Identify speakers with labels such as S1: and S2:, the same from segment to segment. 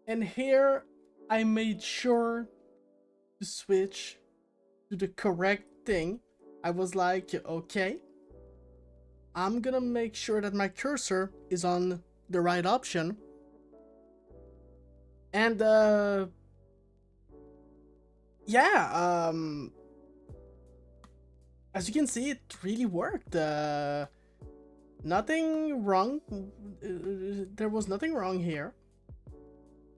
S1: And here I made sure to switch to the correct thing. I was like, okay, I'm gonna make sure that my cursor is on the right option. And yeah, as you can see, it really worked. Nothing wrong. There was nothing wrong here.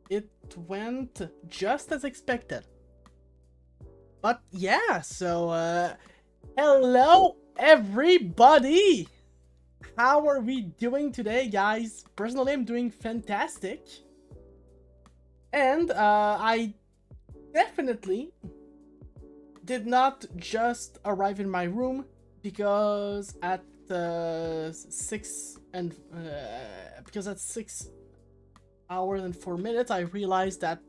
S1: It went just as expected. But yeah, so hello everybody! How are we doing today, guys? Personally, I'm doing fantastic. And I definitely did not just arrive in my room because at 6 hours and 4 minutes I realized that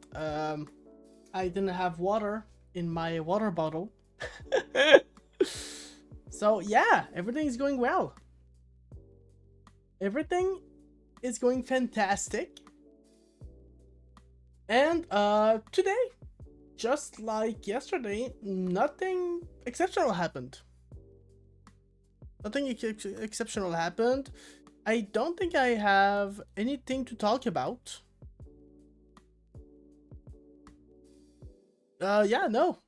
S1: I didn't have water in my water bottle. So yeah, everything is going well. Everything is going fantastic. And today, just like yesterday, nothing exceptional happened. Nothing exceptional happened. I don't think I have anything to talk about. Yeah, no.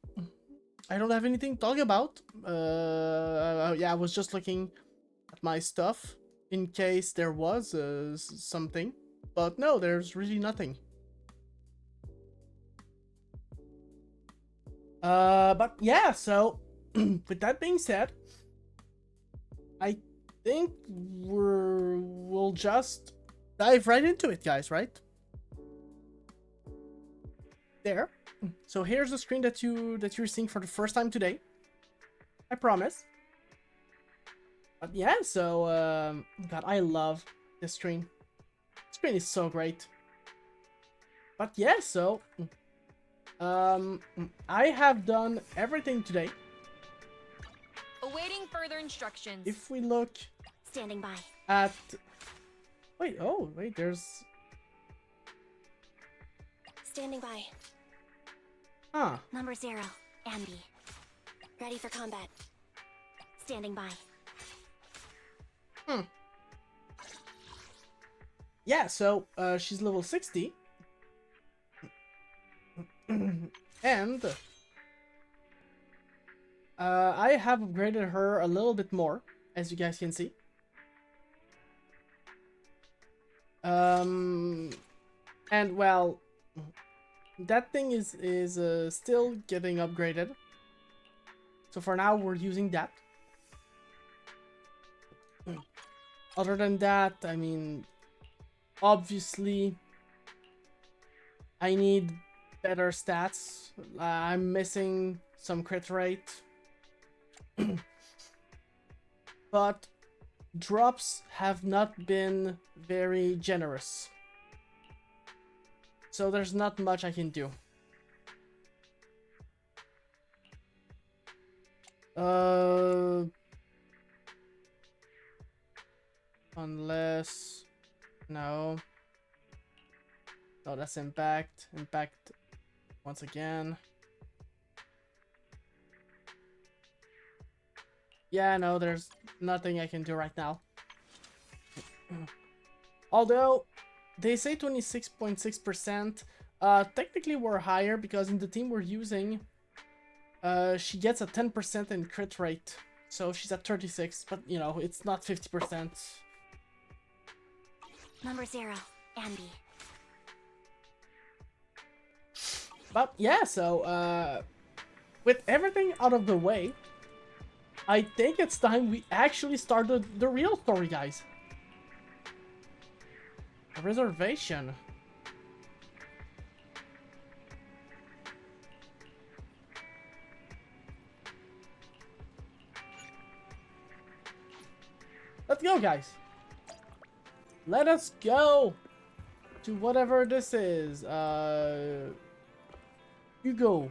S1: I don't have anything to talk about. Yeah, I was just looking at my stuff in case there was something. But no, there's really nothing. But yeah, so with that being said, I think we'll just dive right into it, guys, right? There. So here's the screen that you're seeing for the first time today. I promise. But yeah, so God, I love this screen. This screen is so great. But yeah, so I have done everything today.
S2: Awaiting further instructions.
S1: If we look
S2: Standing by.
S1: At wait, there's
S2: Standing by.
S1: Huh.
S2: Number 0, Ambi. Ready for combat. Standing by.
S1: Yeah, so she's level 60. And I have upgraded her a little bit more, as you guys can see. And well, that thing is still getting upgraded. So for now, we're using that. Other than that, I mean, obviously, I need better stats. I'm missing some crit rate. But drops have not been very generous. So there's not much I can do. Unless... No. No, that's impact. Impact once again. Yeah, no, there's nothing I can do right now. Although, they say 26.6%. Technically, we're higher because in the team we're using, she gets a 10% in crit rate. So she's at 36, but you know, it's not 50%.
S2: Number 0, Ambi.
S1: But yeah, so with everything out of the way, I think it's time we actually started the real story, guys. A reservation. Let's go, guys. Let us go to whatever this is. Hugo.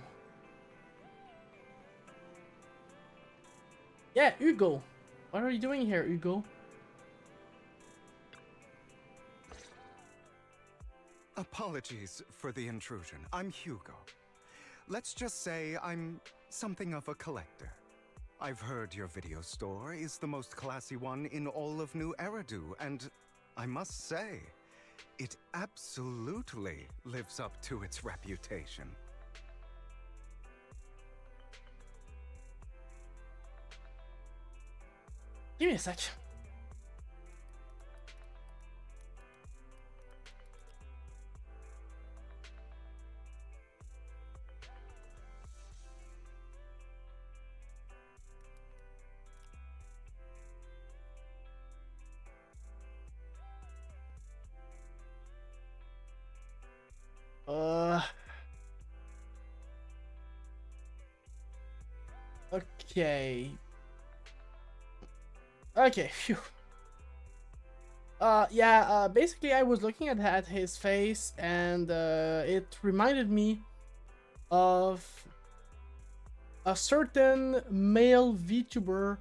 S1: Yeah, Hugo. What are you doing here, Hugo?
S3: Apologies for the intrusion. I'm Hugo. Let's just say I'm something of a collector. I've heard your video store is the most classy one in all of New Eridu, and I must say, it absolutely lives up to its reputation.
S1: Give me a sec. Okay. Okay, phew. Yeah, basically I was looking at his face and it reminded me of a certain male VTuber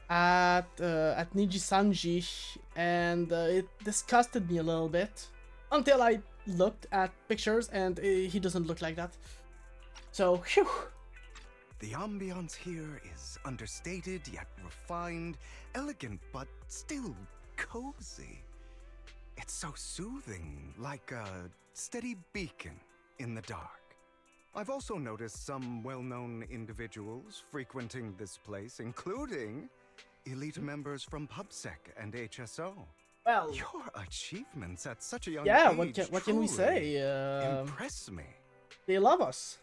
S1: at Nijisanji, and it disgusted me a little bit until I looked at pictures and he doesn't look like that. So, phew.
S3: The ambiance here is understated yet refined, elegant but still cozy. It's so soothing, like a steady beacon in the dark. I've also noticed some well-known individuals frequenting this place, including elite members from PubSec and HSO.
S1: Well,
S3: Your achievements at such a young
S1: yeah,
S3: age
S1: what can we say?
S3: impress me.
S1: They love us.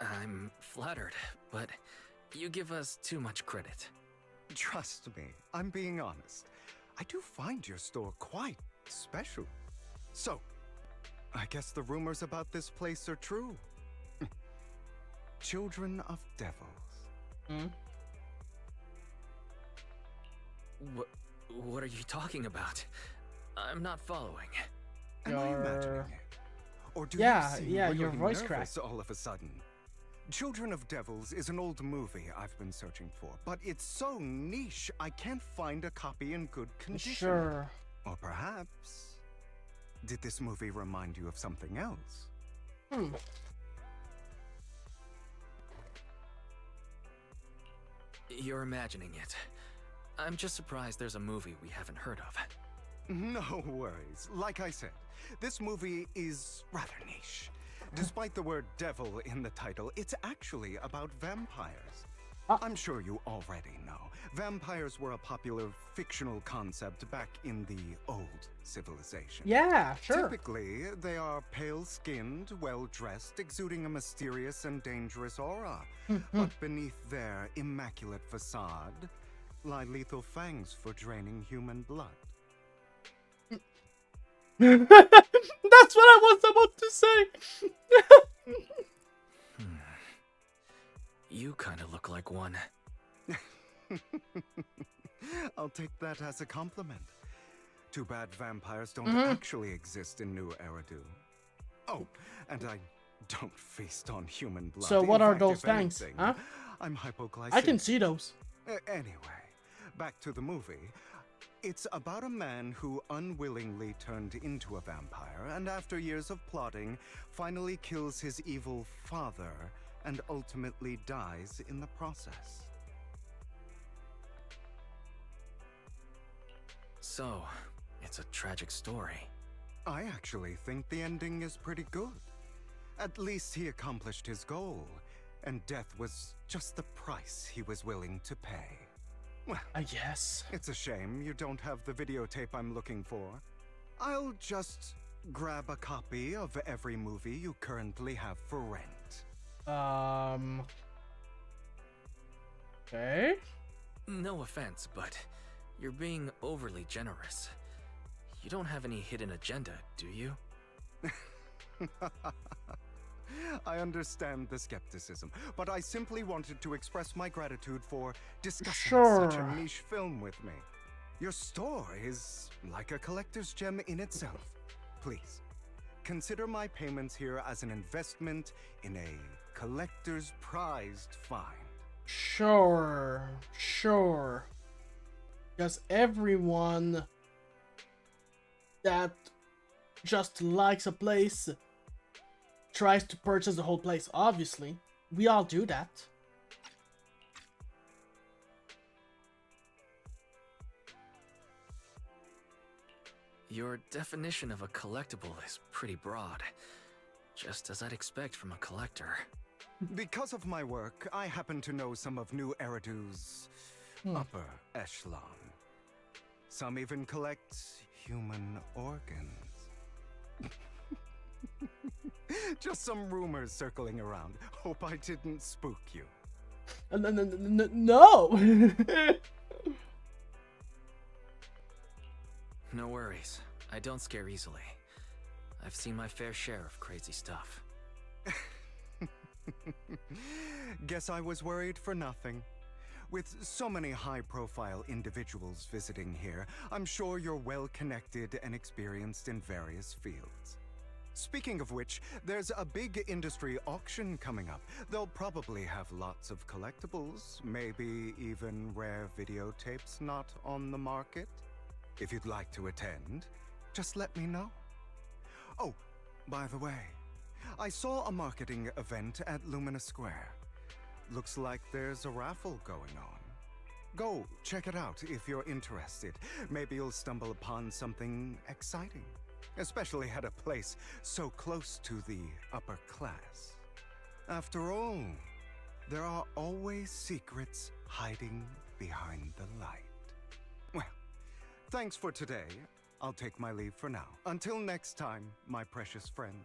S4: I'm flattered, but you give us too much credit.
S3: Trust me, I'm being honest. I do find your store quite special. So, I guess the rumors about this place are true. Children of Devils.
S1: Hmm?
S4: What are you talking about? I'm not following.
S3: Am I imagining it? Or do
S1: Yeah,
S3: you seem
S1: yeah,
S3: really
S1: your voice
S3: nervous
S1: cracked.
S3: all of a sudden? Children of Devils is an old movie I've been searching for, but it's so niche I can't find a copy in good condition.
S1: Sure.
S3: Or perhaps, did this movie remind you of something else?
S4: You're imagining it. I'm just surprised there's a movie we haven't heard of.
S3: No worries. Like I said, this movie is rather niche. Despite the word devil in the title, it's actually about vampires. I'm sure you already know. Vampires were a popular fictional concept back in the old civilization.
S1: Yeah, sure.
S3: Typically, they are pale-skinned, well-dressed, exuding a mysterious and dangerous aura. But beneath their immaculate facade lie lethal fangs for draining human blood.
S1: That's what I was about to say.
S4: You kind of look like one.
S3: I'll take that as a compliment. Too bad vampires don't actually exist in New Eridu. Oh, and I don't feast on human blood.
S1: So what
S3: In
S1: are
S3: fact,
S1: those
S3: if
S1: fangs?
S3: anything,
S1: Huh?
S3: I'm hypoglycemic.
S1: I can see those.
S3: Anyway, back to the movie. It's about a man who unwillingly turned into a vampire and after years of plotting, finally kills his evil father and ultimately dies in the process.
S4: So, it's a tragic story.
S3: I actually think the ending is pretty good. At least he accomplished his goal, and death was just the price he was willing to pay. Well,
S1: I guess.
S3: it's a shame you don't have the videotape I'm looking for. I'll just grab a copy of every movie you currently have for rent.
S1: Okay.
S4: No offense, but you're being overly generous. You don't have any hidden agenda, do you?
S3: I understand the skepticism, but I simply wanted to express my gratitude for discussing such
S1: Sure.
S3: a niche film with me. Your store is like a collector's gem in itself. Please, consider my payments here as an investment in a collector's prized find.
S1: Sure. Because everyone that just likes a place tries to purchase the whole place. Obviously, we all do that.
S4: Your definition of a collectible is pretty broad, just as I'd expect from a collector.
S3: Because of my work, I happen to know some of New Eridu's upper echelon. Some even collect human organs. Just some rumors circling around. Hope I didn't spook you.
S1: No!
S4: No worries. I don't scare easily. I've seen my fair share of crazy stuff.
S3: Guess I was worried for nothing. With so many high-profile individuals visiting here, I'm sure you're well-connected and experienced in various fields. Speaking of which, there's a big industry auction coming up. They'll probably have lots of collectibles, maybe even rare videotapes not on the market. If you'd like to attend, just let me know. Oh, by the way, I saw a marketing event at Lumina Square. Looks like there's a raffle going on. Go check it out if you're interested. Maybe you'll stumble upon something exciting, especially at a place so close to the upper class. After all, there are always secrets hiding behind the light. Well, thanks for today. I'll take my leave for now. Until next time, my precious friends.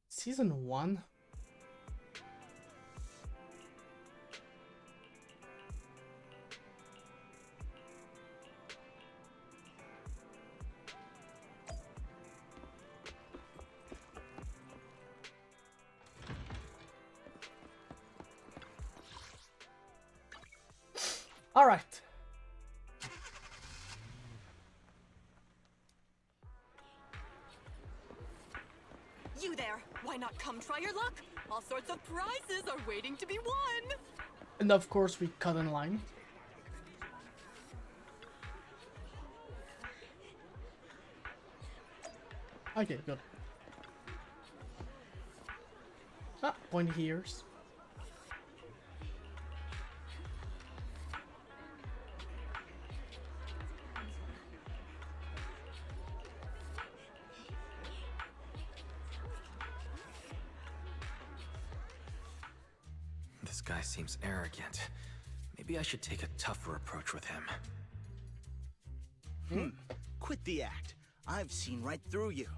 S1: Season 1? All right.
S5: You there! Why not come try your luck? All sorts of prizes are waiting to be won!
S1: And of course we cut in line. Okay, good. Ah, pointy ears.
S4: This guy seems arrogant. Maybe I should take a tougher approach with him.
S6: Quit the act. I've seen right through you.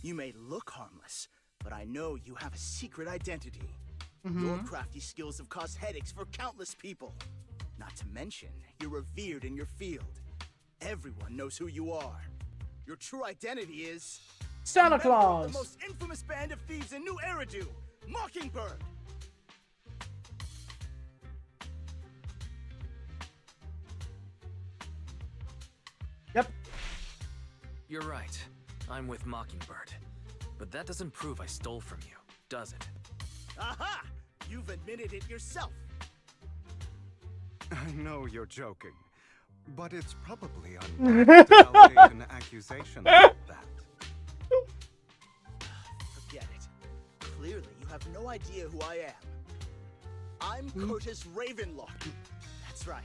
S6: You may look harmless, but I know you have a secret identity. Your crafty skills have caused headaches for countless people. Not to mention, you're revered in your field. Everyone knows who you are. Your true identity is...
S1: Santa
S6: a member of
S1: Claus!
S6: the most infamous band of thieves in New Eridu, Mockingbird!
S1: Yep.
S4: You're right. I'm with Mockingbird. But that doesn't prove I stole from you, does it?
S6: Aha! You've admitted it yourself.
S3: I know you're joking, but it's probably unfair to validate an accusation like that.
S6: Forget it. Clearly, you have no idea who I am. I'm Curtis Ravenlock. That's right.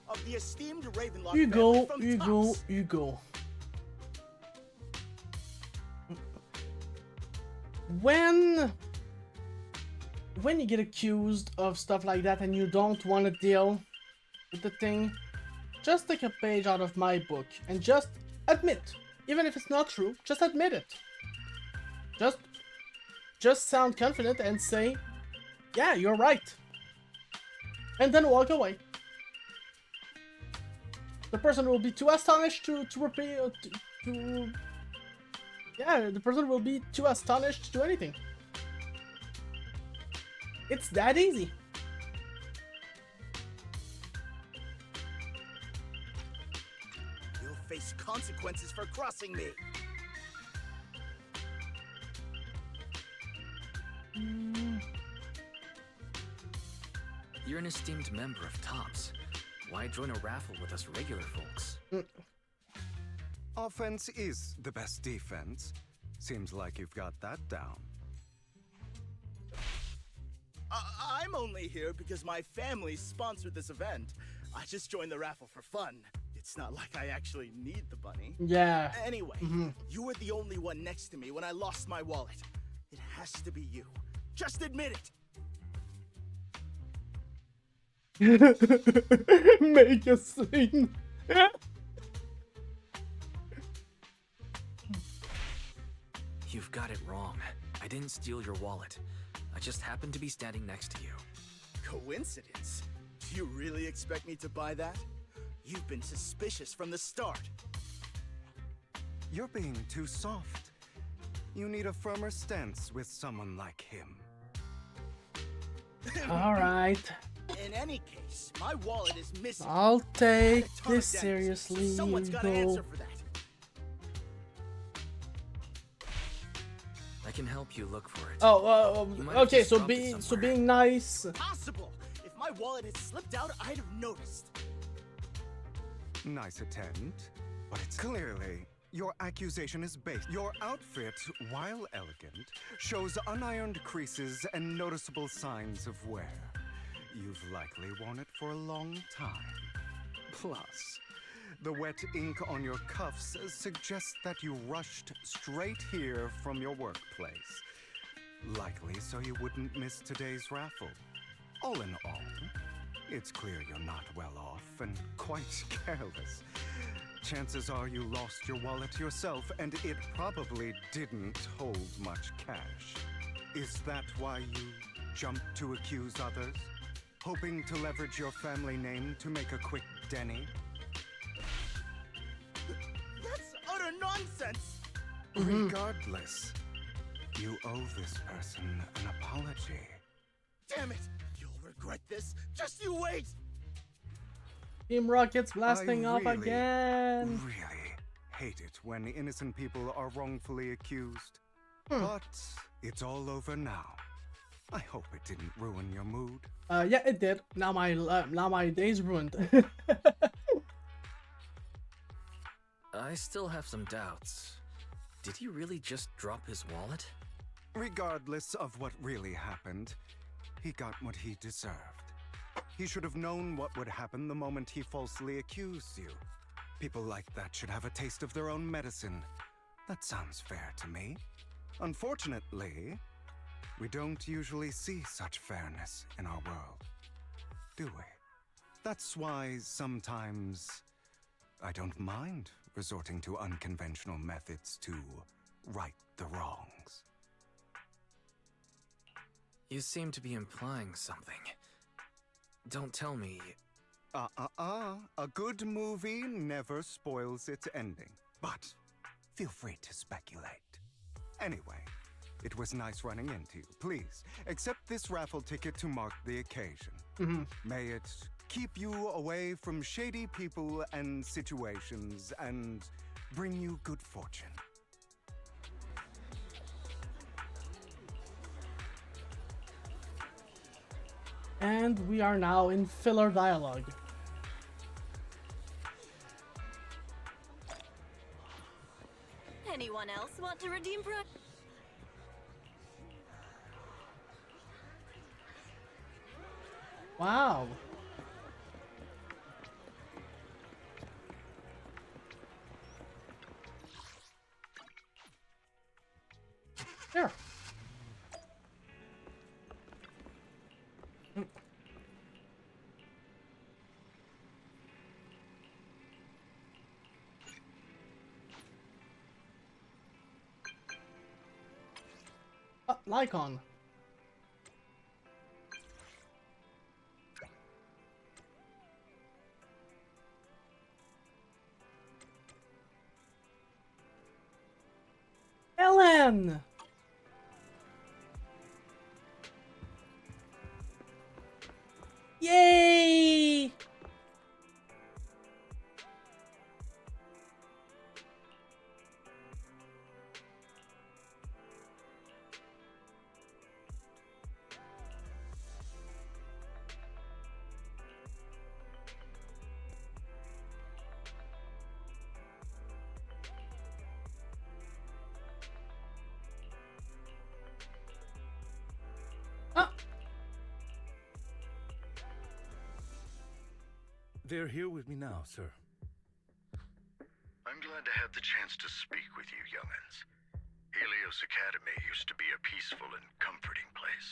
S6: Of the esteemed Ravenlock family from Tufts.
S1: Hugo. When you get accused of stuff like that and you don't want to deal with the thing, just take a page out of my book and just admit, even if it's not true, just admit it. Just sound confident and say, yeah, you're right. And then walk away. The person will be too astonished to repeat, yeah, the person will be too astonished to do anything. It's that easy.
S6: You'll face consequences for crossing me.
S4: You're an esteemed member of Tops. Why join a raffle with us regular folks?
S3: Offense is the best defense. Seems like you've got that down.
S6: I'm only here because my family sponsored this event. I just joined the raffle for fun. It's not like I actually need the bunny.
S1: Yeah.
S6: Anyway, you were the only one next to me when I lost my wallet. It has to be you. Just admit it.
S1: Make a scene.
S4: You've got it wrong. I didn't steal your wallet. I just happened to be standing next to you.
S6: Coincidence? Do you really expect me to buy that? You've been suspicious from the start.
S3: You're being too soft. You need a firmer stance with someone like him.
S1: All right.
S6: In any case, my wallet is missing.
S1: I'll take
S6: I had a ton of
S1: this
S6: damages,
S1: seriously.
S6: so someone's got to
S1: Go.
S6: answer for that.
S4: I can help you look for it.
S1: Oh,
S4: You might have
S1: okay.
S4: just
S1: So
S4: dropped it somewhere.
S1: being nice.
S6: Possible. If my wallet had slipped out, I'd have noticed.
S3: Nice attempt, but it's clearly your accusation is based. Your outfit, while elegant, shows unironed creases and noticeable signs of wear. You've likely worn it for a long time. Plus, the wet ink on your cuffs suggests that you rushed straight here from your workplace. Likely so you wouldn't miss today's raffle. All in all, it's clear you're not well off and quite careless. Chances are you lost your wallet yourself, and it probably didn't hold much cash. Is that why you jumped to accuse others? Hoping to leverage your family name to make a quick Denny?
S6: That's utter nonsense.
S3: Regardless, you owe this person an apology.
S6: Damn it. You'll regret this. Just you wait.
S1: Team Rocket's blasting
S3: I
S1: off
S3: really,
S1: again.
S3: Really hate it when innocent people are wrongfully accused. But it's all over now. I hope it didn't ruin your mood.
S1: Yeah, it did. Now my day's ruined.
S4: I still have some doubts. Did he really just drop his wallet?
S3: Regardless of what really happened, he got what he deserved. He should have known what would happen the moment he falsely accused you. People like that should have a taste of their own medicine. That sounds fair to me. Unfortunately, we don't usually see such fairness in our world, do we? That's why sometimes I don't mind resorting to unconventional methods to right the wrongs.
S4: You seem to be implying something. Don't tell me...
S3: A good movie never spoils its ending. But feel free to speculate. Anyway, it was nice running into you. Please, accept this raffle ticket to mark the occasion. May it keep you away from shady people and situations and bring you good fortune.
S1: And we are now in filler dialogue.
S5: Anyone else want to redeem product?
S1: Wow. There. Lycon. Ellen! Yay!
S7: they're here with me now, sir.
S8: I'm glad to have the chance to speak with you, young'uns. Helios Academy used to be a peaceful and comforting place.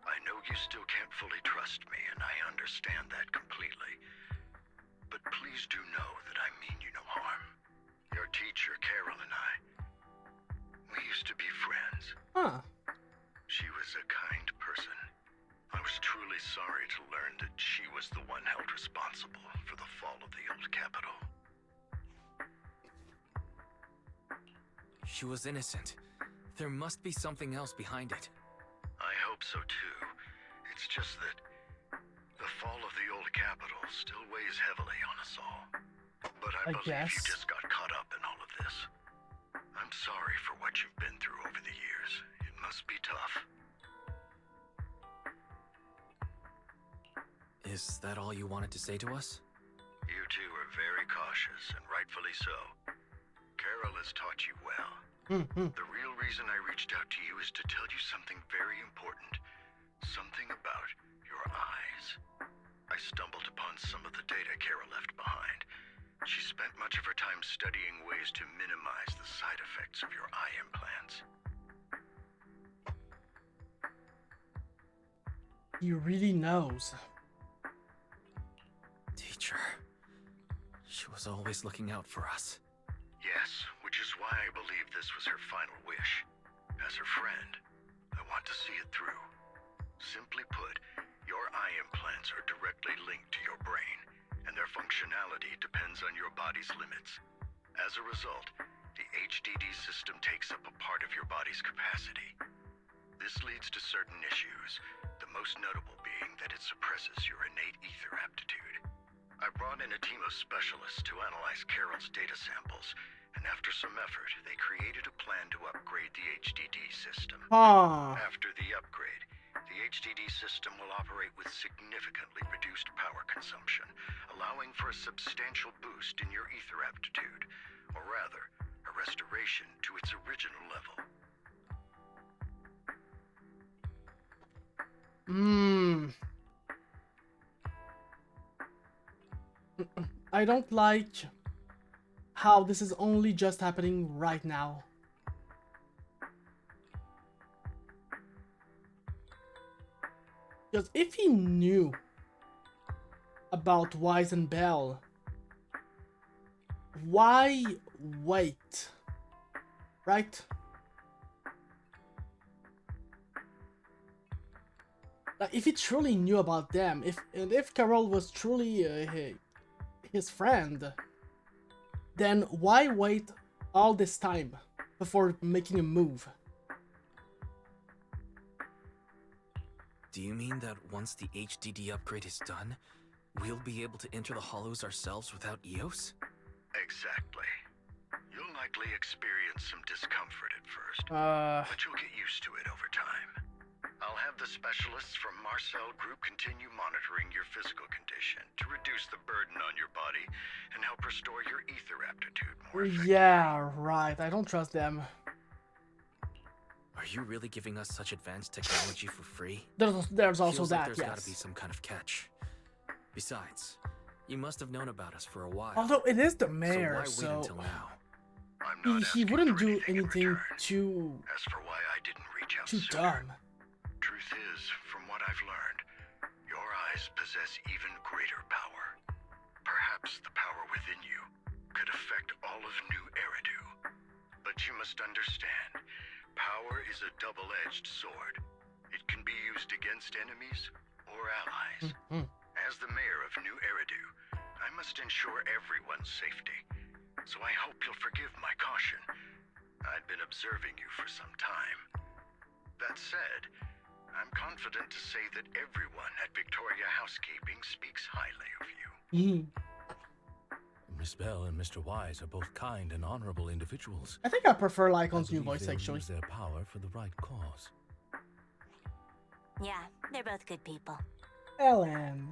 S8: I know you still can't fully trust me, and I understand that completely. But please do know that I mean you no harm. Your teacher, Carol, and I, we used to be friends.
S1: Huh.
S8: She was a kind person. I was truly sorry to learn that she was the one held responsible for the fall of the old capital.
S4: She was innocent. There must be something else behind it.
S8: I hope so too. It's just that the fall of the old capital still weighs heavily on us all. But I believe
S1: guess.
S8: you just got caught up in all of this. I'm sorry for what you've been through over the years. It must be tough.
S4: Is that all you wanted to say to us?
S8: You two are very cautious, and rightfully so. Carol has taught you well. The real reason I reached out to you is to tell you something very important. Something about your eyes. I stumbled upon some of the data Carol left behind. She spent much of her time studying ways to minimize the side effects of your eye implants.
S1: He really knows.
S4: Teacher. She was always looking out for us.
S8: Yes, which is why I believe this was her final wish. As her friend, I want to see it through. Simply put, your eye implants are directly linked to your brain, and their functionality depends on your body's limits. As a result, the HDD system takes up a part of your body's capacity. This leads to certain issues, the most notable being that it suppresses your innate ether aptitude. I brought in a team of specialists to analyze Carol's data samples, and after some effort, they created a plan to upgrade the HDD system. After the upgrade, the HDD system will operate with significantly reduced power consumption, allowing for a substantial boost in your ether aptitude, or rather, a restoration to its original level.
S1: I don't like how this is only just happening right now. Because if he knew about Wise and Bell, why wait? Right? Like, if he truly knew about them, if Carol was truly his friend, then why wait all this time before making a move?
S4: Do you mean that once the HDD upgrade is done, we'll be able to enter the hollows ourselves without EOS?
S8: Exactly. You'll likely experience some discomfort at first, but you'll get used to it over time. I'll have the specialists from Marcel Group continue monitoring your physical condition to reduce the burden on your body and help restore your ether aptitude more effectively.
S1: Yeah, right. I don't trust them.
S4: Are you really giving us such advanced technology for free?
S1: There's also
S4: Feels
S1: that,
S4: like there's
S1: yes.
S4: gotta be some kind of catch. Besides, you must have known about us for a while.
S1: Although it is the mayor,
S4: so why wait until now?
S8: I'm not
S1: he
S8: asking
S1: wouldn't
S8: for
S1: do
S8: anything in
S1: anything
S8: return.
S1: too
S8: As for why I didn't reach out
S1: too
S8: sooner,
S1: dumb.
S8: truth is, from what I've learned, your eyes possess even greater power. Perhaps the power within you could affect all of New Eridu. But you must understand, power is a double-edged sword. It can be used against enemies or allies. As the mayor of New Eridu, I must ensure everyone's safety. So I hope you'll forgive my caution. I'd been observing you for some time. That said, I'm confident to say that everyone at Victoria Housekeeping speaks highly of you.
S7: Miss Bell and Mr. Wise are both kind and honorable individuals.
S1: I think I prefer
S7: I
S1: Lycon's new
S7: believe
S1: voice,
S7: they'll
S1: actually.
S7: use their power for the right cause.
S2: Yeah, they're both good people.
S1: Ellen.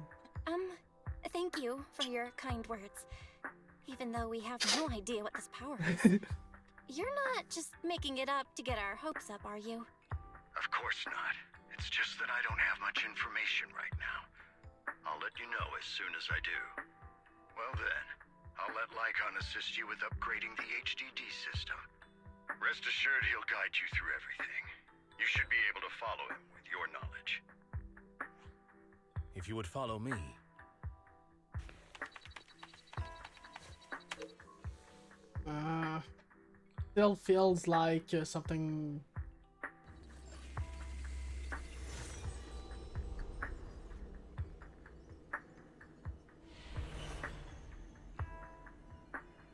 S2: Thank you for your kind words. Even though we have no idea what this power is. You're not just making it up to get our hopes up, are you?
S8: Of course not. It's just that I don't have much information right now. I'll let you know as soon as I do. Well then, I'll let Lycon assist you with upgrading the HDD system. Rest assured he'll guide you through everything. You should be able to follow him with your knowledge.
S7: If you would follow me.
S1: Still feels like something.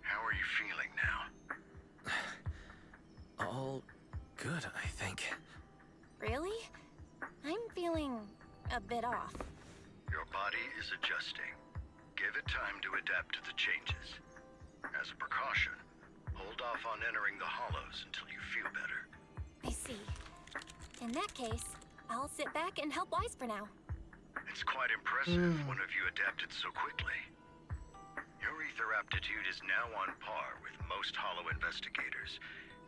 S8: How are you feeling now?
S4: All good, I think.
S2: Really? I'm feeling a bit off.
S8: Your body is adjusting. Give it time to adapt to the changes. As a precaution, hold off on entering the hollows until you feel better.
S2: I see. In that case, I'll sit back and help Wise for now.
S8: It's quite impressive one of you adapted so quickly. Your ether aptitude is now on par with most hollow investigators,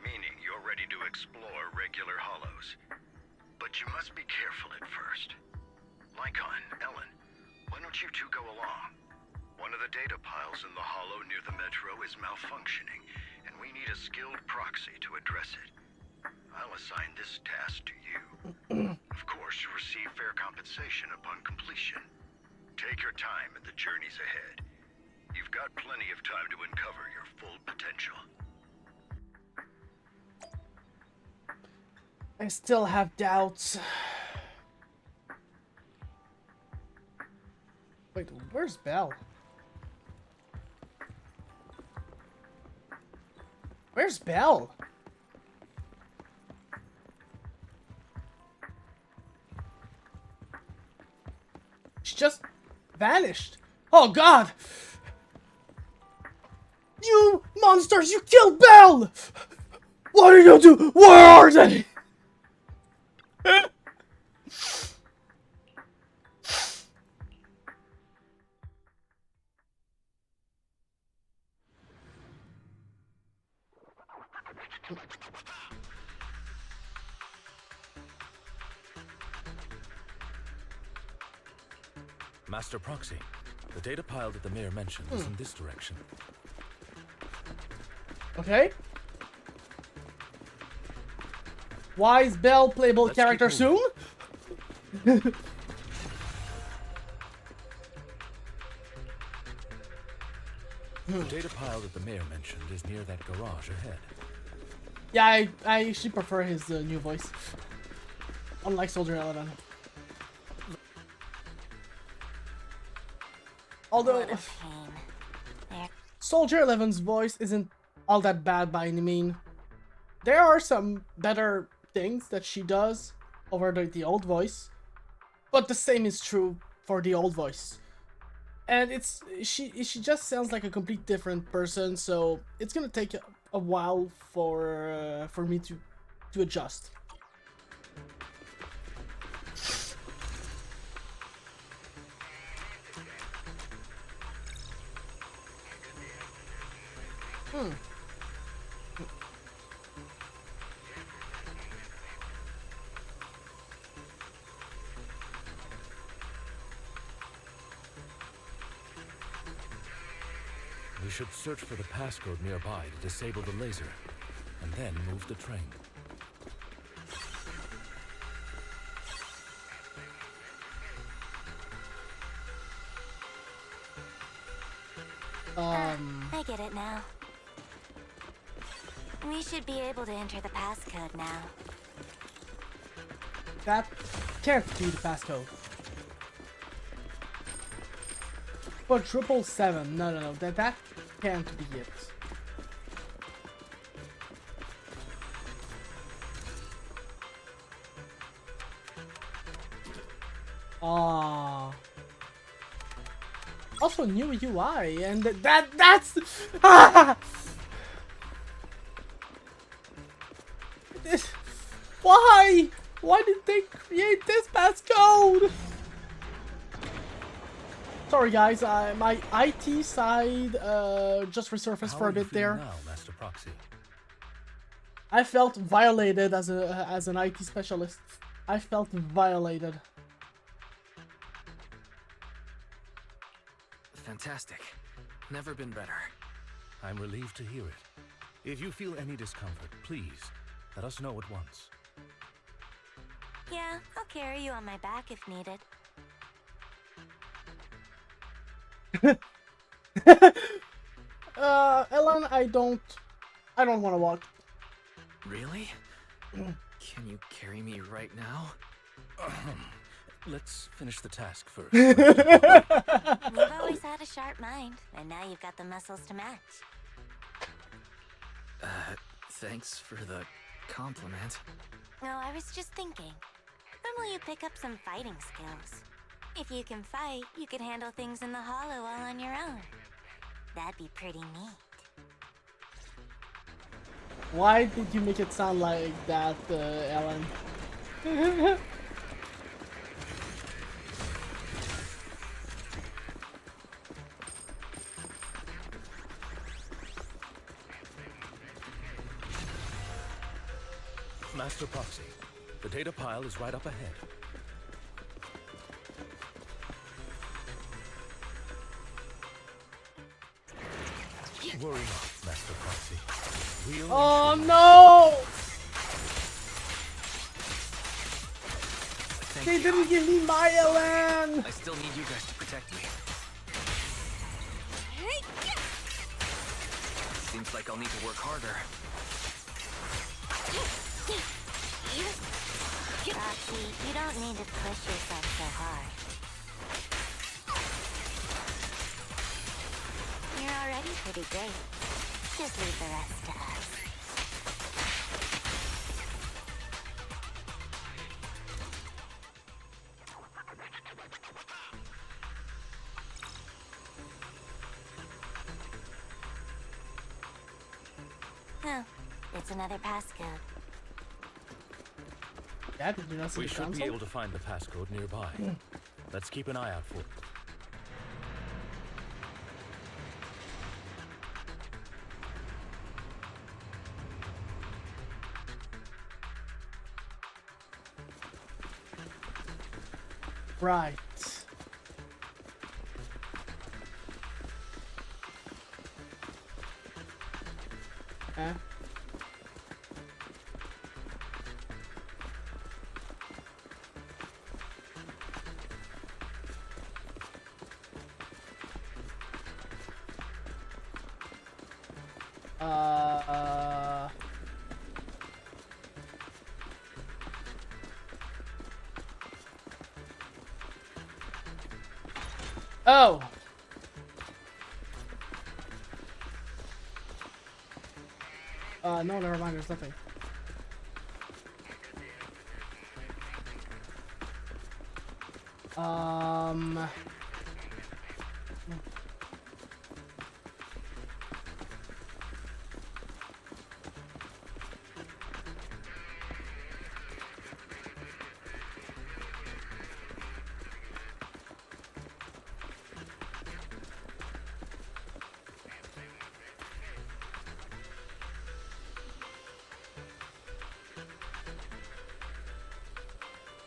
S8: meaning you're ready to explore regular hollows. But you must be careful at first. Lycon, Ellen, why don't you two go along? One of the data piles in the hollow near the metro is malfunctioning, and we need a skilled proxy to address it. I'll assign this task to you. Of course, you'll receive fair compensation upon completion. Take your time in the journeys ahead. You've got plenty of time to uncover your full potential.
S1: I still have doubts. Wait, where's Belle? Where's Belle? She just vanished. Oh God! You monsters! You killed Belle! What did you do? Where are they?
S7: Master Proxy, the data pile that the mayor mentioned is in this direction.
S1: Okay. Why is Belle playable
S7: Let's
S1: character
S7: keep
S1: soon?
S7: The data pile that the mayor mentioned is near that garage ahead.
S1: Yeah, I actually prefer his new voice. Unlike Soldier 11. Although
S2: What a pain. There.
S1: Soldier 11's voice isn't all that bad by any mean. There are some better things that she does over the old voice, but the same is true for the old voice. And she just sounds like a complete different person, so it's gonna take a while for me to adjust.
S7: We should search for the passcode nearby to disable the laser, and then move the train.
S2: I get it now. We should be able to enter the passcode now.
S1: That can't be the passcode. Quadruple 7. No. That can't be it. Also new UI, and that's why? Why did they create this passcode? Sorry guys, my IT side just resurfaced for a bit there.
S7: Now, Master Proxy?
S1: I felt violated as an IT specialist. I felt violated.
S4: Fantastic. Never been better.
S7: I'm relieved to hear it. If you feel any discomfort, please let us know at once.
S2: Yeah, I'll carry you on my back if needed.
S1: Ellen, I don't want to walk.
S4: Really? Can you carry me right now?
S7: Let's finish the task first.
S2: You've always had a sharp mind, and now you've got the muscles to match.
S4: Thanks for the compliment.
S2: No, I was just thinking. When will you pick up some fighting skills? If you can fight, you can handle things in the hollow all on your own. That'd be pretty neat.
S1: Why did you make it sound like that, Ellen?
S7: Master Proxy, the data pile is right up ahead. Worry not, Master Proxy. We'll
S1: Oh no!
S4: Thank
S1: They
S4: you.
S1: didn't give me my Ellen!
S4: I still need you guys to protect me. Seems like I'll need to work harder.
S2: Roxy, you don't need to push yourself so hard. You're already pretty great. Just leave the rest to us. Oh, it's another passcode.
S1: Yeah, did you not see
S7: We
S1: the
S7: should be
S1: console?
S7: able to find the passcode nearby. Let's keep an eye out for it.
S1: Right. Eh? Uh... Oh! No, never mind, there's nothing. Um...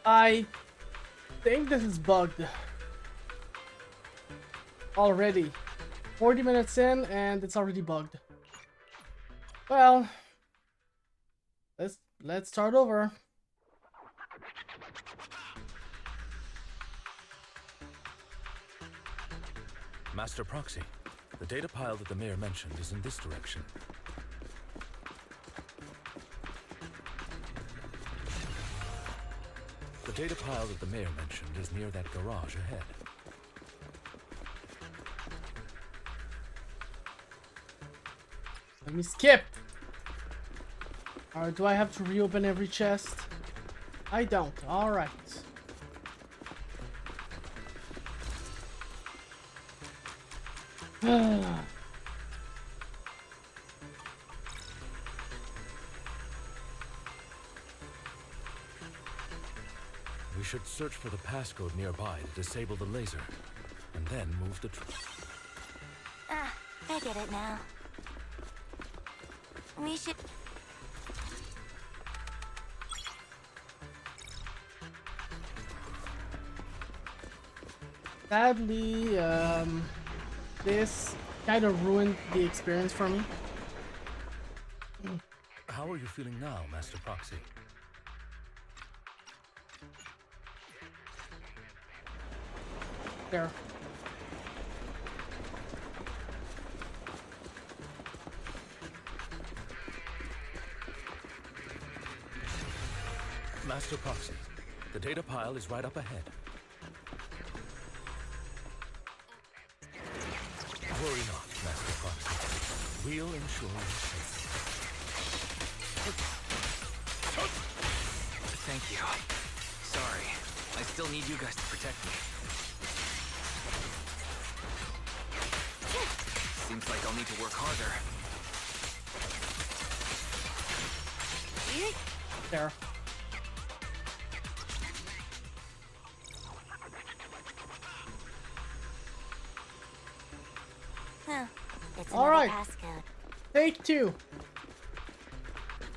S1: I think this is bugged. Already. 40 minutes in and it's already bugged. Well, let's start over.
S7: Master Proxy, the data pile that the mayor mentioned is in this direction. The data pile that the mayor mentioned is near that garage ahead.
S1: Let me skip. Or do I have to reopen every chest? I don't. Alright.
S7: We should search for the passcode nearby to disable the laser, and then move the truck.
S2: Ah, I get it now. We should...
S1: Sadly, this kind of ruined the experience for me.
S7: How are you feeling now, Master Proxy?
S1: There.
S7: Master Proxy, the data pile is right up ahead. Worry not, Master Proxy. We'll ensure your safety.
S4: Thank you. Sorry. I still need you guys to protect me. Seems like I'll need to work harder.
S1: There.
S2: Huh. It's
S1: All
S2: another
S1: right.
S2: passcode.
S1: Take 2.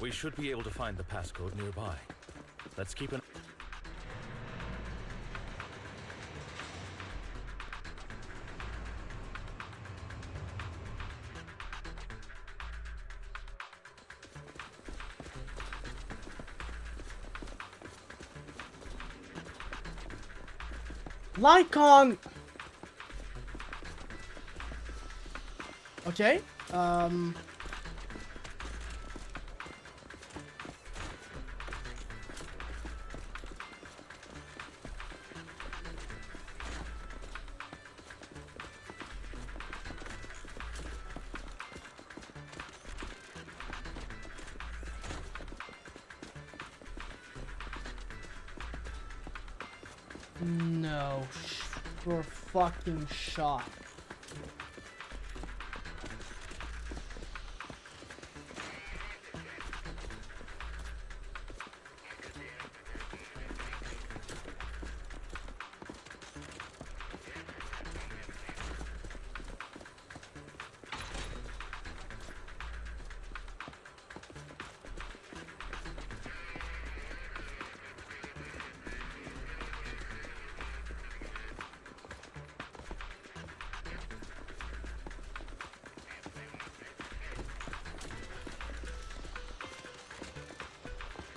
S7: We should be able to find the passcode nearby. Let's keep an...
S1: Like on. Okay. No, you're fucking shot.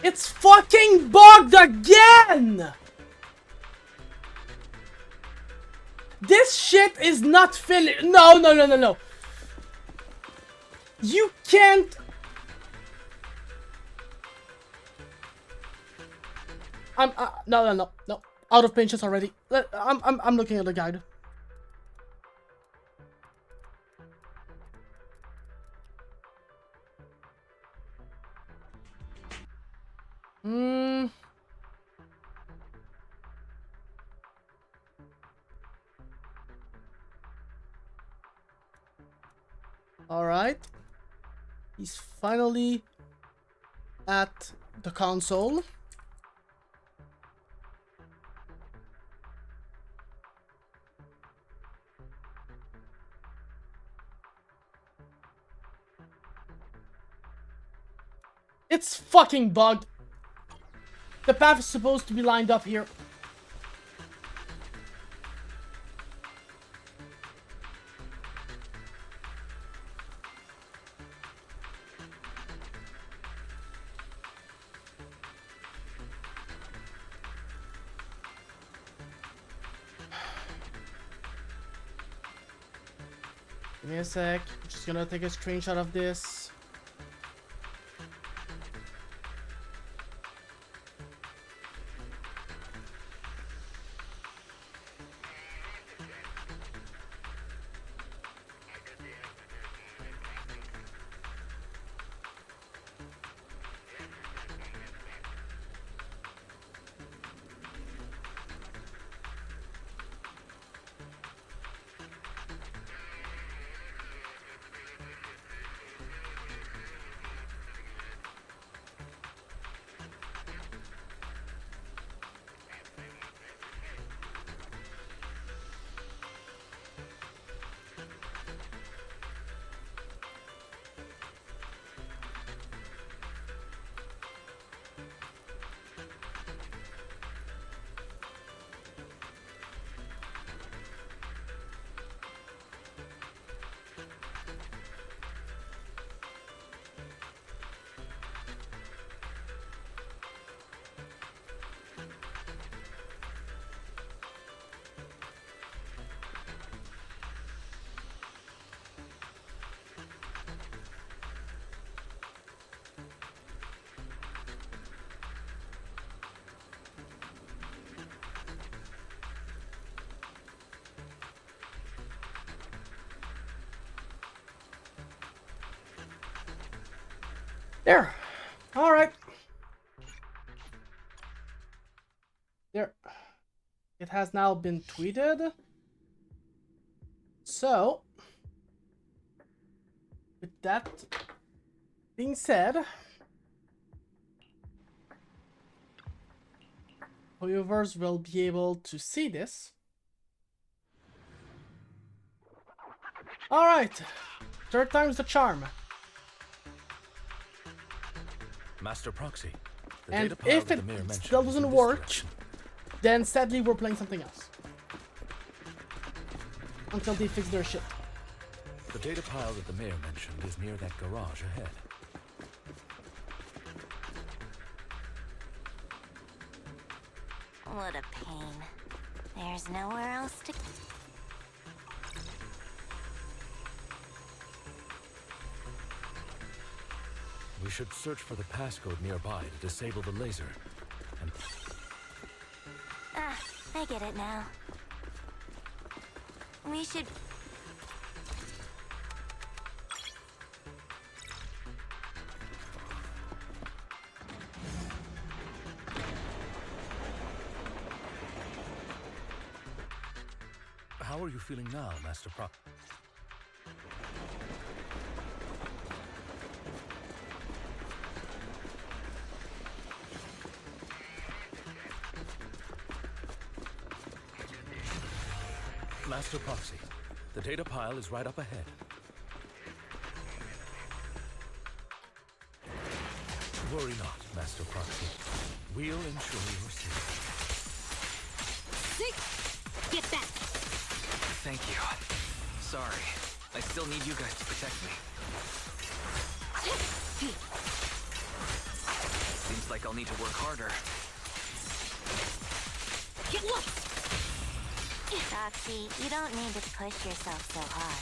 S1: It's fucking bugged again! This shit is not finished. No, no, no, no, no. You can't. No, no, no, no. Out of pinches already. I'm looking at the guide. Alright. He's finally at the console. It's fucking bugged. The path is supposed to be lined up here. Give me a sec. I'm just gonna take a screenshot of this. There. All right. There. It has now been tweeted. So, with that being said, viewers will be able to see this. All right. Third time's the charm.
S7: Master Proxy. The
S1: And
S7: data pile
S1: if
S7: that
S1: it
S7: the mayor mentioned
S1: still
S7: is
S1: doesn't
S7: in this
S1: work,
S7: direction.
S1: then sadly we're playing something else. Until they fix their shit.
S7: The data pile that the mayor mentioned is near that garage ahead.
S2: What a pain. There's nowhere else to...
S7: We should search for the passcode nearby to disable the laser. And
S2: Ah, I get it now. We should...
S7: how are you feeling now, Master Proxy? Master Proxy, the data pile is right up ahead. Worry not, Master Proxy. We'll ensure your safety.
S5: Get back!
S4: Thank you. Sorry. I still need you guys to protect me. Seems like I'll need to work harder.
S5: Get lost!
S2: Roxy, you don't need to push yourself so hard.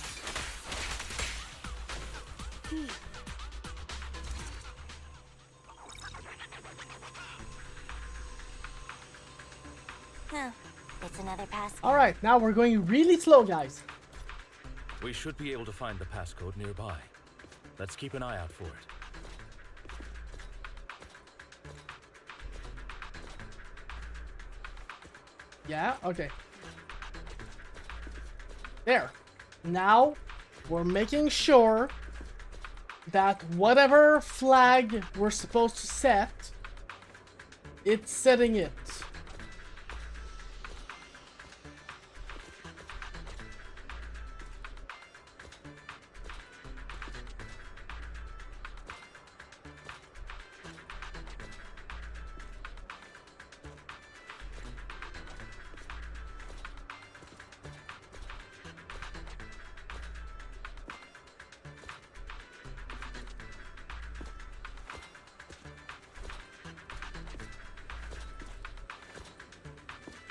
S2: No, it's another pass.
S1: Alright, now we're going really slow, guys.
S7: We should be able to find the passcode nearby. Let's keep an eye out for it.
S1: Yeah, okay. There. Now, we're making sure that whatever flag we're supposed to set, it's setting it.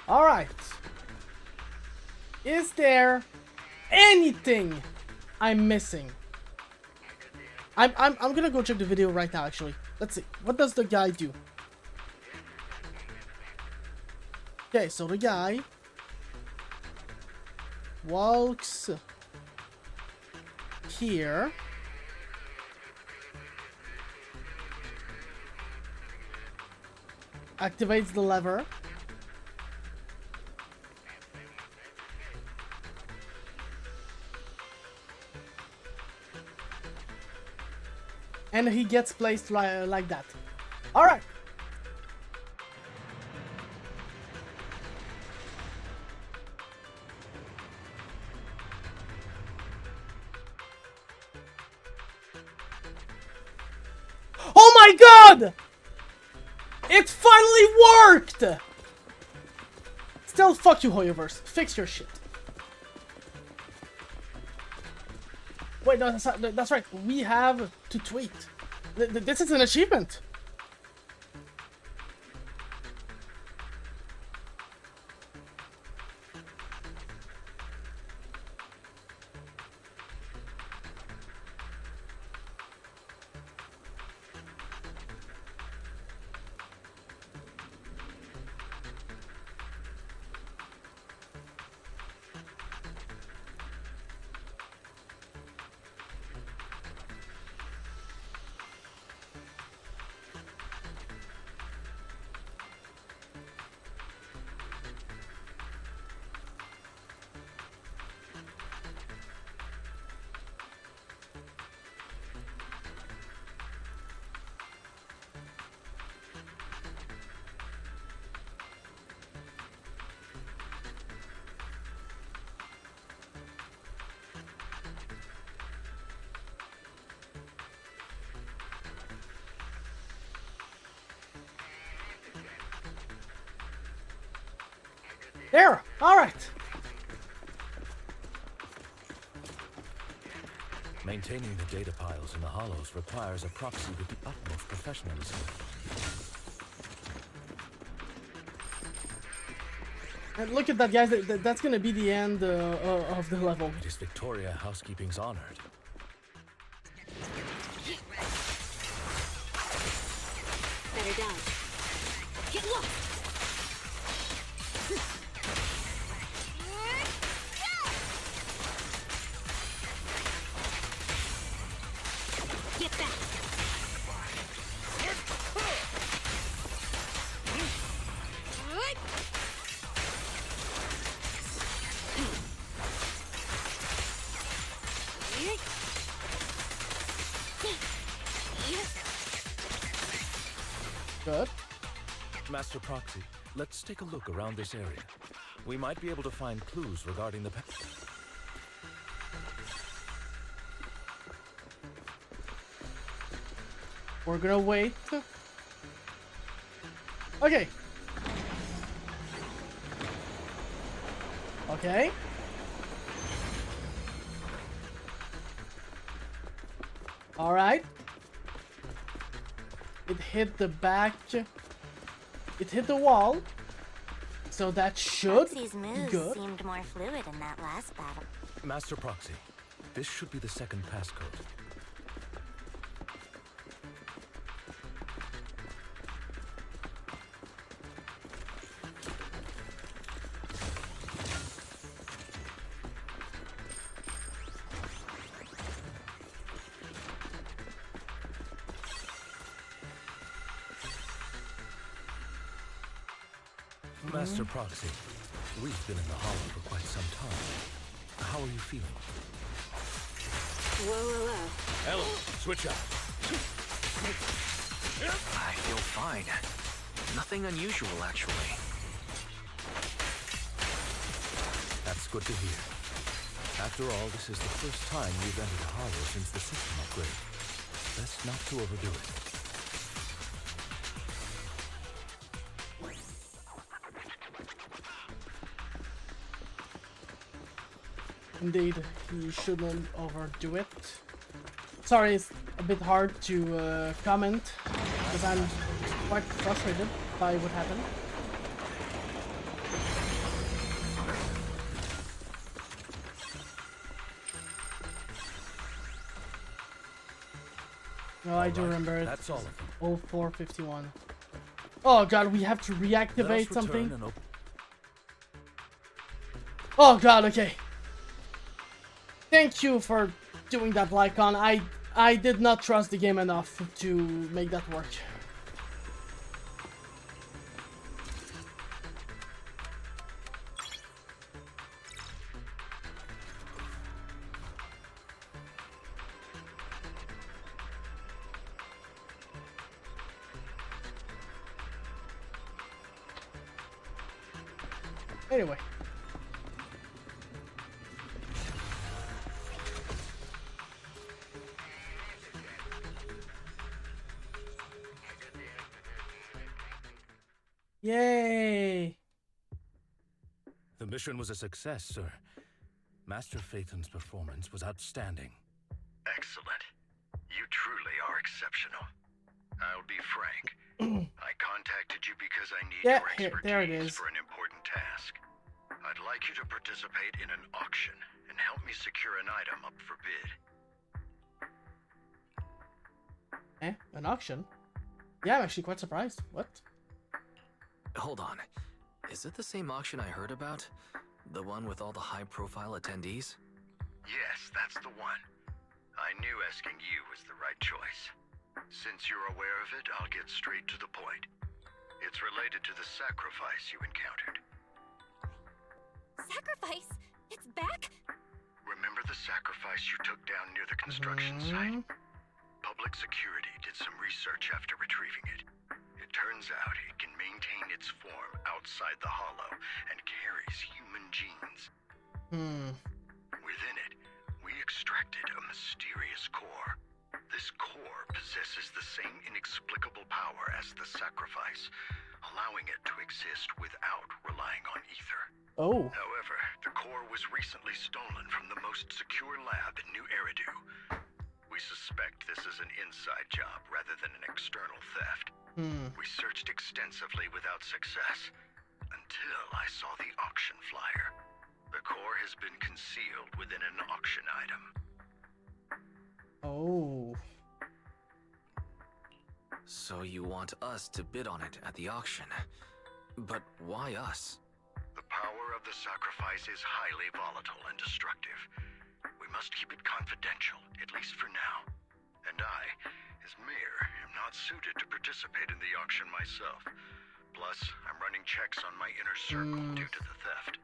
S1: All right. Is there anything I'm missing? I'm gonna go check the video right now. Actually, let's see. What does the guy do? Okay, so the guy walks here. Activates the lever. And he gets placed like that. Alright. Oh my god! It finally worked! Still, fuck you, Hoyoverse. Fix your shit. Wait, no, that's right. We have to tweet. This is an achievement. There! Alright!
S7: Maintaining the data piles in the hollows requires a proxy with the utmost professionalism.
S1: And look at that, guys. That's gonna be the end of the level.
S7: It is Victoria Housekeeping's honored.
S5: Better down. Get lost! Get back!
S1: Good.
S7: Master Proxy, let's take a look around this area. We might be able to find clues regarding the
S1: We're gonna wait. Okay. Okay. All right. It hit the back. It hit the wall. So that should
S2: Foxy's
S1: be
S2: moves
S1: good.
S2: seemed more fluid in that last battle.
S7: Master Proxy, this should be the second passcode. Master Proxy, we've been in the hollow for quite some time. How are you feeling?
S5: Whoa.
S7: Ellen, switch out.
S4: I feel fine. Nothing unusual, actually.
S7: That's good to hear. After all, this is the first time you've entered a hollow since the system upgrade. Best not to overdo it.
S1: Indeed, he shouldn't overdo it. Sorry, it's a bit hard to comment because I'm quite frustrated by what happened. No, I do remember it.
S7: That's all of them.
S1: 0451. Oh god, we have to reactivate something. Oh god, okay. Thank you for doing that, Lycon. I did not trust the game enough to make that work. Anyway. Yay!
S7: The mission was a success, sir. Master Phaethon's performance was outstanding.
S8: Excellent. You truly are exceptional. I'll be frank. I contacted you because I need
S1: Yeah,
S8: your
S1: here,
S8: expertise
S1: there it is.
S8: for an important task. I'd like you to participate in an auction and help me secure an item up for bid.
S1: An auction? Yeah, I'm actually quite surprised. What?
S4: Hold on. Is it the same auction I heard about? The one with all the high-profile attendees?
S8: Yes, that's the one. I knew asking you was the right choice. Since you're aware of it, I'll get straight to the point. It's related to the sacrifice you encountered.
S5: Sacrifice? It's back?
S8: Remember the sacrifice you took down near the construction site? Public security did some research after retrieving it. It turns out it can maintain its form outside the hollow and carries human genes. Within it, we extracted a mysterious core. This core possesses the same inexplicable power as the sacrifice, allowing it to exist without relying on ether.
S1: Oh.
S8: However, the core was recently stolen from the most secure lab in New Eridu. We suspect this is an inside job rather than an external theft. We searched extensively without success, until I saw the auction flyer. The core has been concealed within an auction item.
S1: Oh.
S4: So you want us to bid on it at the auction. But why us?
S8: The power of the sacrifice is highly volatile and destructive. We must keep it confidential, at least for now. And I, as mayor, am not suited to participate in the auction myself. Plus, I'm running checks on my inner circle due to the theft.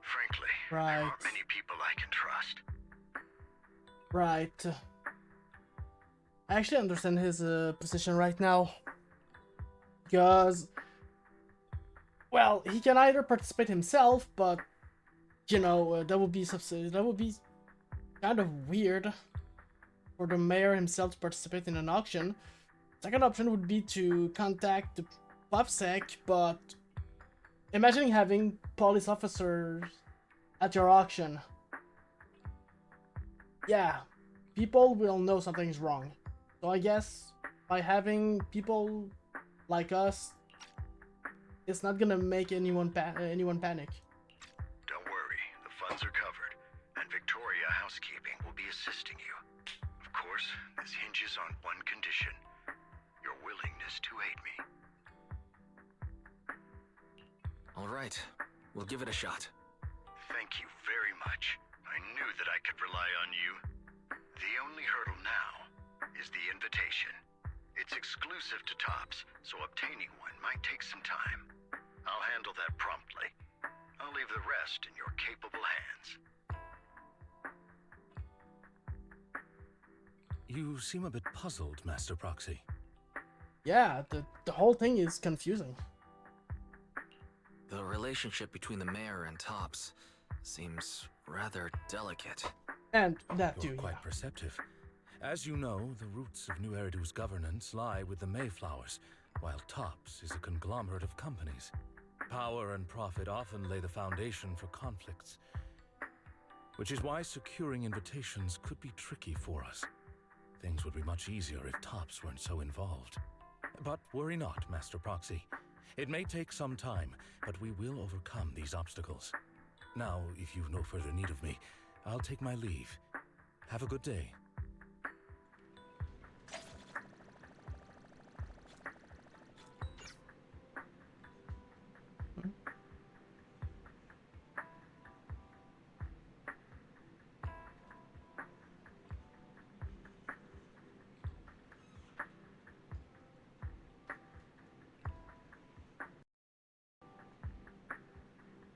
S8: Frankly, there aren't many people I can trust.
S1: Right. I actually understand his position right now. Because, well, he can either participate himself, but, you know, that would be kind of weird for the mayor himself to participate in an auction. Second option would be to contact the PopSec, but imagining having police officers at your auction. Yeah, people will know something's wrong. So I guess by having people like us, it's not gonna make anyone panic.
S8: Don't worry, the funds are covered, and Victoria Housekeeping will be assisting you. Of course, this hinges on one condition: your willingness to aid me.
S4: All right, we'll give it a shot.
S8: Thank you very much. I knew that I could rely on you. The only hurdle now is the invitation. It's exclusive to Tops, so obtaining one might take some time. I'll handle that promptly. I'll leave the rest in your capable hands.
S7: You seem a bit puzzled, Master Proxy.
S1: Yeah, the whole thing is confusing.
S4: The relationship between the mayor and Tops seems rather delicate.
S1: And that too,
S7: You're quite perceptive. As you know, the roots of New Eridu's governance lie with the Mayflowers, while Tops is a conglomerate of companies. Power and profit often lay the foundation for conflicts, which is why securing invitations could be tricky for us. Things would be much easier if Tops weren't so involved. But worry not, Master Proxy. It may take some time, but we will overcome these obstacles. Now, if you've no further need of me, I'll take my leave. Have a good day.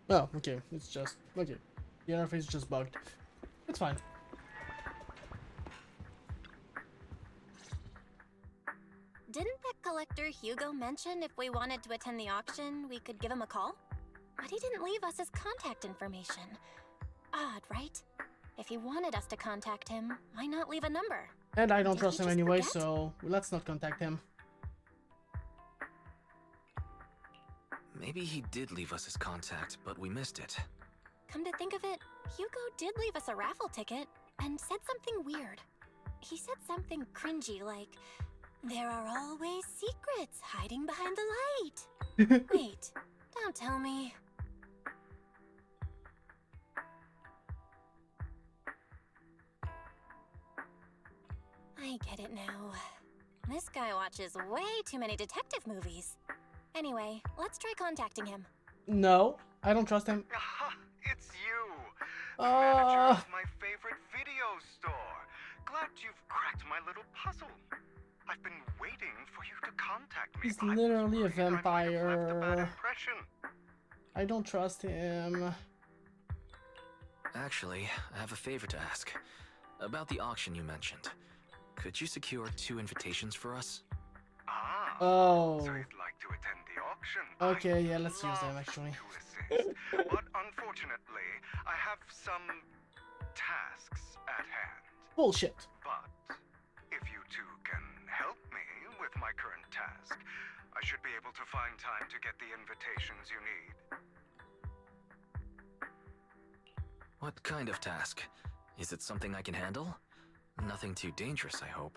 S1: Oh, okay. It's just okay. The interface is just bugged. It's fine.
S2: Didn't that collector Hugo mention if we wanted to attend the auction, we could give him a call? But he didn't leave us his contact information. Odd, right? If he wanted us to contact him, why not leave a number?
S1: And I don't
S2: Did
S1: trust
S2: he
S1: him
S2: just
S1: anyway,
S2: forget?
S1: so let's not contact him.
S4: Maybe he did leave us his contact, but we missed it.
S2: Come to think of it, Hugo did leave us a raffle ticket and said something weird. He said something cringy like, "There are always secrets hiding behind the light." Wait, don't tell me. I get it now. This guy watches way too many detective movies. Anyway, let's try contacting him.
S1: No, I don't trust him.
S3: Aha, it's you! The manager of my favorite video store. Glad you've cracked my little puzzle. I've been waiting for you to contact me.
S1: He's
S3: but I was
S1: literally a
S3: worried I might have left a bad
S1: vampire.
S3: impression.
S1: I don't trust him.
S4: Actually, I have a favor to ask. About the auction you mentioned. Could you secure 2 invitations for us?
S3: Ah,
S1: Oh.
S3: so you'd like to attend the auction?
S1: Okay,
S3: I'd
S1: yeah, let's use them
S3: love
S1: actually.
S3: to assist, but unfortunately, I have some tasks at hand.
S1: Bullshit.
S3: But if you two can help me, with my current task, I should be able to find time to get the invitations you need.
S4: What kind of task? Is it something I can handle? Nothing too dangerous, I hope.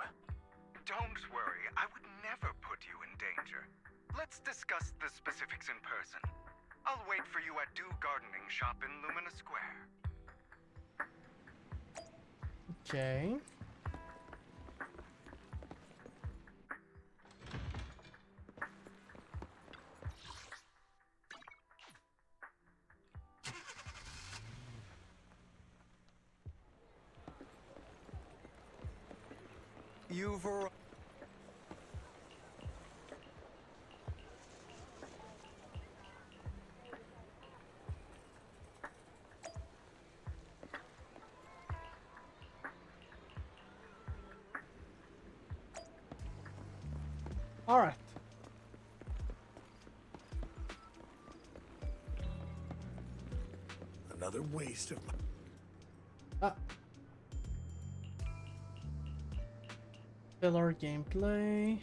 S3: Don't worry, I would never put you in danger. Let's discuss the specifics in person. I'll wait for you at Dew Gardening Shop in Lumina Square.
S1: Okay.
S3: You've arrived.
S1: All right.
S8: Another waste of my...
S1: Filler gameplay.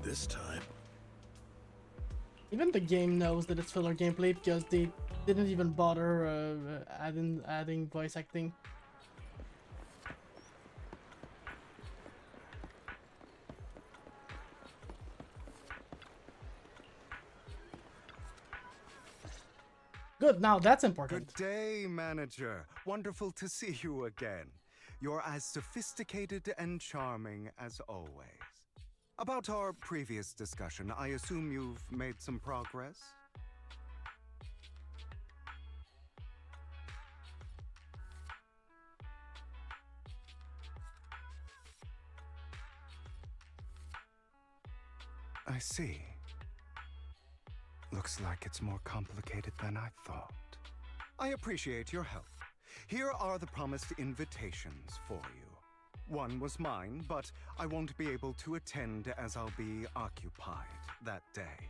S8: This time.
S1: Even the game knows that it's filler gameplay because they didn't even bother adding voice acting. Good, now that's important.
S3: Good day, manager. Wonderful to see you again. You're as sophisticated and charming as always. About our previous discussion, I assume you've made some progress? I see. Looks like it's more complicated than I thought. I appreciate your help. Here are the promised invitations for you. One was mine, but I won't be able to attend as I'll be occupied that day.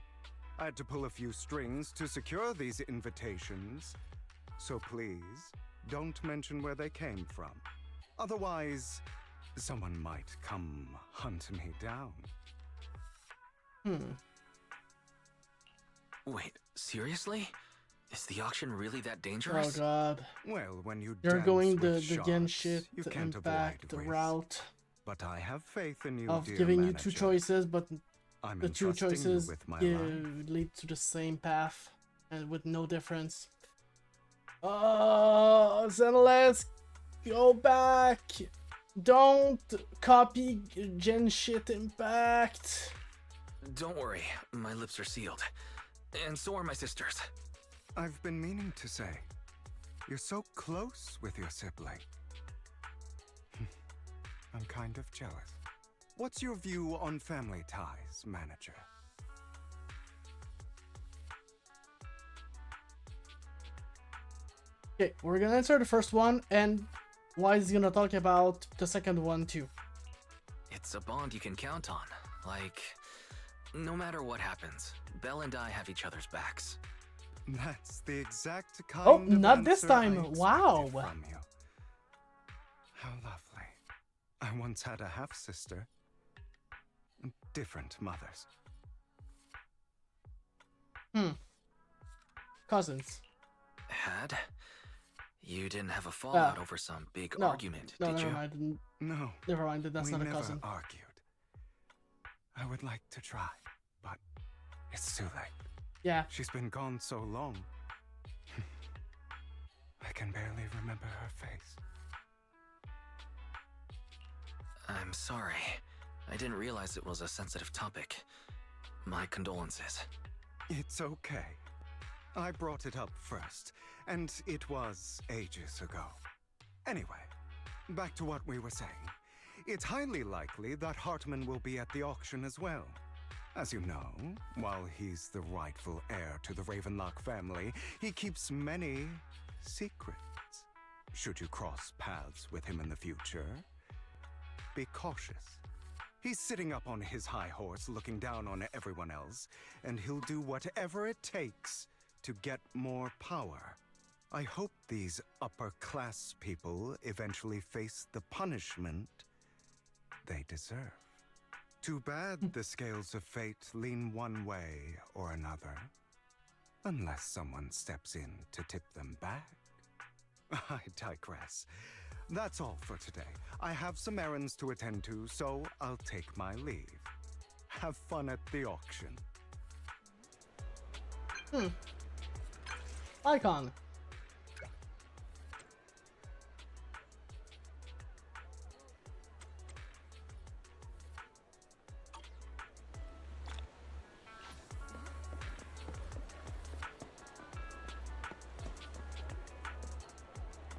S3: I had to pull a few strings to secure these invitations, so please don't mention where they came from. Otherwise, someone might come hunt me down.
S4: Wait, seriously? Is the auction really that
S1: Oh
S4: dangerous?
S1: god.
S3: Well, when you
S1: They're
S3: dance
S1: going
S3: with
S1: the
S3: sharks,
S1: gen shit
S3: you can't
S1: and back
S3: avoid
S1: the
S3: risk.
S1: route
S3: But I have faith in you,
S1: of
S3: dear
S1: giving you
S3: manager.
S1: two choices, but
S3: I'm
S1: the two
S3: entrusting you
S1: choices
S3: with my life.
S1: lead to the same path and with no difference. Oh, Zenless, go back. Don't copy gen shit impact.
S4: Don't worry, my lips are sealed. And so are my sisters.
S3: I've been meaning to say, you're so close with your sibling. I'm kind of jealous. What's your view on family ties, manager?
S1: Okay, we're gonna answer the first one, and Wise is gonna talk about the second one too.
S4: It's a bond you can count on. Like, no matter what happens, Belle and I have each other's backs.
S3: That's the exact kind
S1: Oh,
S3: of
S1: not this
S3: answer I
S1: time.
S3: expected
S1: Wow.
S3: from you. How lovely. I once had a half-sister. Different mothers.
S1: Cousins.
S4: Had? You didn't have a fallout over some big argument,
S1: No,
S4: did
S1: never
S4: you?
S1: mind.
S3: No,
S1: Never mind. That's
S3: we
S1: not a
S3: never
S1: cousin.
S3: argued. I would like to try, but it's too late.
S1: Yeah.
S3: She's been gone so long. I can barely remember her face.
S4: I'm sorry. I didn't realize it was a sensitive topic. My condolences.
S3: It's okay. I brought it up first, and it was ages ago. Anyway, back to what we were saying. It's highly likely that Hartman will be at the auction as well. As you know, while he's the rightful heir to the Ravenlock family, he keeps many secrets. Should you cross paths with him in the future, be cautious. He's sitting up on his high horse looking down on everyone else, and he'll do whatever it takes to get more power. I hope these upper-class people eventually face the punishment they deserve. Too bad the scales of fate lean one way or another. Unless someone steps in to tip them back. I digress. That's all for today. I have some errands to attend to, so I'll take my leave. Have fun at the auction.
S1: Icon.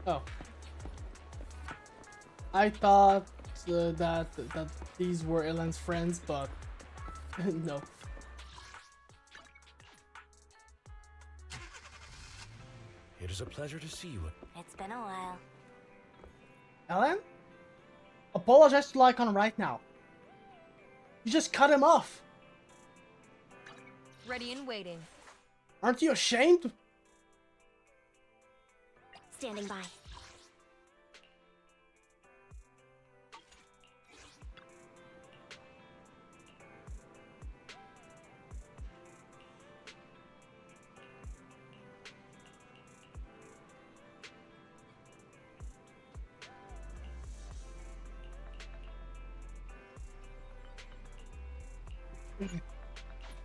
S1: Oh. I thought that these were Ellen's friends, but no.
S7: It is a pleasure to see you.
S2: It's been a while.
S1: Ellen? Apologize to Lycon right now. You just cut him off.
S9: Ready and waiting.
S1: Aren't you ashamed?
S2: Standing by.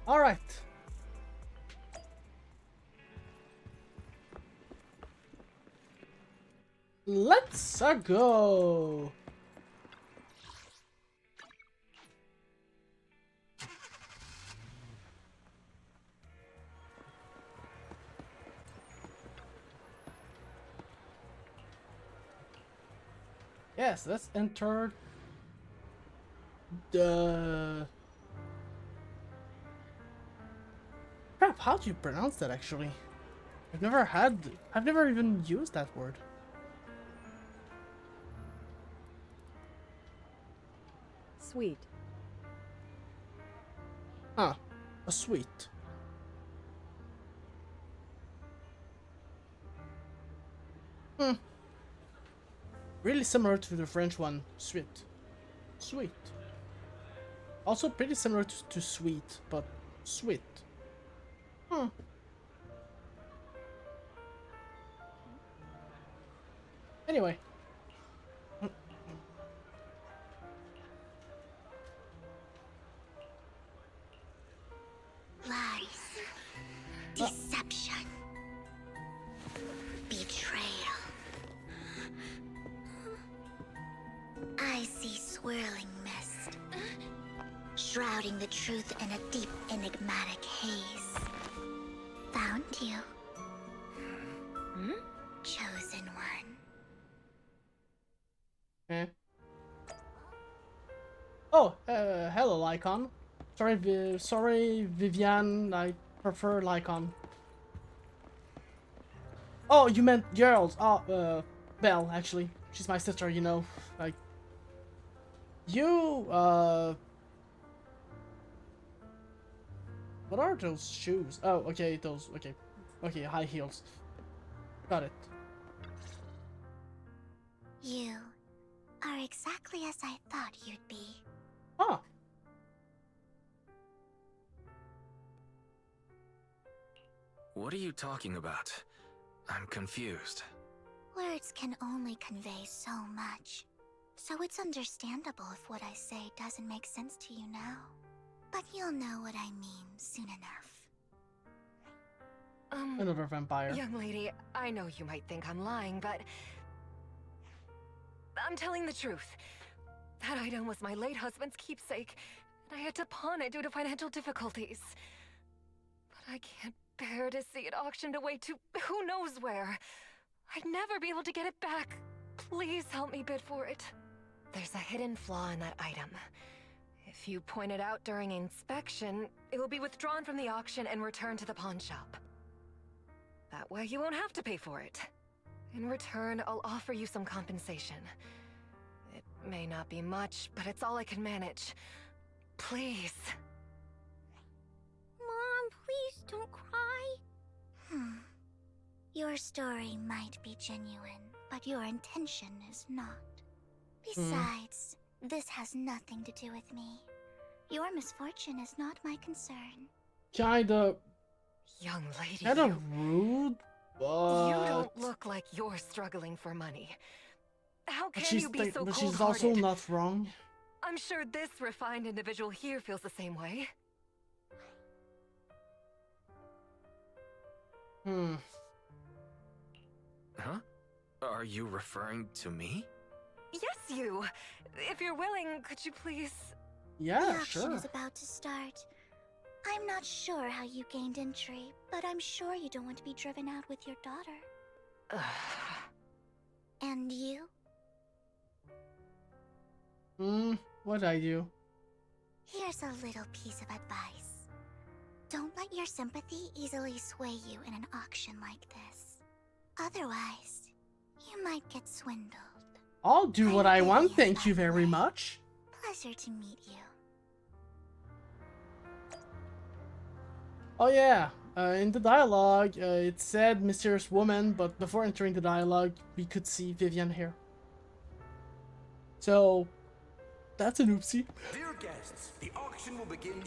S1: All right. Let's go. Yes, let's enter the... Crap, how do you pronounce that actually? I've never even used that word.
S9: Sweet.
S1: Ah, a suite. Really similar to the French one, suite. Sweet. Also pretty similar to sweet, but sweet. Anyway.
S2: Lies. Deception. Betrayal. I see swirling mist, shrouding the truth in a deep, enigmatic haze. Found you. Chosen one.
S1: Eh. Oh, hello, Lycon. Sorry, Vivian. I prefer Lycon. Oh, you meant Gerald. Oh, Belle, actually. She's my sister, you know. Like, you, what are those shoes? Oh, okay, those, okay. Okay, high heels. Got it.
S2: You are exactly as I thought you'd be.
S1: Huh.
S4: What are you talking about? I'm confused.
S2: Words can only convey so much. So it's understandable if what I say doesn't make sense to you now. But you'll know what I mean soon enough.
S1: Another vampire.
S9: Young lady, I know you might think I'm lying, but I'm telling the truth. That item was my late husband's keepsake, and I had to pawn it due to financial difficulties. But I can't bear to see it auctioned away to who knows where. I'd never be able to get it back. Please help me bid for it. There's a hidden flaw in that item. If you point it out during inspection, it will be withdrawn from the auction and returned to the pawn shop. That way you won't have to pay for it. In return, I'll offer you some compensation. It may not be much, but it's all I can manage. Please.
S2: Mom, please don't cry.
S10: Your story might be genuine, but your intention is not. Besides, this has nothing to do with me. Your misfortune is not my concern.
S1: Kinda.
S9: Young lady,
S1: Kinda rude, but.
S9: you don't look like you're struggling for money. How can you be so
S1: but
S9: cold-hearted?
S1: she's also not wrong.
S9: I'm sure this refined individual here feels the same way.
S4: Huh? Are you referring to me?
S9: Yes, you. If you're willing, could you please...
S1: Yeah,
S10: the auction
S1: sure.
S10: is about to start. I'm not sure how you gained entry, but I'm sure you don't want to be driven out with your daughter. And you?
S1: What'd I do?
S10: Here's a little piece of advice. Don't let your sympathy easily sway you in an auction like this. Otherwise, you might get swindled.
S1: I'll do what I want, thank you
S10: by the
S1: very
S10: way.
S1: much.
S10: Pleasure to meet you.
S1: Oh yeah, in the dialogue, it said mysterious woman, but before entering the dialogue, we could see Vivian here. So, that's an oopsie.
S11: Dear guests, the auction will begin.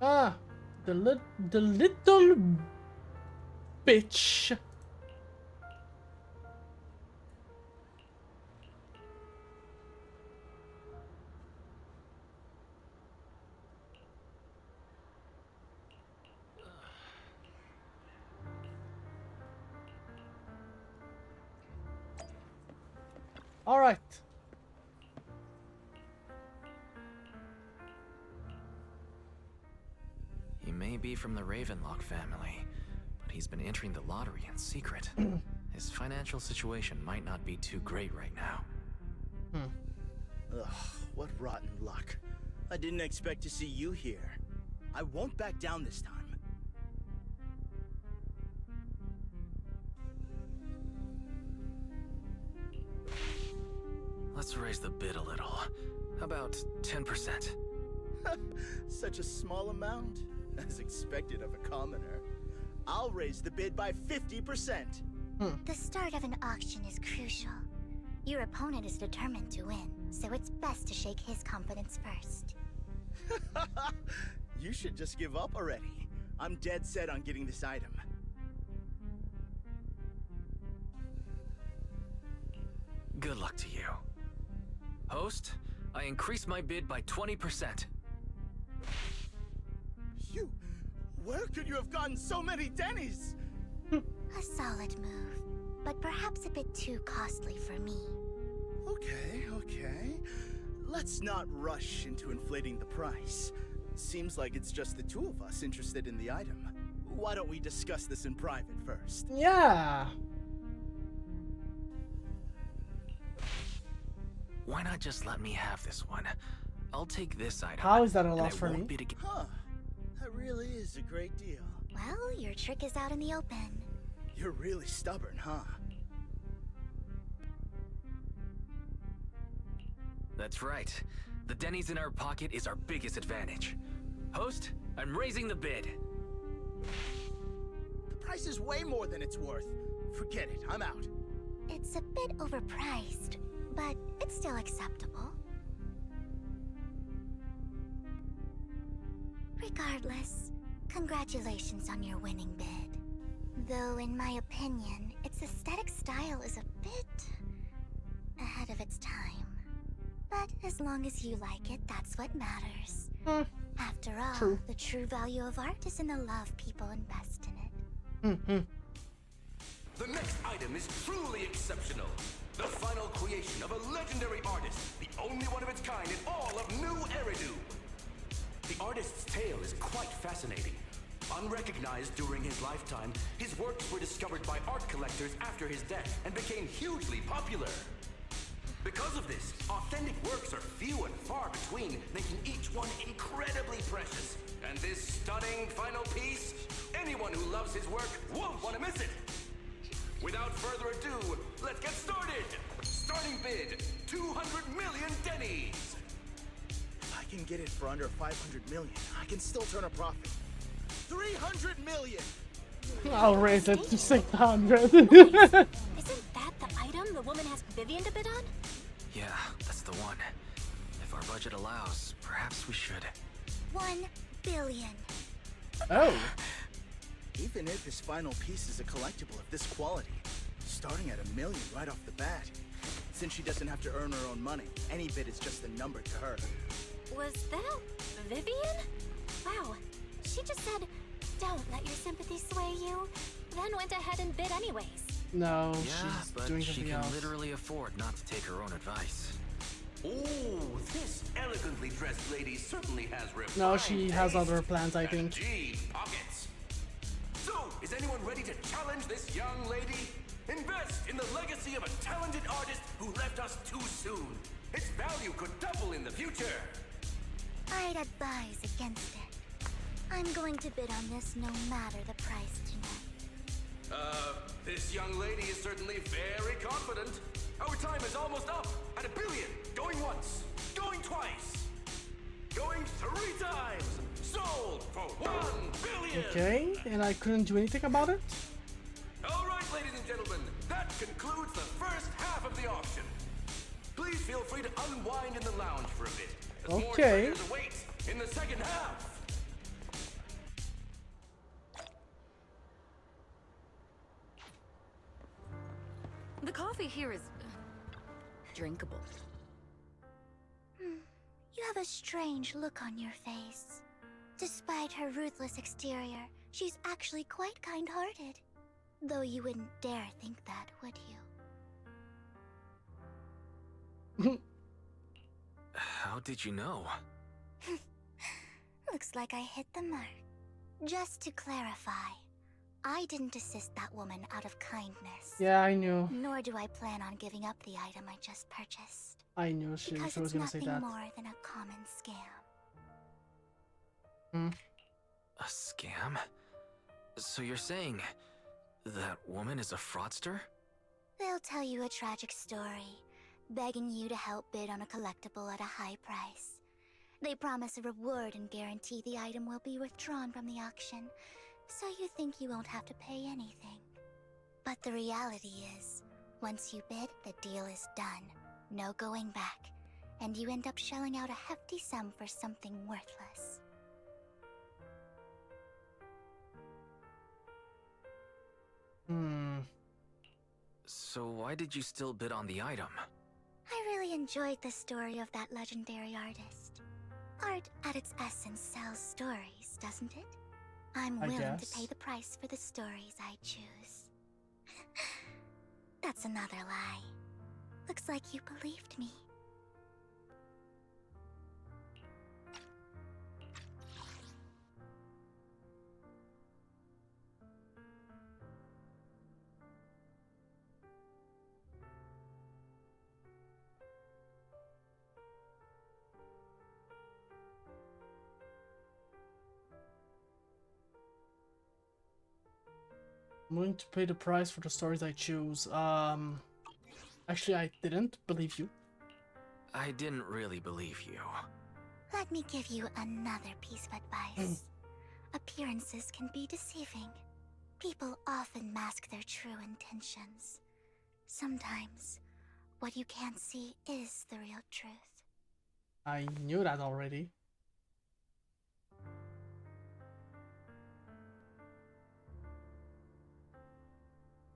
S1: Ah, the little bitch. All right.
S4: He may be from the Ravenlock family, but he's been entering the lottery in secret. His financial situation might not be too great right now.
S6: Ugh, what rotten luck. I didn't expect to see you here. I won't back down this time.
S4: Let's raise the bid a little. How about 10%?
S6: Such a small amount, as expected of a commoner. I'll raise the bid by 50%.
S10: The start of an auction is crucial. Your opponent is determined to win, so it's best to shake his confidence first.
S6: You should just give up already. I'm dead set on getting this item.
S4: Good luck to you. Host, I increase my bid by 20%.
S6: You... Where could you have gotten so many Denny's?
S10: A solid move, but perhaps a bit too costly for me.
S6: Okay. Let's not rush into inflating the price. Seems like it's just the two of us interested in the item. Why don't we discuss this in private first?
S1: Yeah.
S4: Why not just let me have this one? I'll take this item.
S1: How is that a
S4: and
S1: loss
S4: I
S1: for
S4: won't
S1: me?
S4: bid again.
S6: Huh. That really is a great deal.
S10: Well, your trick is out in the open.
S6: You're really stubborn, huh?
S4: That's right. The Denny's in our pocket is our biggest advantage. Host, I'm raising the bid.
S6: The price is way more than it's worth. Forget it, I'm out.
S10: It's a bit overpriced, but it's still acceptable. Regardless, congratulations on your winning bid. Though in my opinion, its aesthetic style is a bit ahead of its time. But as long as you like it, that's what matters. After all, the true value of art is in the love people invest in it.
S11: The next item is truly exceptional. The final creation of a legendary artist, the only one of its kind in all of New Eridu. The artist's tale is quite fascinating. Unrecognized during his lifetime, his works were discovered by art collectors after his death and became hugely popular. Because of this, authentic works are few and far between, making each one incredibly precious. And this stunning final piece, anyone who loves his work won't want to miss it. Without further ado, let's get started. Starting bid, 200 million dennies.
S6: If I can get it for under 500 million, I can still turn a profit. 300 million!
S1: I'll raise it to 600.
S2: Isn't that the item the woman asked Vivian to bid on?
S4: Yeah, that's the one. If our budget allows, perhaps we should.
S10: 1 billion.
S1: Oh.
S6: Even if his final piece is a collectible of this quality, starting at $1 million right off the bat. Since she doesn't have to earn her own money, any bid is just a number to her.
S2: Was that Vivian? Wow. She just said, don't let your sympathy sway you, then went ahead and bid anyways.
S1: No,
S4: Yeah,
S1: she's
S4: but
S1: doing
S4: she
S1: something
S4: can
S1: else.
S4: literally afford not to take her own advice.
S11: Oh, this elegantly dressed lady certainly has refined
S1: No, she has
S11: taste
S1: other plans, I
S11: and
S1: think.
S11: deep pockets. So, is anyone ready to challenge this young lady? Invest in the legacy of a talented artist who left us too soon. Its value could double in the future.
S10: I'd advise against it. I'm going to bid on this no matter the price tonight.
S11: This young lady is certainly very confident. Our time is almost up at $1 billion. Going once, going twice, going 3 times. Sold for $1 billion.
S1: Okay, and I couldn't do anything about it?
S11: All right, ladies and gentlemen, that concludes the first half of the auction. Please feel free to unwind in the lounge for a bit, as more
S1: Okay.
S11: traders await in the second half.
S9: The coffee here is drinkable.
S10: You have a strange look on your face. Despite her ruthless exterior, she's actually quite kind-hearted. Though you wouldn't dare think that, would you?
S4: How did you know?
S10: Looks like I hit the mark. Just to clarify, I didn't assist that woman out of kindness.
S1: Yeah, I knew.
S10: Nor do I plan on giving up the item I just purchased.
S1: I knew she
S10: Because
S1: was
S10: it's
S1: gonna say
S10: nothing
S1: that.
S10: more than a common scam.
S4: A scam? So you're saying that woman is a fraudster?
S10: They'll tell you a tragic story, begging you to help bid on a collectible at a high price. They promise a reward and guarantee the item will be withdrawn from the auction, so you think you won't have to pay anything. But the reality is, once you bid, the deal is done. No going back. And you end up shelling out a hefty sum for something worthless.
S4: So why did you still bid on the item?
S10: I really enjoyed the story of that legendary artist. Art, at its essence, sells stories, doesn't it? I'm
S1: I
S10: willing
S1: guess.
S10: to pay the price for the stories I choose. That's another lie. Looks like you believed me.
S1: I'm willing to pay the price for the stories I choose. Actually, I didn't believe you.
S4: I didn't really believe you.
S10: Let me give you another piece of advice. Appearances can be deceiving. People often mask their true intentions. Sometimes, what you can't see is the real truth.
S1: I knew that already.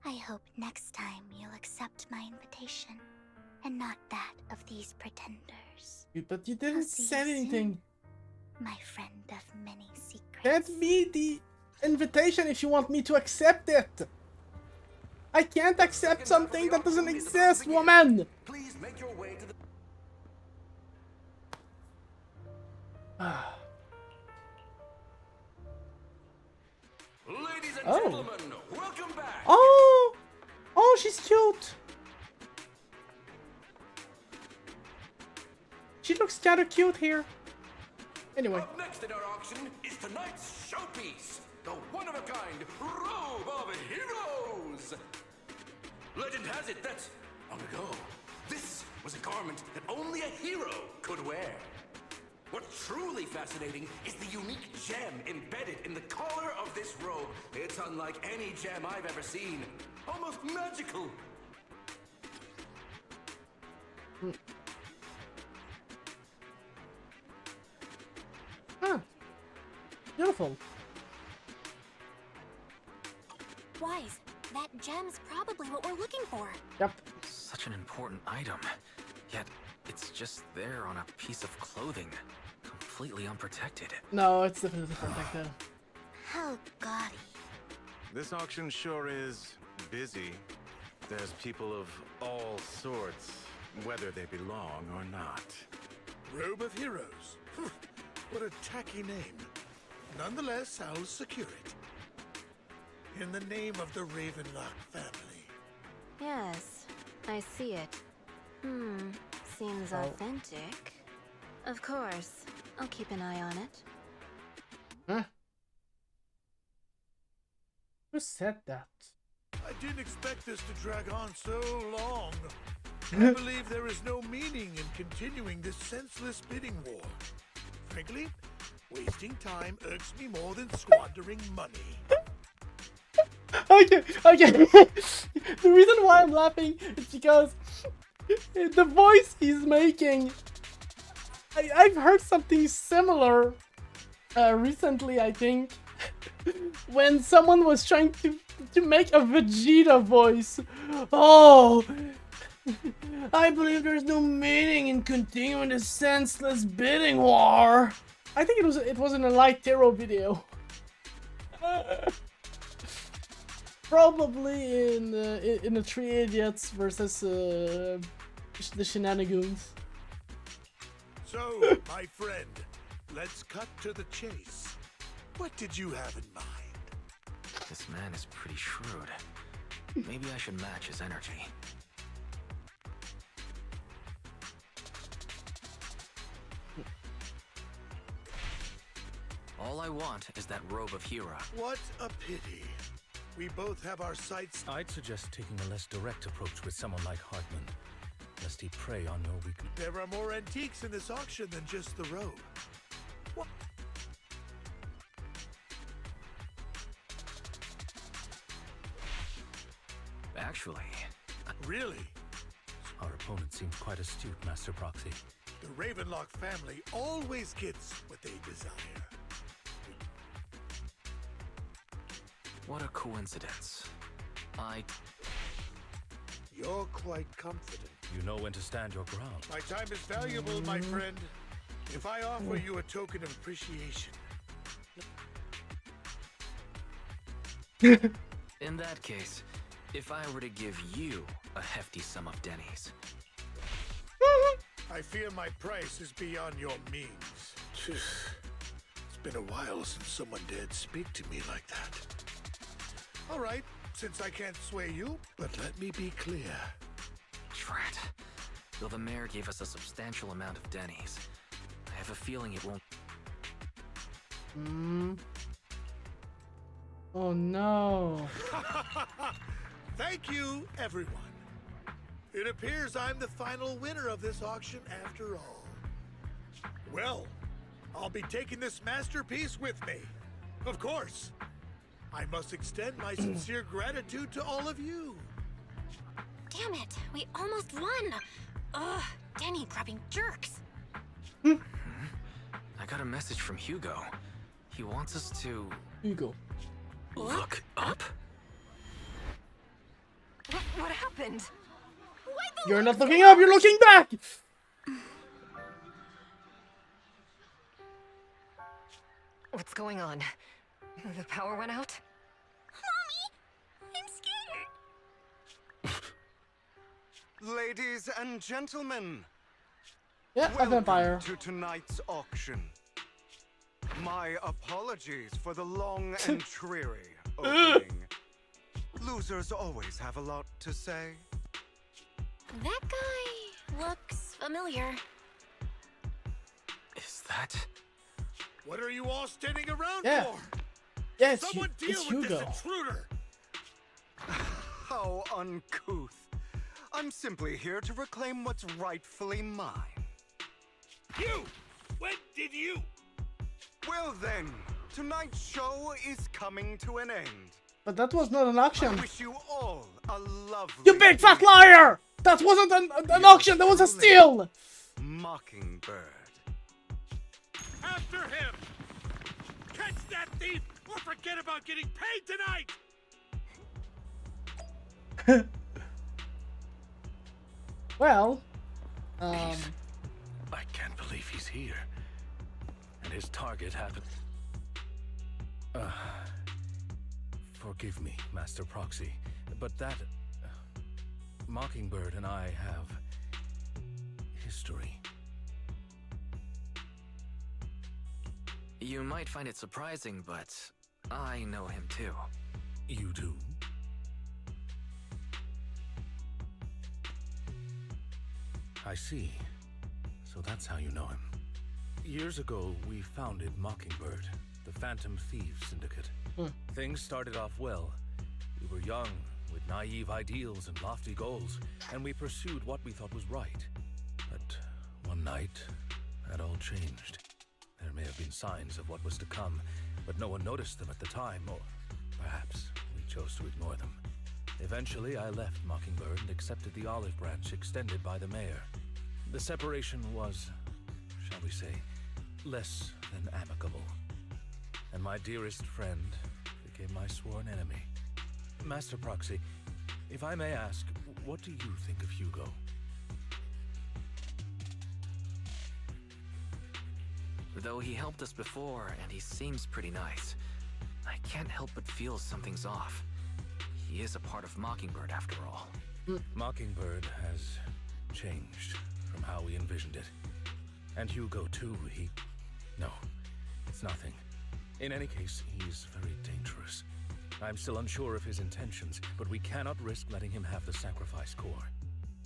S10: I hope next time you'll accept my invitation, and not that of these pretenders.
S1: But you didn't
S10: see
S1: say
S10: you soon.
S1: anything.
S10: My friend of many secrets.
S1: Send me the invitation if you want me to accept it. I can't accept something that doesn't exist, woman.
S11: Please make your way to the... Ladies and
S1: Oh.
S11: gentlemen, welcome back.
S1: Oh! Oh, she's cute. She looks kinda cute here. Anyway.
S11: Up next in our auction is tonight's showpiece, the one-of-a-kind Robe of Heroes. Legend has it that, long ago, this was a garment that only a hero could wear. What's truly fascinating is the unique gem embedded in the collar of this robe. It's unlike any gem I've ever seen. Almost magical.
S1: Huh. Beautiful.
S2: Wise, that gem's probably what we're looking for.
S1: Yep.
S4: Such an important item, yet it's just there on a piece of clothing, completely unprotected.
S1: No, it's definitely protected.
S10: How gaudy.
S3: This auction sure is busy. There's people of all sorts, whether they belong or not.
S12: Robe of Heroes. What a tacky name. Nonetheless, I'll secure it. In the name of the Ravenlock family.
S13: Yes, I see it. Seems authentic. Of course, I'll keep an eye on it.
S1: Huh? Who said that?
S12: I didn't expect this to drag on so long. I believe there is no meaning in continuing this senseless bidding war. Frankly, wasting time irks me more than squandering money.
S1: Okay. The reason why I'm laughing is because the voice he's making. I've heard something similar recently, I think, when someone was trying to make a Vegeta voice. Oh, I believe there's no meaning in continuing this senseless bidding war. I think it was in a Light Taro video. Probably in the Three Idiots versus the Shenanigans.
S12: So, my friend, let's cut to the chase. What did you have in mind?
S4: This man is pretty shrewd. Maybe I should match his energy. All I want is that robe of Hera.
S12: What a pity. We both have our sights.
S7: I'd suggest taking a less direct approach with someone like Hartman, lest he prey on your weakness.
S12: There are more antiques in this auction than just the robe. What?
S4: Actually...
S12: Really?
S7: Our opponent seems quite astute, Master Proxy.
S12: The Ravenlock family always gets what they desire.
S4: What a coincidence.
S12: You're quite confident.
S7: You know when to stand your ground.
S12: My time is valuable, my friend. If I offer you a token of appreciation...
S4: In that case, if I were to give you a hefty sum of Denny's.
S12: I fear my price is beyond your means. It's been a while since someone dared speak to me like that. All right, since I can't sway you, but let me be clear.
S4: Drat. Though the mayor gave us a substantial amount of Denny's, I have a feeling it won't...
S1: Oh no.
S12: Thank you, everyone. It appears I'm the final winner of this auction after all. Well, I'll be taking this masterpiece with me. Of course. I must extend my sincere gratitude to all of you.
S2: Damn it, we almost won. Ugh, Denny grabbing jerks.
S4: I got a message from Hugo. He wants us to...
S1: Hugo.
S4: Look up?
S9: What happened?
S1: You're not looking up, you're looking back!
S9: What's going on? The power went out?
S10: Mommy, I'm scared.
S3: Ladies and gentlemen,
S1: Yeah, a vampire.
S3: welcome to tonight's auction. My apologies for the long and dreary opening. Losers always have a lot to say.
S2: That guy looks familiar.
S4: Is that...
S12: What are you all standing around
S1: Yeah.
S12: for?
S1: Yeah,
S12: Someone deal
S1: it's
S12: with
S1: Hugo.
S12: this intruder.
S3: How uncouth. I'm simply here to reclaim what's rightfully mine.
S12: You! When did you?
S3: Well then, tonight's show is coming to an end.
S1: But that was not an auction.
S3: I wish you all a lovely...
S1: You big fat liar! That wasn't an auction, that was a steal!
S3: Mockingbird.
S12: After him! Catch that thief, or forget about getting paid tonight!
S1: Well,
S7: I can't believe he's here. And his target happened... Forgive me, Master Proxy, but that... Mockingbird and I have... history.
S4: You might find it surprising, but I know him too.
S7: You do? I see. So that's how you know him. Years ago, we founded Mockingbird, the Phantom Thieves Syndicate. Things started off well. We were young, with naive ideals and lofty goals, and we pursued what we thought was right. But one night, that all changed. There may have been signs of what was to come, but no one noticed them at the time, or perhaps we chose to ignore them. Eventually, I left Mockingbird and accepted the olive branch extended by the mayor. The separation was, shall we say, less than amicable. And my dearest friend became my sworn enemy. Master Proxy, if I may ask, what do you think of Hugo?
S4: Though he helped us before, and he seems pretty nice, I can't help but feel something's off. He is a part of Mockingbird after all.
S7: Mockingbird has changed from how we envisioned it. And Hugo too, No, it's nothing. In any case, he's very dangerous. I'm still unsure of his intentions, but we cannot risk letting him have the sacrifice core.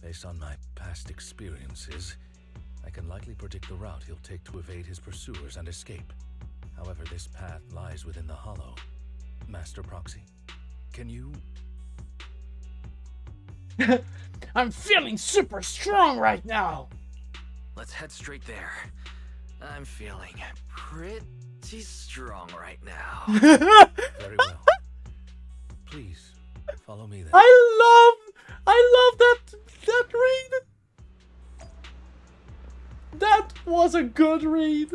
S7: Based on my past experiences, I can likely predict the route he'll take to evade his pursuers and escape. However, this path lies within the Hollow. Master Proxy, can you...
S1: I'm feeling super strong right now!
S4: Let's head straight there. I'm feeling pretty strong right now.
S7: Very well. Please, follow me then.
S1: I love that read! That was a good read!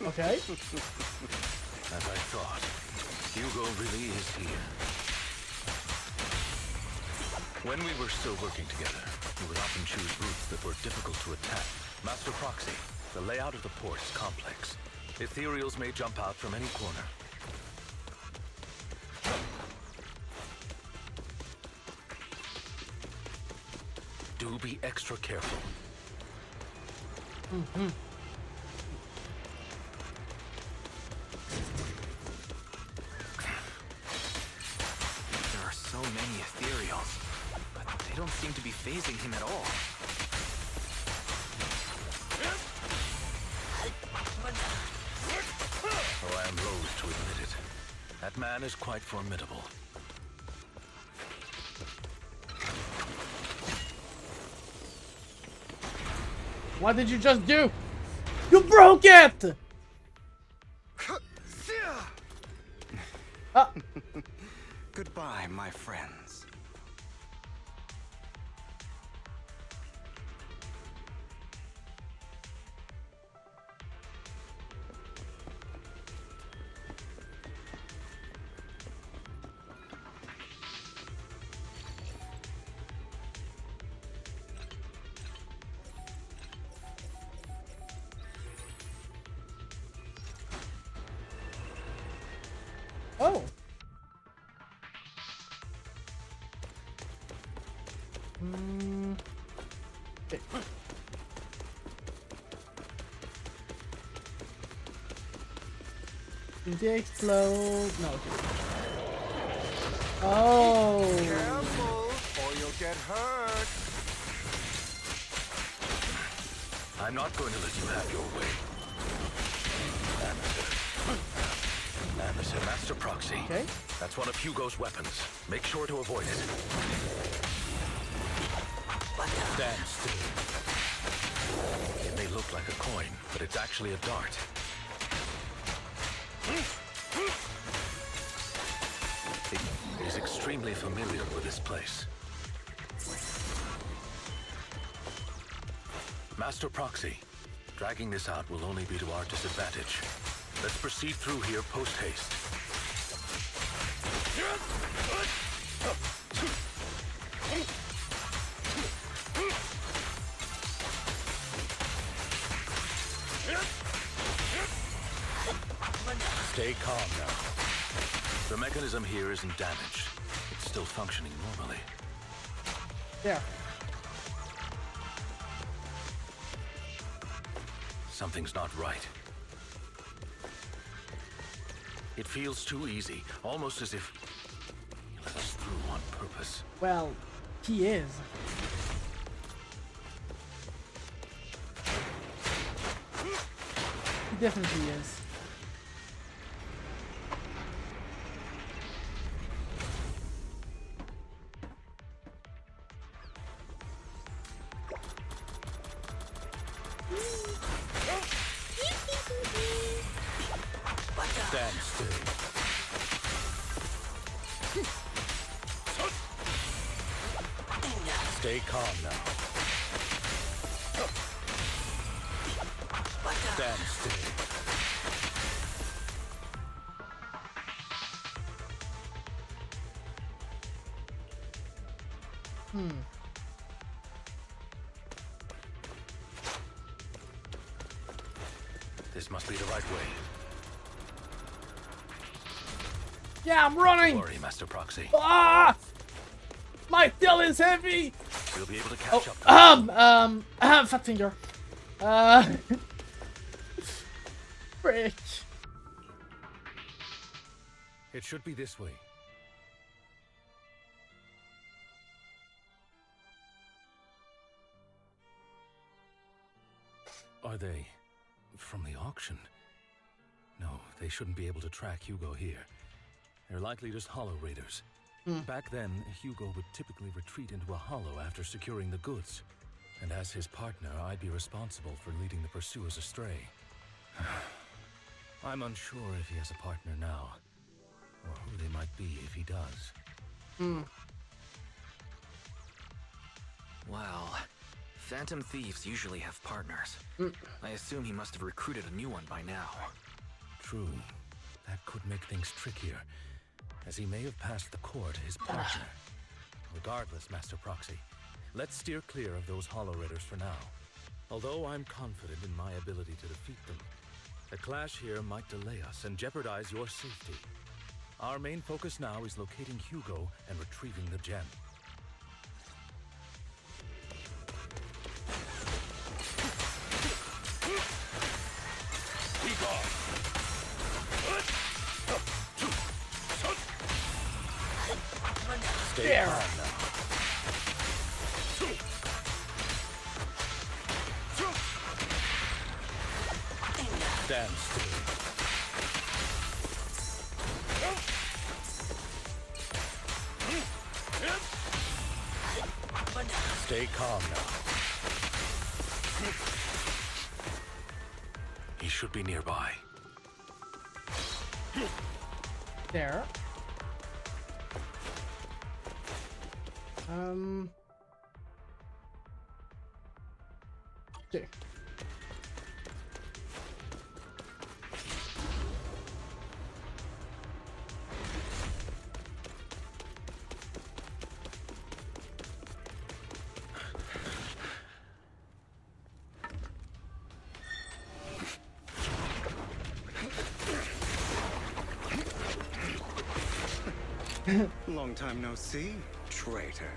S1: Okay.
S7: As I thought, Hugo really is here. When we were still working together, we would often choose routes that were difficult to attack. Master Proxy, the layout of the port is complex. Ethereals may jump out from any corner. Do be extra careful.
S4: There are so many ethereals, but they don't seem to be phasing him at all.
S7: Oh, I am loath to admit it. That man is quite formidable.
S1: What did you just do? You broke it!
S3: Goodbye, my friends.
S1: Oh. Okay. Did they explode? No. Okay. Oh.
S3: Careful, or you'll get hurt.
S7: I'm not going to let you have your way. Amateur Master Proxy.
S1: Okay.
S7: That's one of Hugo's weapons. Make sure to avoid it. Stand still. It may look like a coin, but it's actually a dart. He's extremely familiar with this place. Master Proxy, dragging this out will only be to our disadvantage. Let's proceed through here post-haste. Stay calm now. The mechanism here isn't damaged. It's still functioning normally.
S1: Yeah.
S7: Something's not right. It feels too easy, almost as if he let us through on purpose.
S1: Well, he is. He definitely is.
S7: Stand still. Stay calm now. Stand still. This must be the right way.
S1: Yeah, I'm running!
S7: Don't worry, Master Proxy.
S1: Ah! My tail is heavy!
S7: We'll be able to catch up.
S1: Fat finger. Frick.
S7: It should be this way. Are they from the auction? No, they shouldn't be able to track Hugo here. They're likely just hollow raiders. Back then, Hugo would typically retreat into a hollow after securing the goods. And as his partner, I'd be responsible for leading the pursuers astray. I'm unsure if he has a partner now, or who they might be if he does.
S4: Well, Phantom Thieves usually have partners. I assume he must have recruited a new one by now.
S7: True. That could make things trickier, as he may have passed the core to his partner. Regardless, Master Proxy, let's steer clear of those hollow raiders for now. Although I'm confident in my ability to defeat them, a clash here might delay us and jeopardize your safety. Our main focus now is locating Hugo and retrieving the gem. Keep off! Stay calm now. Stand still. Stay calm now. He should be nearby.
S1: There. Okay.
S3: Long time no see, traitor.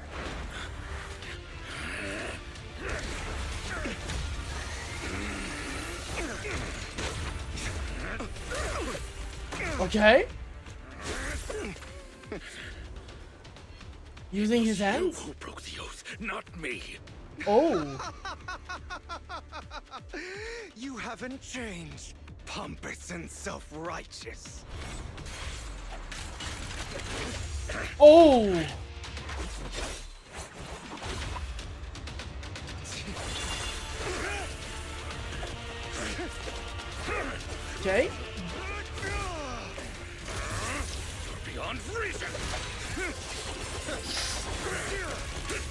S1: Okay. Using his hands?
S7: You who broke the oath, not me.
S1: Oh.
S3: You haven't changed, pompous and self-righteous.
S1: Oh. Okay.
S7: Beyond reason.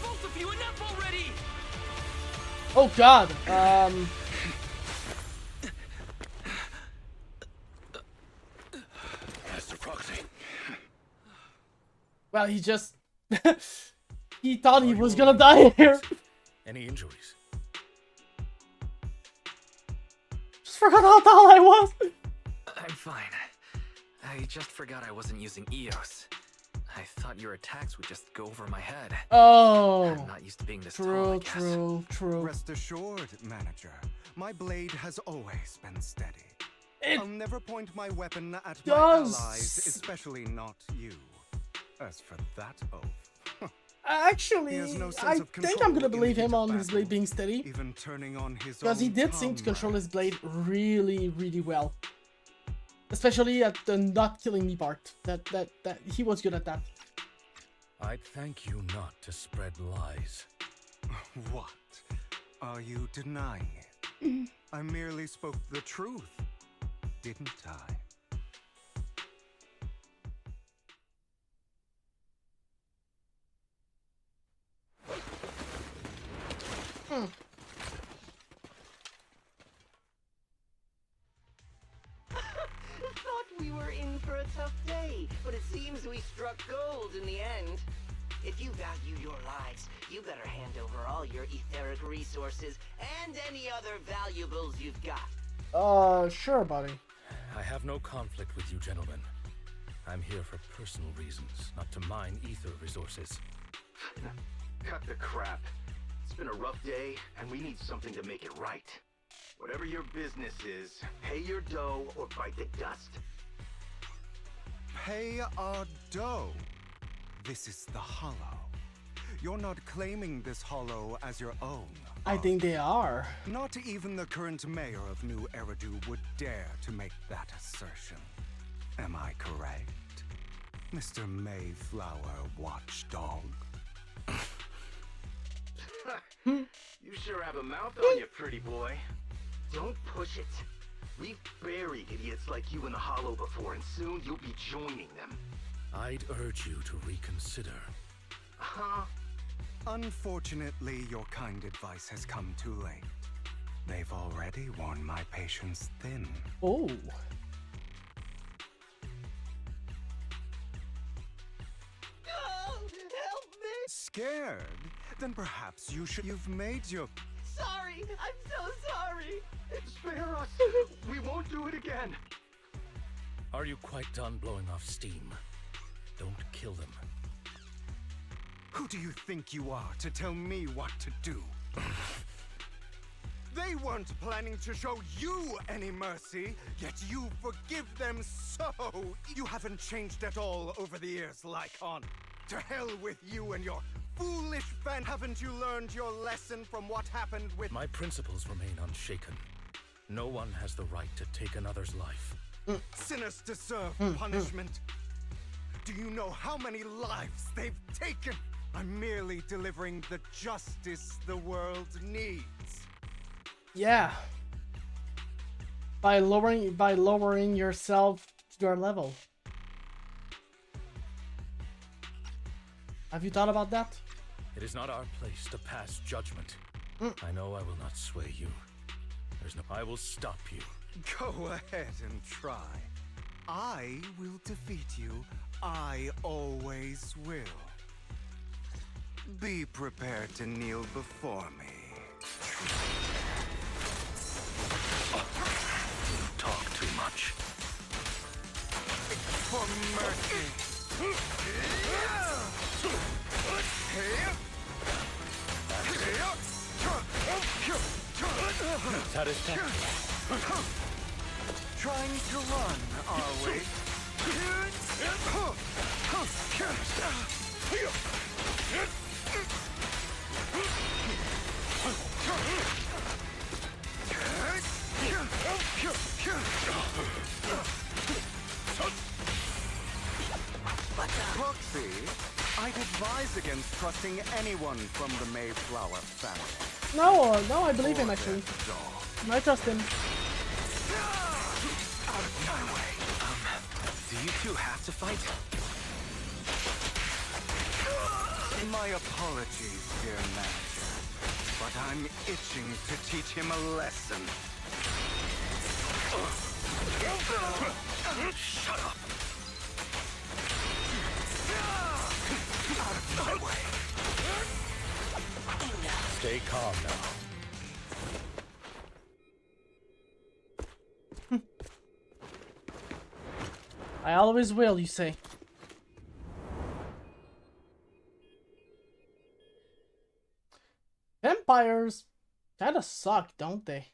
S11: Both of you, enough already!
S1: Oh God.
S7: Master Proxy.
S1: Well, he just he thought he was gonna die here.
S7: Any injuries?
S1: Just forgot how tall I was.
S4: I'm fine. I just forgot I wasn't using Eos. I thought your attacks would just go over my head.
S1: Oh.
S4: I'm not used to being this tall, I guess.
S1: True.
S3: Rest assured, manager, my blade has always been steady.
S1: It
S3: I'll never point my weapon at my
S1: does.
S3: allies, especially not you. As for that oath,
S1: Actually,
S3: he has no sense
S1: I
S3: of
S1: think I'm
S3: control
S1: gonna
S3: in the
S1: believe
S3: heat
S1: him
S3: of
S1: on his
S3: battle,
S1: blade being steady.
S3: even turning on his
S1: Because he
S3: own
S1: did seem to control
S3: comrade.
S1: his blade really well. Especially at the not killing me part. That he was good at that.
S7: I'd thank you not to spread lies.
S3: What? Are you denying it? I merely spoke the truth, didn't I?
S14: Thought we were in for a tough day, but it seems we struck gold in the end. If you value your lives, you better hand over all your etheric resources and any other valuables you've got.
S1: Sure, buddy.
S7: I have no conflict with you, gentlemen. I'm here for personal reasons, not to mine ether resources.
S11: Cut the crap. It's been a rough day, and we need something to make it right. Whatever your business is, pay your dough or bite the dust.
S3: Pay our dough. This is the Hollow. You're not claiming this Hollow as your own.
S1: I think they are.
S3: Not even the current mayor of New Eridu would dare to make that assertion. Am I correct, Mr. Mayflower Watchdog?
S11: You sure have a mouth on you, pretty boy. Don't push it. We've buried idiots like you in the Hollow before, and soon you'll be joining them.
S7: I'd urge you to reconsider.
S11: Huh?
S3: Unfortunately, your kind advice has come too late. They've already worn my patience thin.
S1: Oh.
S14: Help me!
S3: Scared? Then perhaps you should. You've made your.
S14: Sorry! I'm so sorry!
S11: Spare us! We won't do it again!
S7: Are you quite done blowing off steam? Don't kill them.
S3: Who do you think you are to tell me what to do? They weren't planning to show you any mercy, yet you forgive them so. You haven't changed at all over the years, Lycon. To hell with you and your foolish fan. Haven't you learned your lesson from what happened with...
S7: My principles remain unshaken. No one has the right to take another's life.
S3: Sinners deserve punishment. Do you know how many lives they've taken? I'm merely delivering the justice the world needs.
S1: Yeah. By lowering yourself to their level. Have you thought about that?
S7: It is not our place to pass judgment. I know I will not sway you. I will stop you.
S3: Go ahead and try. I will defeat you. I always will. Be prepared to kneel before me.
S7: You talk too much.
S3: For mercy.
S7: Satisfaction.
S3: Trying to run, are we? Proxy, I'd advise against trusting anyone from the Mayflower family.
S1: No, I believe him actually. I trust him.
S4: Out of my way. Do you two have to fight?
S3: My apologies, dear manager, but I'm itching to teach him a lesson.
S4: Shut up. Out of my way.
S7: Stay calm now.
S1: I always will, you say. Vampires kinda suck, don't they?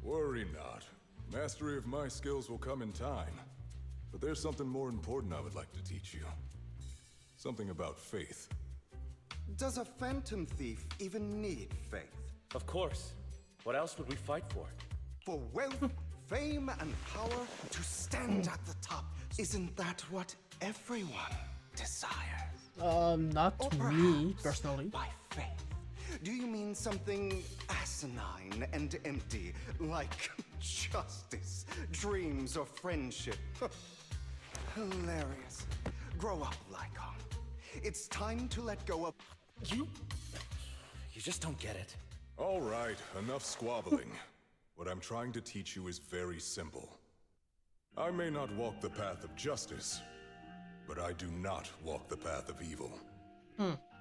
S15: Worry not. Mastery of my skills will come in time. But there's something more important I would like to teach you. Something about faith.
S3: Does a phantom thief even need faith?
S7: Of course. What else would we fight for?
S3: For wealth, fame, and power to stand at the top. Isn't that what everyone desires?
S1: Not me, personally.
S3: By faith, do you mean something asinine and empty, like justice, dreams, or friendship? Hilarious. Grow up, Lycon. It's time to let go of...
S7: You just don't get it.
S15: All right, enough squabbling. What I'm trying to teach you is very simple. I may not walk the path of justice, but I do not walk the path of evil.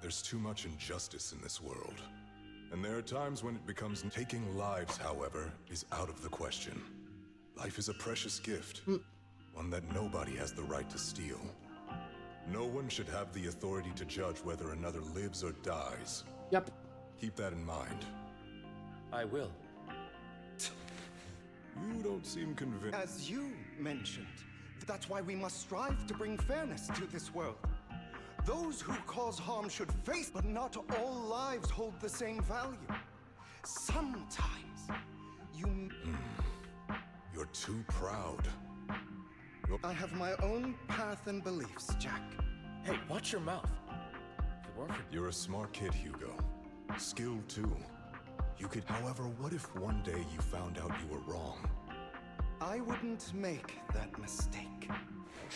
S15: There's too much injustice in this world. And there are times when it becomes taking lives, however, is out of the question. Life is a precious gift, one that nobody has the right to steal. No one should have the authority to judge whether another lives or dies.
S1: Yep.
S15: Keep that in mind.
S7: I will.
S15: You don't seem convinced.
S3: As you mentioned, that's why we must strive to bring fairness to this world. Those who cause harm should face, but not all lives hold the same value. Sometimes,
S15: You're too proud.
S3: I have my own path and beliefs, Jack.
S7: Hey, watch your mouth. If it weren't for...
S15: You're a smart kid, Hugo. Skilled too. You could, however, what if one day you found out you were wrong?
S3: I wouldn't make that mistake.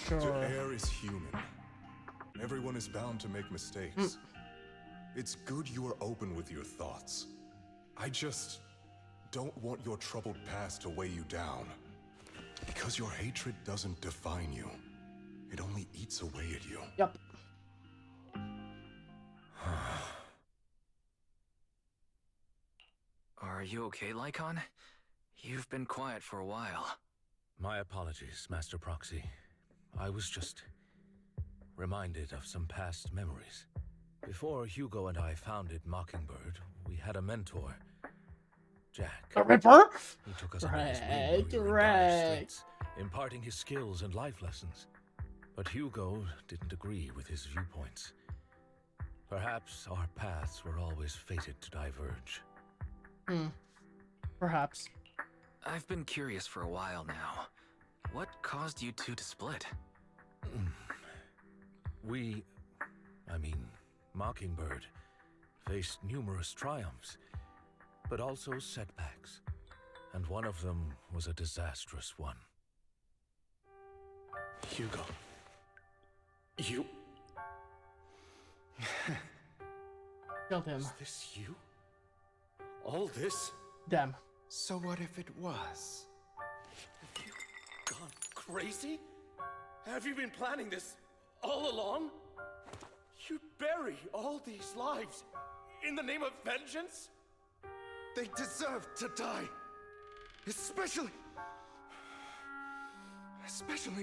S1: Sure.
S15: To err is human. Everyone is bound to make mistakes. It's good you are open with your thoughts. I just don't want your troubled past to weigh you down. Because your hatred doesn't define you. It only eats away at you.
S1: Yep.
S4: Are you okay, Lycon? You've been quiet for a while.
S7: My apologies, Master Proxy. I was just reminded of some past memories. Before Hugo and I founded Mockingbird, we had a mentor, Jack.
S1: The Ripper?
S7: He took us under his wing when we were in dire straits, imparting his skills and life lessons. But Hugo didn't agree with his viewpoints. Perhaps our paths were always fated to diverge.
S1: Perhaps.
S4: I've been curious for a while now. What caused you two to split?
S7: Mockingbird, faced numerous triumphs, but also setbacks. And one of them was a disastrous one.
S15: Hugo. You...
S1: Killed him.
S15: Is this you? All this?
S1: Damn.
S3: So what if it was?
S11: Have you gone crazy? Have you been planning this all along? You bury all these lives in the name of vengeance?
S3: They deserve to die. Especially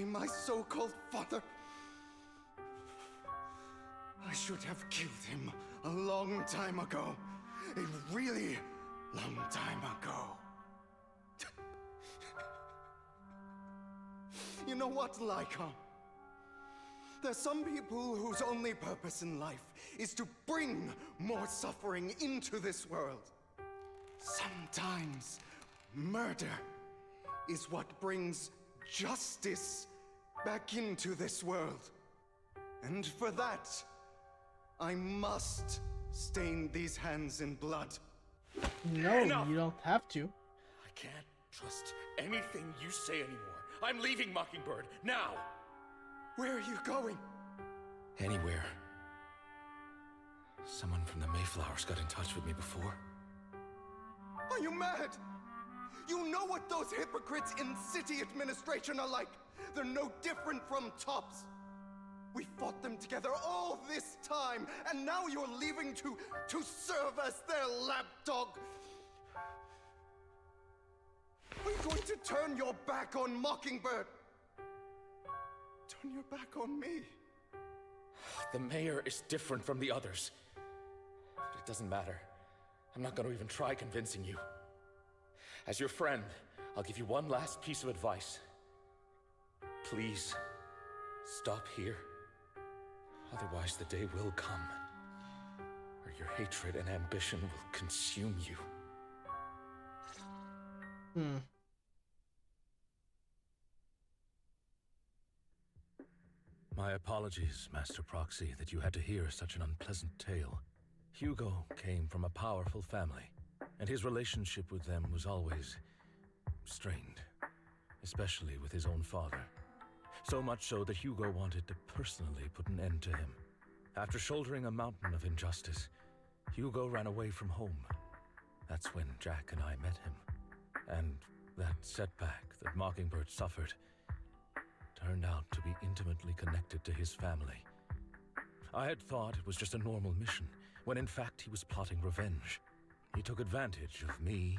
S3: my so-called father. I should have killed him a long time ago. a really long time ago. You know what, Lycon? There's some people whose only purpose in life is to bring more suffering into this world. Sometimes murder is what brings justice back into this world. And for that, I must stain these hands in blood.
S1: No,
S11: Enough.
S1: you don't have to.
S11: I can't trust anything you say anymore. I'm leaving Mockingbird, now!
S3: Where are you going?
S7: Anywhere. Someone from the Mayflowers got in touch with me before.
S3: Are you mad? You know what those hypocrites in city administration are like. They're no different from tops. We fought them together all this time, and now you're leaving to serve as their lapdog. Are you going to turn your back on Mockingbird? Turn your back on me?
S11: The mayor is different from the others. But it doesn't matter. I'm not going to even try convincing you. As your friend, I'll give you one last piece of advice. Please, stop here. Otherwise, the day will come where your hatred and ambition will consume you.
S7: My apologies, Master Proxy, that you had to hear such an unpleasant tale. Hugo came from a powerful family, and his relationship with them was always strained, especially with his own father. So much so that Hugo wanted to personally put an end to him. After shouldering a mountain of injustice, Hugo ran away from home. That's when Jack and I met him. And that setback that Mockingbird suffered turned out to be intimately connected to his family. I had thought it was just a normal mission, when in fact he was plotting revenge. He took advantage of me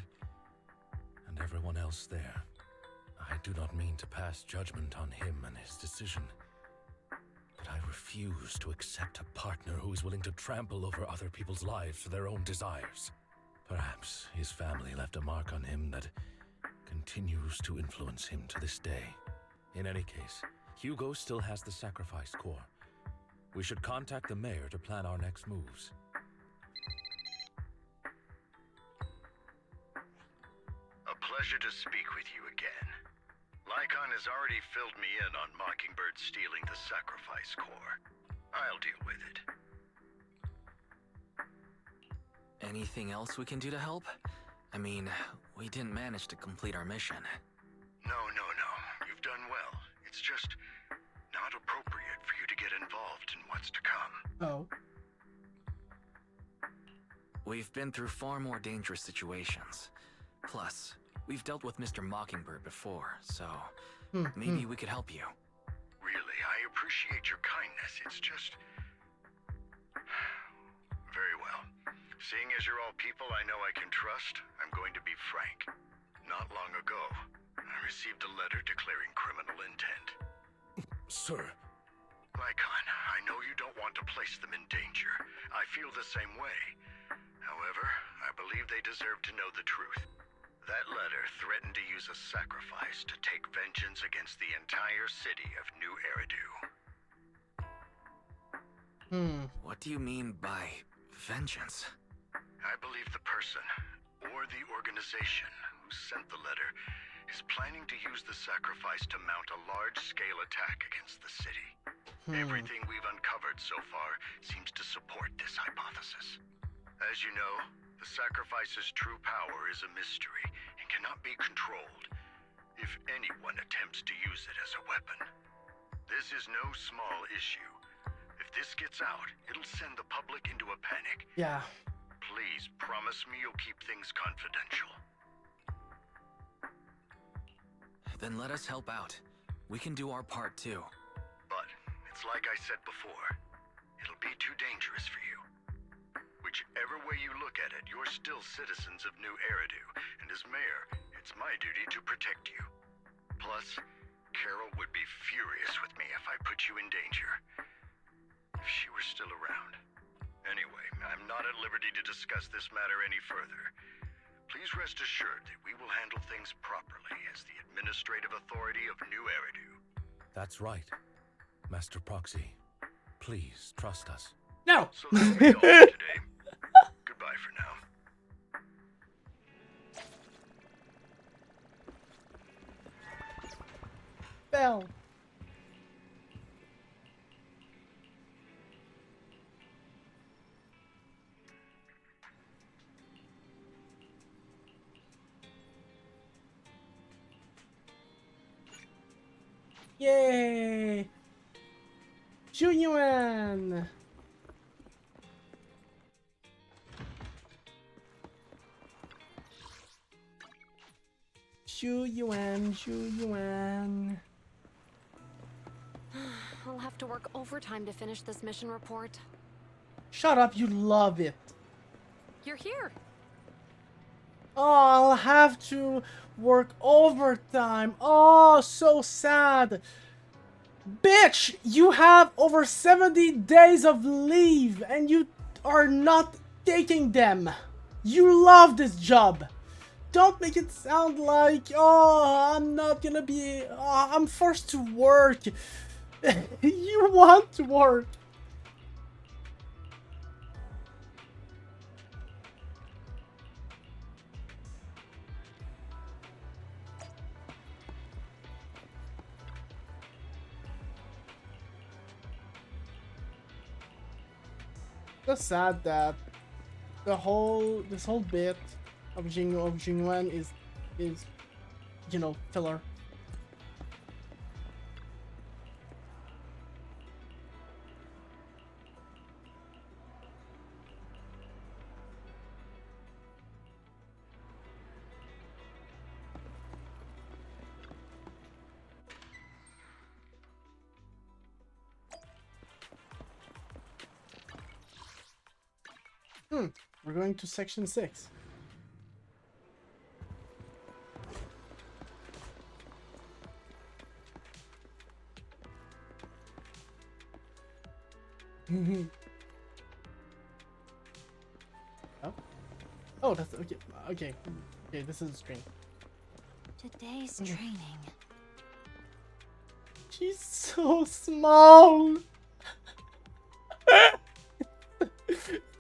S7: and everyone else there. I do not mean to pass judgment on him and his decision, but I refuse to accept a partner who is willing to trample over other people's lives for their own desires. Perhaps his family left a mark on him that continues to influence him to this day. In any case, Hugo still has the sacrifice core. We should contact the mayor to plan our next moves.
S8: A pleasure to speak with you again. Lycon has already filled me in on Mockingbird stealing the sacrifice core. I'll deal with it.
S4: Anything else we can do to help? I mean, we didn't manage to complete our mission.
S8: No. You've done well. It's just not appropriate for you to get involved in what's to come.
S1: Oh.
S4: We've been through far more dangerous situations. Plus, we've dealt with Mr. Mockingbird before, so maybe we could help you.
S8: Really, I appreciate your kindness. It's just... Very well. Seeing as you're all people I know I can trust, I'm going to be frank. Not long ago, I received a letter declaring criminal intent.
S11: Sir.
S8: Lycon, I know you don't want to place them in danger. I feel the same way. However, I believe they deserve to know the truth. That letter threatened to use a sacrifice to take vengeance against the entire city of New Eridu.
S4: What do you mean by vengeance?
S8: I believe the person, or the organization, who sent the letter is planning to use the sacrifice to mount a large-scale attack against the city. Everything we've uncovered so far seems to support this hypothesis. As you know, the sacrifice's true power is a mystery and cannot be controlled if anyone attempts to use it as a weapon. This is no small issue. If this gets out, it'll send the public into a panic.
S1: Yeah.
S8: Please promise me you'll keep things confidential.
S4: Then let us help out. We can do our part too.
S8: But it's like I said before, it'll be too dangerous for you. Whichever way you look at it, you're still citizens of New Eridu, and as mayor, it's my duty to protect you. Plus, Carol would be furious with me if I put you in danger. If she were still around. Anyway, I'm not at liberty to discuss this matter any further. Please rest assured that we will handle things properly as the administrative authority of New Eridu.
S7: That's right, Master Proxy. Please trust us.
S1: No!
S8: So that'll be all for today. Goodbye for now.
S1: Bell. Yay! Junyuan! Junyuan.
S16: I'll have to work overtime to finish this mission report.
S1: Shut up, you love it.
S16: You're here.
S1: Oh, I'll have to work overtime. Oh, so sad. Bitch, you have over 70 days of leave and you are not taking them. You love this job. Don't make it sound like, oh, I'm not gonna be, I'm forced to work. You want to work. Just sad that this whole bit of Jingwen is you know, filler. We're going to section 6. Oh, that's okay. Okay, this is a stream.
S2: Today's training.
S1: She's so small.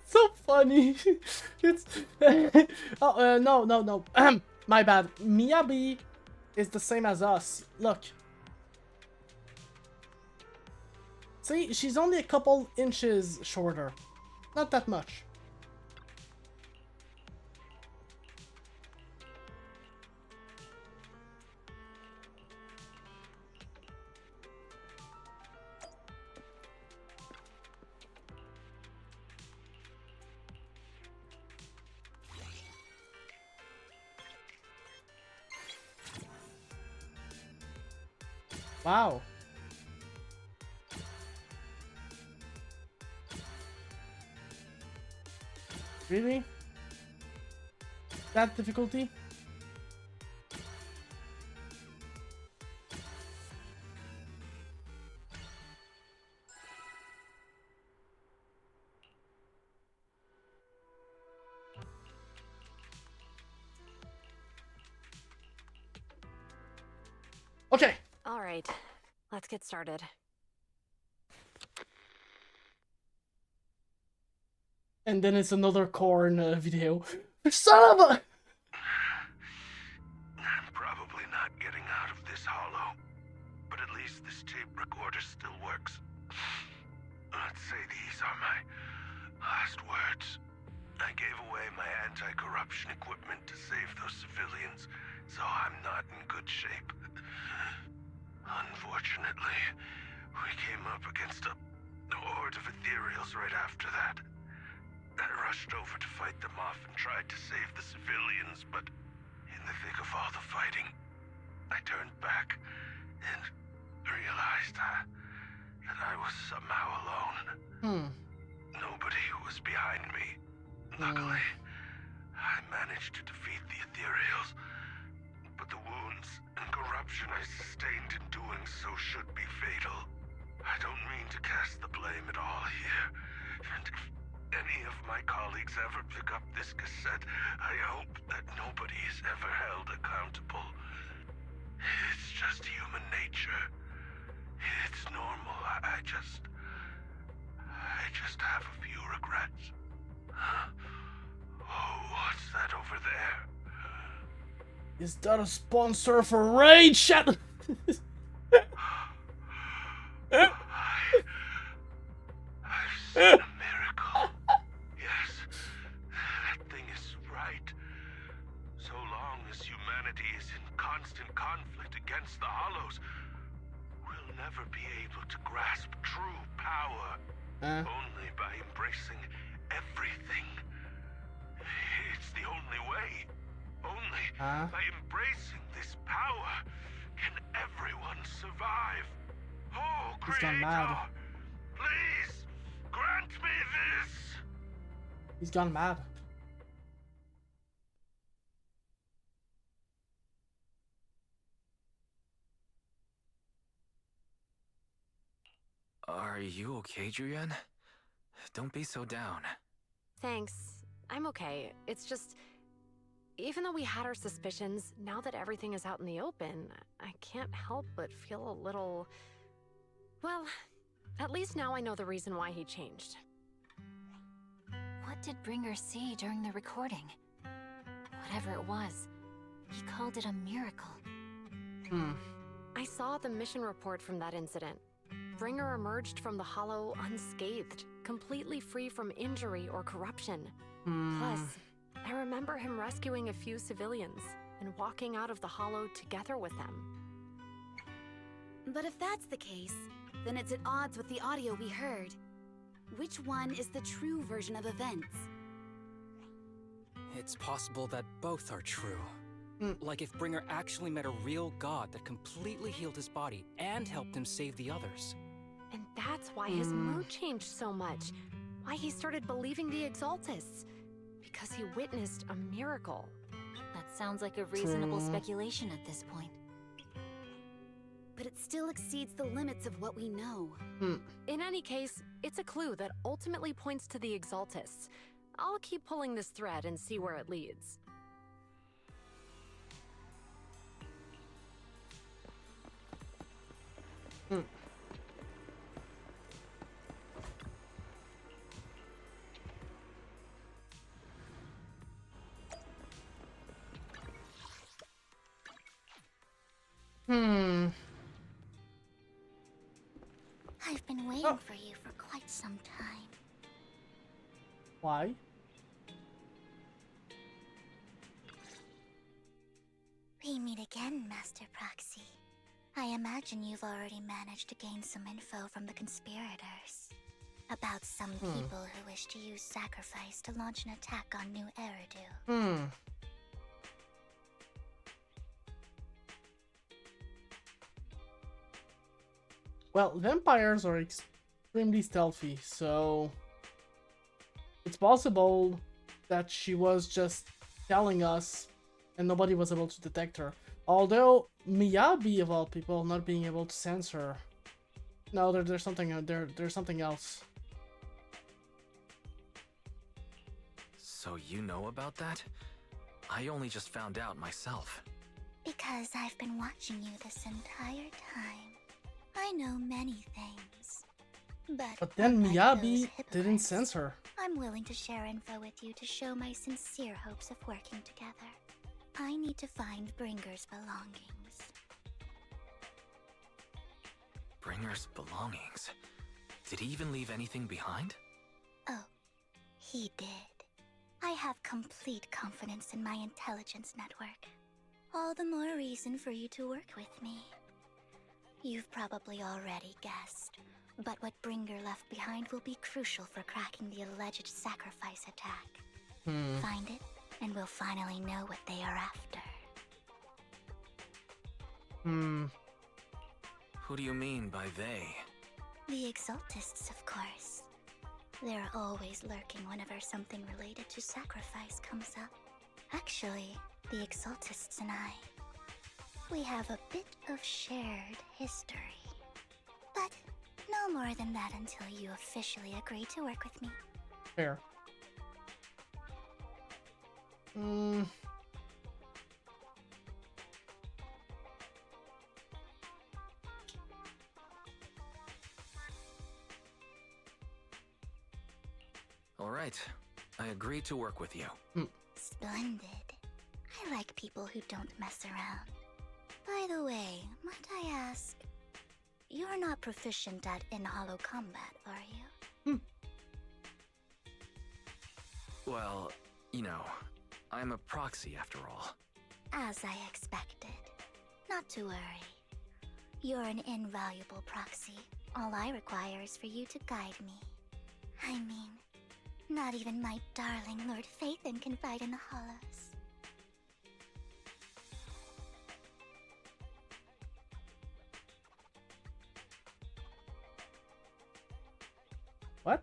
S1: So funny. It's oh no. My bad. Miyabi is the same as us. Look. See, she's only a couple inches shorter. Not that much. Wow. Really? That difficulty? Okay.
S16: All right, let's get started.
S1: And then it's another corn video. Son of a...
S8: I'm probably not getting out of this hollow, but at least this tape recorder still works. Let's say these are my last words. I gave away my anti-corruption equipment to save those civilians, so I'm not in good shape. Unfortunately, we came up against a horde of ethereals right after that. I rushed over to fight them off and tried to save the civilians, but in the thick of all the fighting, I turned back and realized that I was somehow alone. Nobody was behind me. Luckily, I managed to defeat the ethereals, but the wounds and corruption I sustained in doing so should be fatal. I don't mean to cast the blame at all here, and any of my colleagues ever pick up this cassette, I hope that nobody is ever held accountable. It's just human nature. It's normal. I just have a few regrets. Oh, what's that over there?
S1: Is that a sponsor for Raid? Shut.
S8: I've seen a miracle. Yes, that thing is right. So long as humanity is in constant conflict against the Hollows, we'll never be able to grasp true power. Only by embracing everything. It's the only way. Only by embracing this power can everyone survive. Oh,
S1: He's gone
S8: Creator,
S1: mad.
S8: please grant me this.
S1: He's gone mad.
S4: Are you okay, Julian? Don't be so down.
S16: Thanks. I'm okay. It's just... Even though we had our suspicions, now that everything is out in the open, I can't help but feel a little... Well, at least now I know the reason why he changed.
S2: What did Bringer see during the recording? Whatever it was, he called it a miracle.
S16: I saw the mission report from that incident. Bringer emerged from the Hollow unscathed, completely free from injury or corruption. Plus, I remember him rescuing a few civilians and walking out of the Hollow together with them.
S17: But if that's the case, then it's at odds with the audio we heard. Which one is the true version of events?
S18: It's possible that both are true. Like if Bringer actually met a real god that completely healed his body and helped him save the others.
S16: And that's why his mood changed so much. Why he started believing the Exaltists. Because he witnessed a miracle.
S2: That sounds like a reasonable speculation at this point.
S17: But it still exceeds the limits of what we know.
S16: In any case, it's a clue that ultimately points to the Exaltists. I'll keep pulling this thread and see where it leads.
S10: I've been waiting for you for quite some time.
S1: Why?
S10: We meet again, Master Proxy. I imagine you've already managed to gain some info from the conspirators. About some people who wish to use sacrifice to launch an attack on New Eridu.
S1: Well, vampires are extremely stealthy, so it's possible that she was just telling us and nobody was able to detect her. Although Miyabi, of all people, not being able to sense her. No, there's something there's something else.
S4: So you know about that? I only just found out myself.
S10: Because I've been watching you this entire time. I know many things.
S1: But then Miyabi didn't sense her.
S10: I'm willing to share info with you to show my sincere hopes of working together. I need to find Bringer's belongings.
S4: Bringer's belongings? Did he even leave anything behind?
S10: Oh, he did. I have complete confidence in my intelligence network. All the more reason for you to work with me. You've probably already guessed, but what Bringer left behind will be crucial for cracking the alleged sacrifice attack. Find it, and we'll finally know what they are after.
S4: Who do you mean by they?
S10: The Exaltists, of course. They're always lurking whenever something related to sacrifice comes up. Actually, the Exaltists and I, we have a bit of shared history. But no more than that until you officially agree to work with me.
S1: Fair.
S4: All right. I agree to work with you.
S10: Splendid. I like people who don't mess around. By the way, might I ask, you're not proficient at in-hollow combat, are you?
S4: Well, you know, I'm a proxy after all.
S10: As I expected. Not to worry. You're an invaluable proxy. All I require is for you to guide me. I mean, not even my darling Lord Phaethon can fight in the hollows.
S1: What?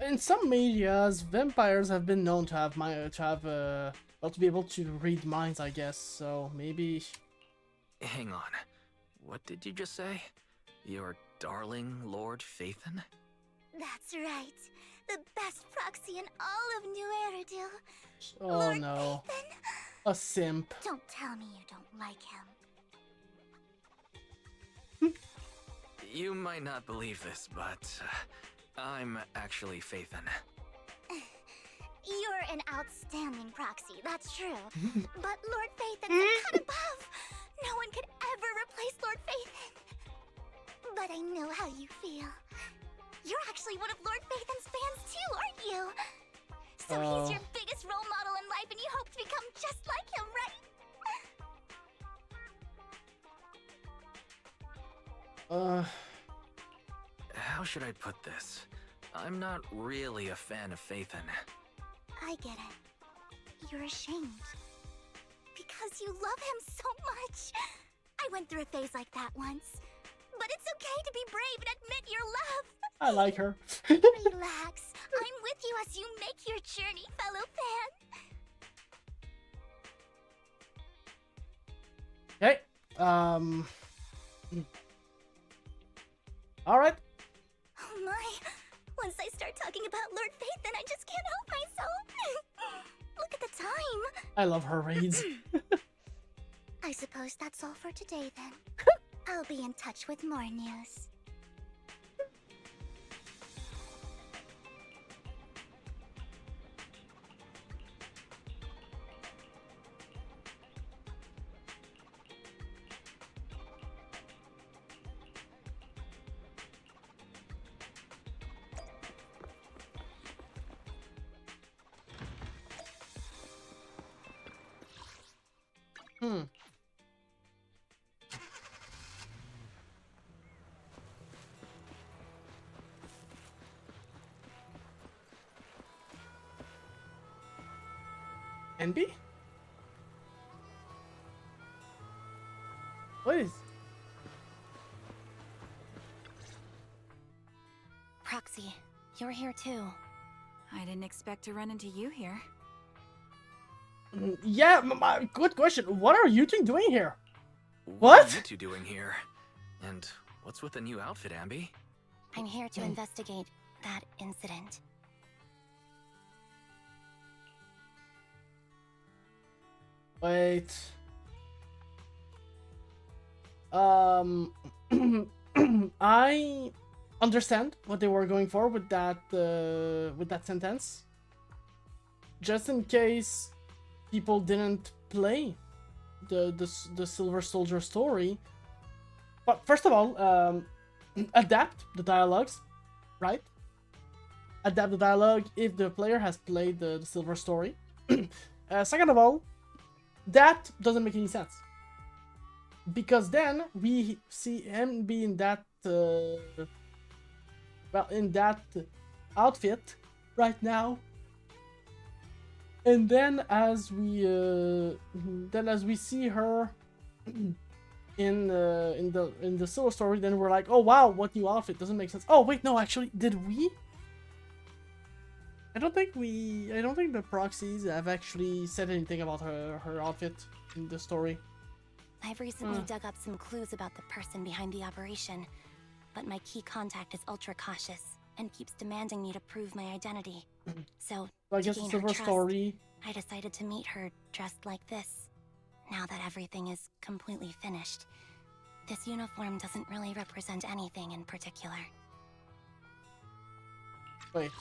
S1: In some medias, vampires have been known to have well, to be able to read minds, I guess. So maybe.
S4: Hang on. What did you just say? Your darling Lord Phaethon?
S10: That's right. The best proxy in all of New Eridu.
S1: Oh
S10: Lord
S1: no.
S10: Phaethon.
S1: A simp.
S10: Don't tell me you don't like him.
S4: You might not believe this, but I'm actually Phaethon.
S10: You're an outstanding proxy, that's true. But Lord Phaethon's a cut above. No one could ever replace Lord Phaethon. But I know how you feel. You're actually one of Lord Phaethon's fans too, aren't you? So he's your biggest role model in life and you hope to become just like him, right?
S4: How should I put this? I'm not really a fan of Phaethon.
S10: I get it. You're ashamed. Because you love him so much. I went through a phase like that once. But it's okay to be brave and admit your love.
S1: I like her.
S10: Relax. I'm with you as you make your journey, fellow fan.
S1: Okay. All right.
S10: Oh my. Once I start talking about Lord Phaethon, I just can't help myself. Look at the time.
S1: I love her raids.
S10: I suppose that's all for today then. I'll be in touch with more news.
S1: NB? What is?
S17: Proxy, you're here too. I didn't expect to run into you here.
S1: Yeah, good question. What are you two doing here?
S4: What are you two doing here? And what's with the new outfit, Ambi?
S10: I'm here to investigate that incident.
S1: Wait. I understand what they were going for with that sentence. Just in case people didn't play the Silver Soldier story. But first of all, adapt the dialogues, right? Adapt the dialogue if the player has played the Silver story. Second of all, that doesn't make any sense. Because then we see him be in that in that outfit right now. And then as we see her in the Silver story, then we're like, oh wow, what new outfit? Doesn't make sense. Oh wait, no, actually, did we? I don't think the proxies have actually said anything about her outfit in the story.
S2: I've recently dug up some clues about the person behind the operation, but my key contact is ultra cautious and keeps demanding me to prove my identity. So,
S1: I
S2: to
S1: guess
S2: gain
S1: it's
S2: her
S1: her
S2: trust,
S1: story.
S2: I decided to meet her dressed like this. Now that everything is completely finished, this uniform doesn't really represent anything in particular.
S1: Wait.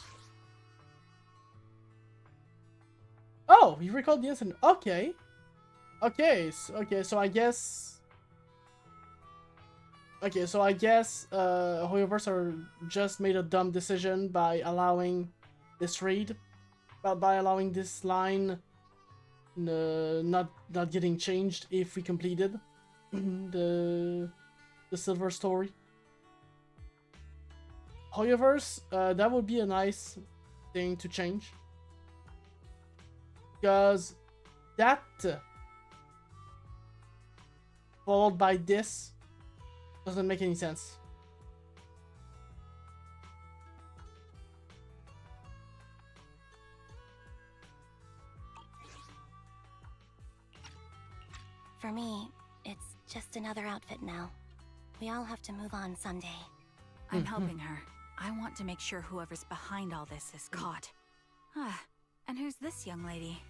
S1: Oh, you recalled the incident. Okay. Okay, so I guess... Okay, so I guess Hoyoverse are just made a dumb decision by allowing this read, by allowing this line not getting changed if we completed the silver story. Hoyoverse, that would be a nice thing to change, because that followed by this doesn't make any sense.
S2: For me, it's just another outfit now. We all have to move on someday.
S17: I'm helping her. I want to make sure whoever's behind all this is caught. And who's this young lady?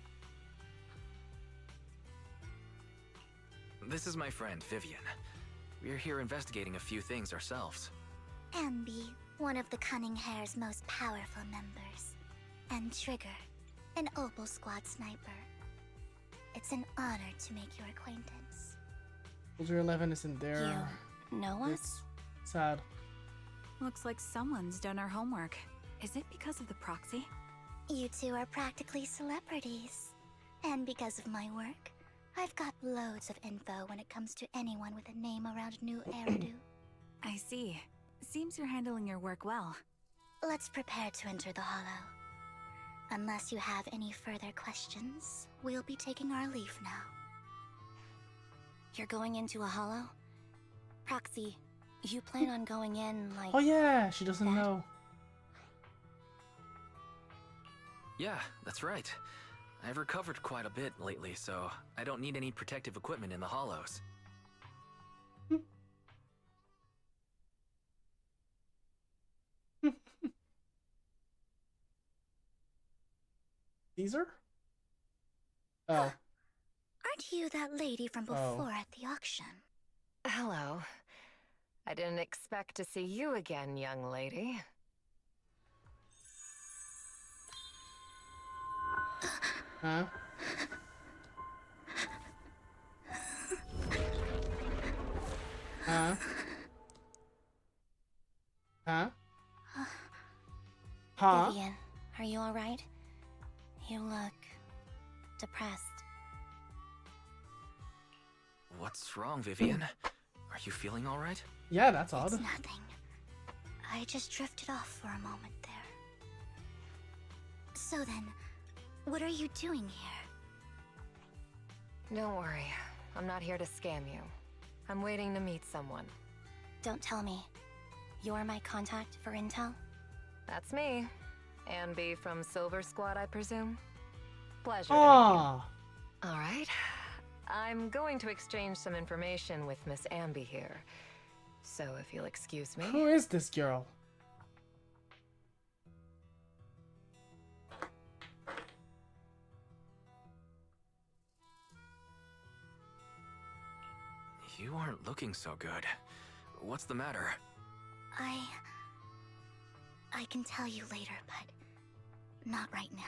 S4: This is my friend, Vivian. We're here investigating a few things ourselves.
S10: Ambi, one of the Cunning Hair's most powerful members. And Trigger, an Opal Squad sniper. It's an honor to make your acquaintance.
S1: Soldier 11 isn't there.
S2: You know us?
S1: It's sad.
S17: Looks like someone's done our homework. Is it because of the proxy?
S10: You two are practically celebrities. And because of my work, I've got loads of info when it comes to anyone with a name around New Eridu.
S17: I see. Seems you're handling your work well.
S10: Let's prepare to enter the Hollow. Unless you have any further questions, we'll be taking our leave now.
S2: You're going into a hollow? Proxy, you plan on going in like...
S1: Oh yeah, she doesn't
S2: that?
S1: know.
S4: Yeah, that's right. I've recovered quite a bit lately, so I don't need any protective equipment in the hollows.
S1: Caesar? Oh.
S10: Aren't you that lady from before at the auction?
S9: Hello. I didn't expect to see you again, young lady.
S1: Huh? Huh? Huh? Huh?
S2: Vivian, are you alright? You look... depressed.
S4: What's wrong, Vivian? Are you feeling all right?
S1: Yeah, that's odd.
S10: It's nothing. I just drifted off for a moment there. So then, what are you doing here?
S9: Don't worry. I'm not here to scam you. I'm waiting to meet someone.
S2: Don't tell me. You're my contact for intel?
S9: That's me. Ambi from Silver Squad, I presume? Pleasure.
S1: Ah.
S9: All right. I'm going to exchange some information with Miss Ambi here. So if you'll excuse me.
S1: Who is this girl?
S4: You aren't looking so good. What's the matter?
S10: I can tell you later, but not right now.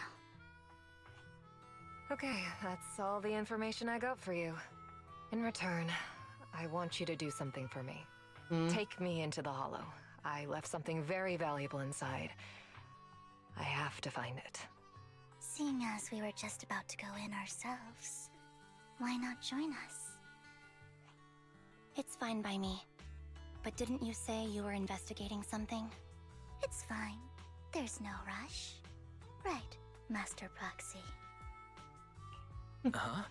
S9: Okay, that's all the information I got for you. In return, I want you to do something for me. Take me into the Hollow. I left something very valuable inside. I have to find it.
S10: Seeing as we were just about to go in ourselves, why not join us?
S2: It's fine by me. But didn't you say you were investigating something?
S10: It's fine. There's no rush. Right, Master Proxy.
S4: Huh?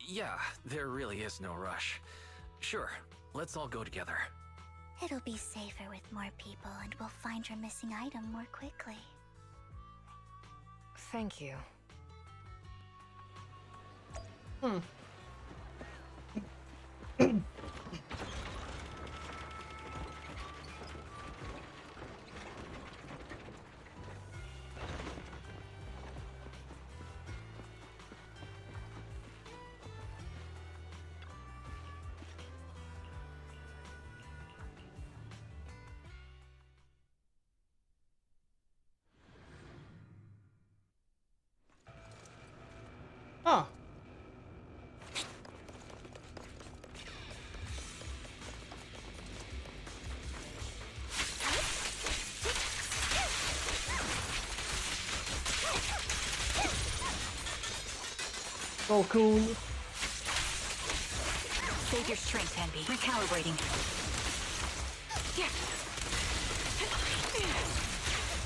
S4: Yeah, there really is no rush. Sure, let's all go together.
S10: It'll be safer with more people, and we'll find your missing item more quickly.
S9: Thank you.
S1: Huh. So cool.
S19: Save your strength, Envy. Recalibrating.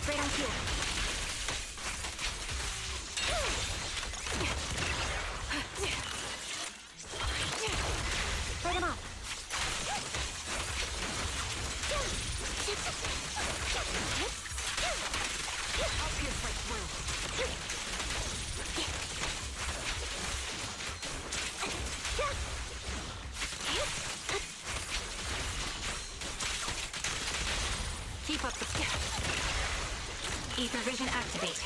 S19: Right on cue. Fight him off. I'll pierce right through. Keep up the... Ether vision activate.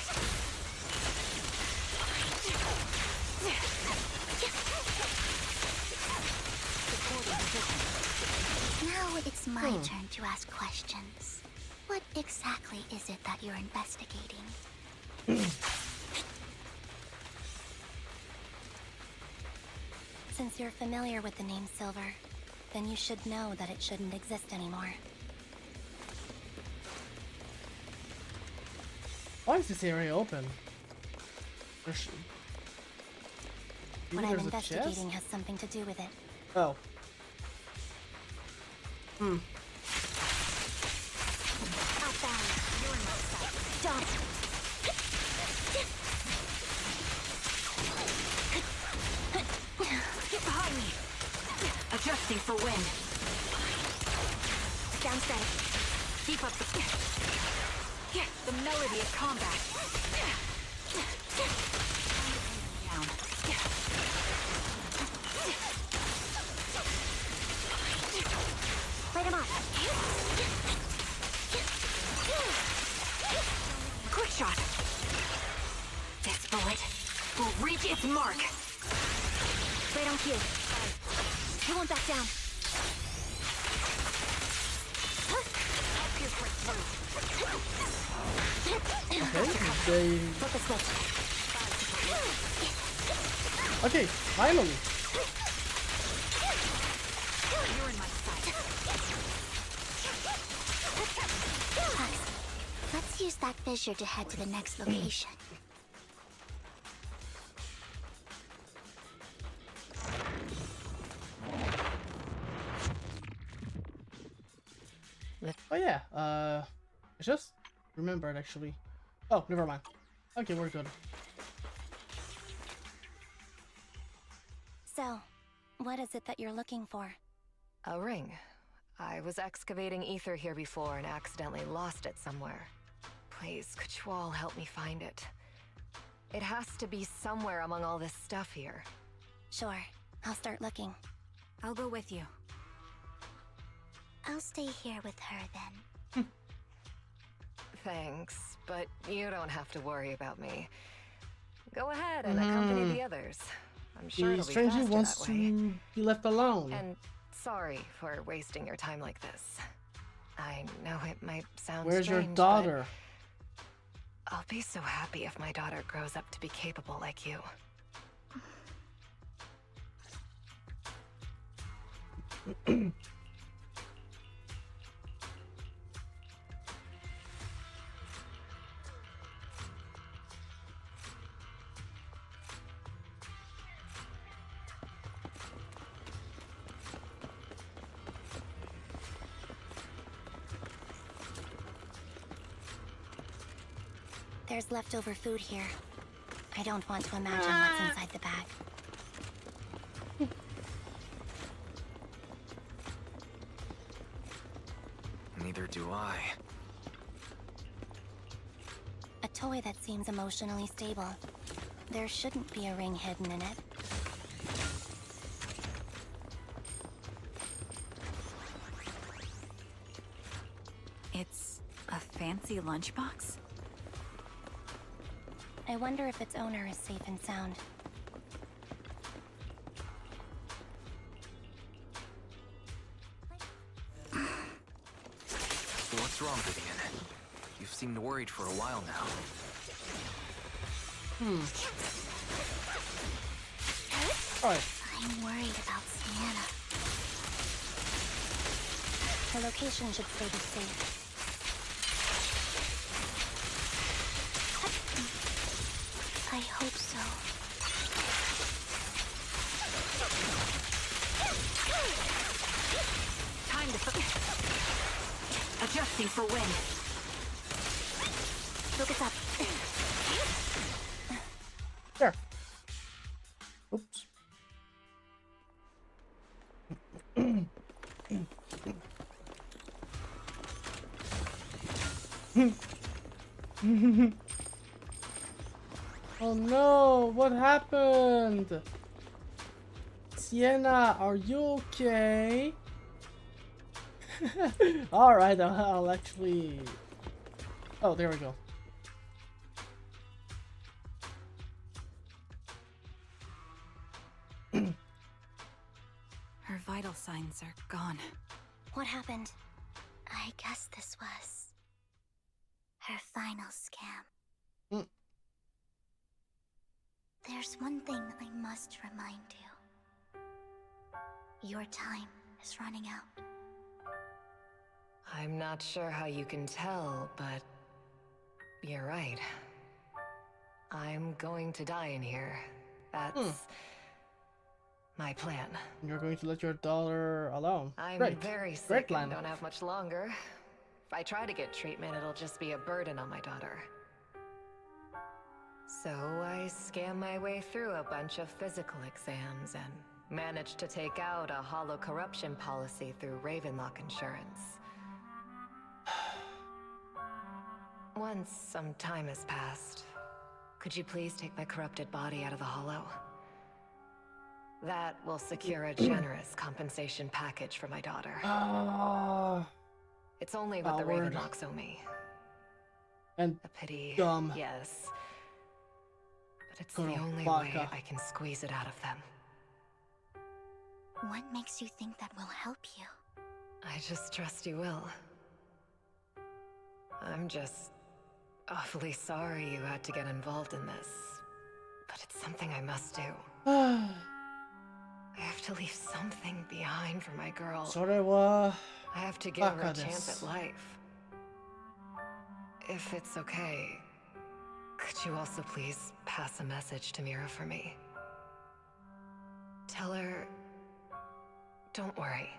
S10: Now it's my turn to ask questions. What exactly is it that you're investigating?
S2: Since you're familiar with the name Silver, then you should know that it shouldn't exist anymore.
S1: Why is this area open?
S2: What I'm investigating has something to do with it.
S1: Oh.
S19: Outbound. You're in my sight. Dodge. Get behind me. Adjusting for wind. Down static. Keep up the melody of combat. Down. Light him up. Quick shot. This bullet will reach its mark. Right on cue. You won't back down.
S1: Okay, finally.
S19: You're in my sight.
S10: Let's use that fissure to head to the next location.
S1: Oh yeah, I just remembered actually. Oh, never mind. Okay, we're good.
S2: So, what is it that you're looking for?
S16: A ring. I was excavating ether here before and accidentally lost it somewhere. Please, could you all help me find it? It has to be somewhere among all this stuff here.
S2: Sure, I'll start looking.
S17: I'll go with you.
S10: I'll stay here with her then.
S16: Thanks, but you don't have to worry about me. Go ahead and accompany the others. I'm sure
S1: The
S16: it'll be
S1: stranger
S16: faster
S1: wants
S16: that way.
S1: to be left alone.
S16: And sorry for wasting your time like this. I know it might sound
S1: Where's your
S16: strange,
S1: daughter?
S16: but I'll be so happy if my daughter grows up to be capable like you.
S2: There's leftover food here. I don't want to imagine what's inside the bag.
S4: Neither do I.
S2: A toy that seems emotionally stable. There shouldn't be a ring hidden in it.
S17: It's a fancy lunchbox?
S2: I wonder if its owner is safe and sound.
S4: What's wrong, Vivian? You've seemed worried for a while now.
S1: Alright.
S10: I'm worried about Sienna. Her location should still be safe. I hope so.
S19: Time to adjusting for wind.
S10: Focus up.
S1: There. Oops. Oh no, what happened? Sienna, are you okay? Alright, I'll actually... Oh, there we go.
S17: Her vital signs are gone.
S10: What happened? I guess this was her final scam. There's one thing I must remind you. Your time is running out.
S16: I'm not sure how you can tell, but you're right. I'm going to die in here. That's my plan.
S1: You're going to let your daughter alone.
S16: I'm
S1: Great.
S16: very
S1: Great
S16: sick
S1: plan.
S16: and don't have much longer. If I try to get treatment, it'll just be a burden on my daughter. So I scam my way through a bunch of physical exams and managed to take out a hollow corruption policy through Ravenlock Insurance. Once some time has passed, could you please take my corrupted body out of the hollow? That will secure a generous compensation package for my daughter. It's only what the
S1: Howard.
S16: Ravenlocks owe me.
S1: And
S16: a pity,
S1: dumb.
S16: yes. But it's
S1: Colonel
S16: the only
S1: Baka.
S16: way I can squeeze it out of them.
S10: What makes you think that will help you?
S16: I just trust you will. I'm just awfully sorry you had to get involved in this. But it's something I must do. I have to leave something behind for my girl. I have to give her a chance at life. If it's okay, could you also please pass a message to Mira for me? Tell her, don't worry.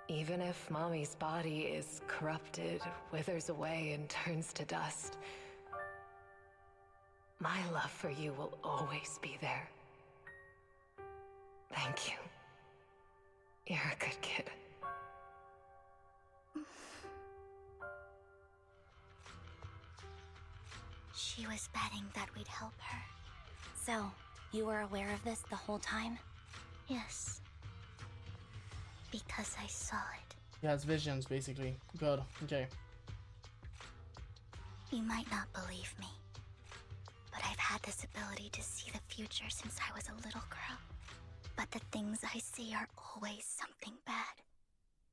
S16: Even if Mommy's body is corrupted, withers away, and turns to dust, my love for you will always be there. Thank you. You're a good kid.
S10: She was betting that we'd help her. So, you were aware of this the whole time? Yes. Because I saw it.
S1: He has visions, basically. Good. Okay.
S10: You might not believe me, but I've had this ability to see the future since I was a little girl. But the things I see are always something bad.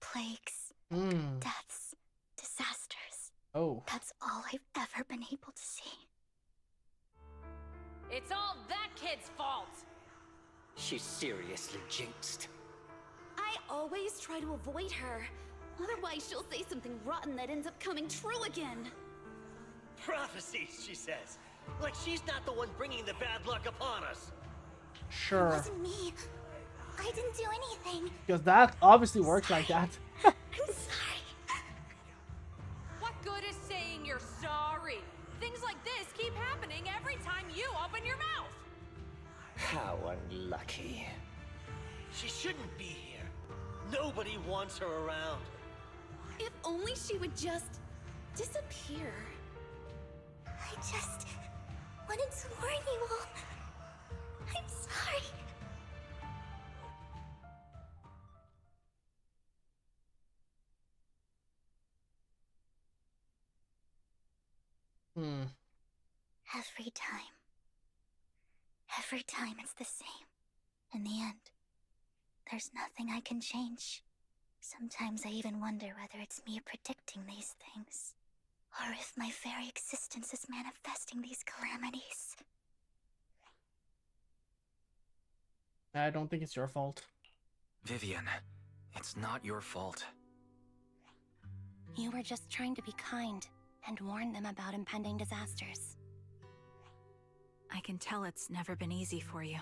S10: Plagues, deaths, disasters.
S1: Oh.
S10: That's all I've ever been able to see.
S20: It's all that kid's fault!
S21: She's seriously jinxed.
S17: I always try to avoid her. Otherwise, she'll say something rotten that ends up coming true again.
S21: Prophecies, she says. Like she's not the one bringing the bad luck upon us.
S1: Sure.
S10: It wasn't me. I didn't do anything.
S1: Because that obviously works like that.
S10: I'm sorry.
S20: What good is saying you're sorry? Things like this keep happening every time you open your mouth.
S21: How unlucky. She shouldn't be here. Nobody wants her around.
S17: If only she would just disappear.
S10: I just wanted to warn you all. I'm sorry. Every time it's the same. In the end, there's nothing I can change. Sometimes I even wonder whether it's me predicting these things, or if my very existence is manifesting these calamities.
S1: I don't think it's your fault.
S4: Vivian, it's not your fault.
S2: You were just trying to be kind and warn them about impending disasters.
S5: I can tell it's never been easy for you.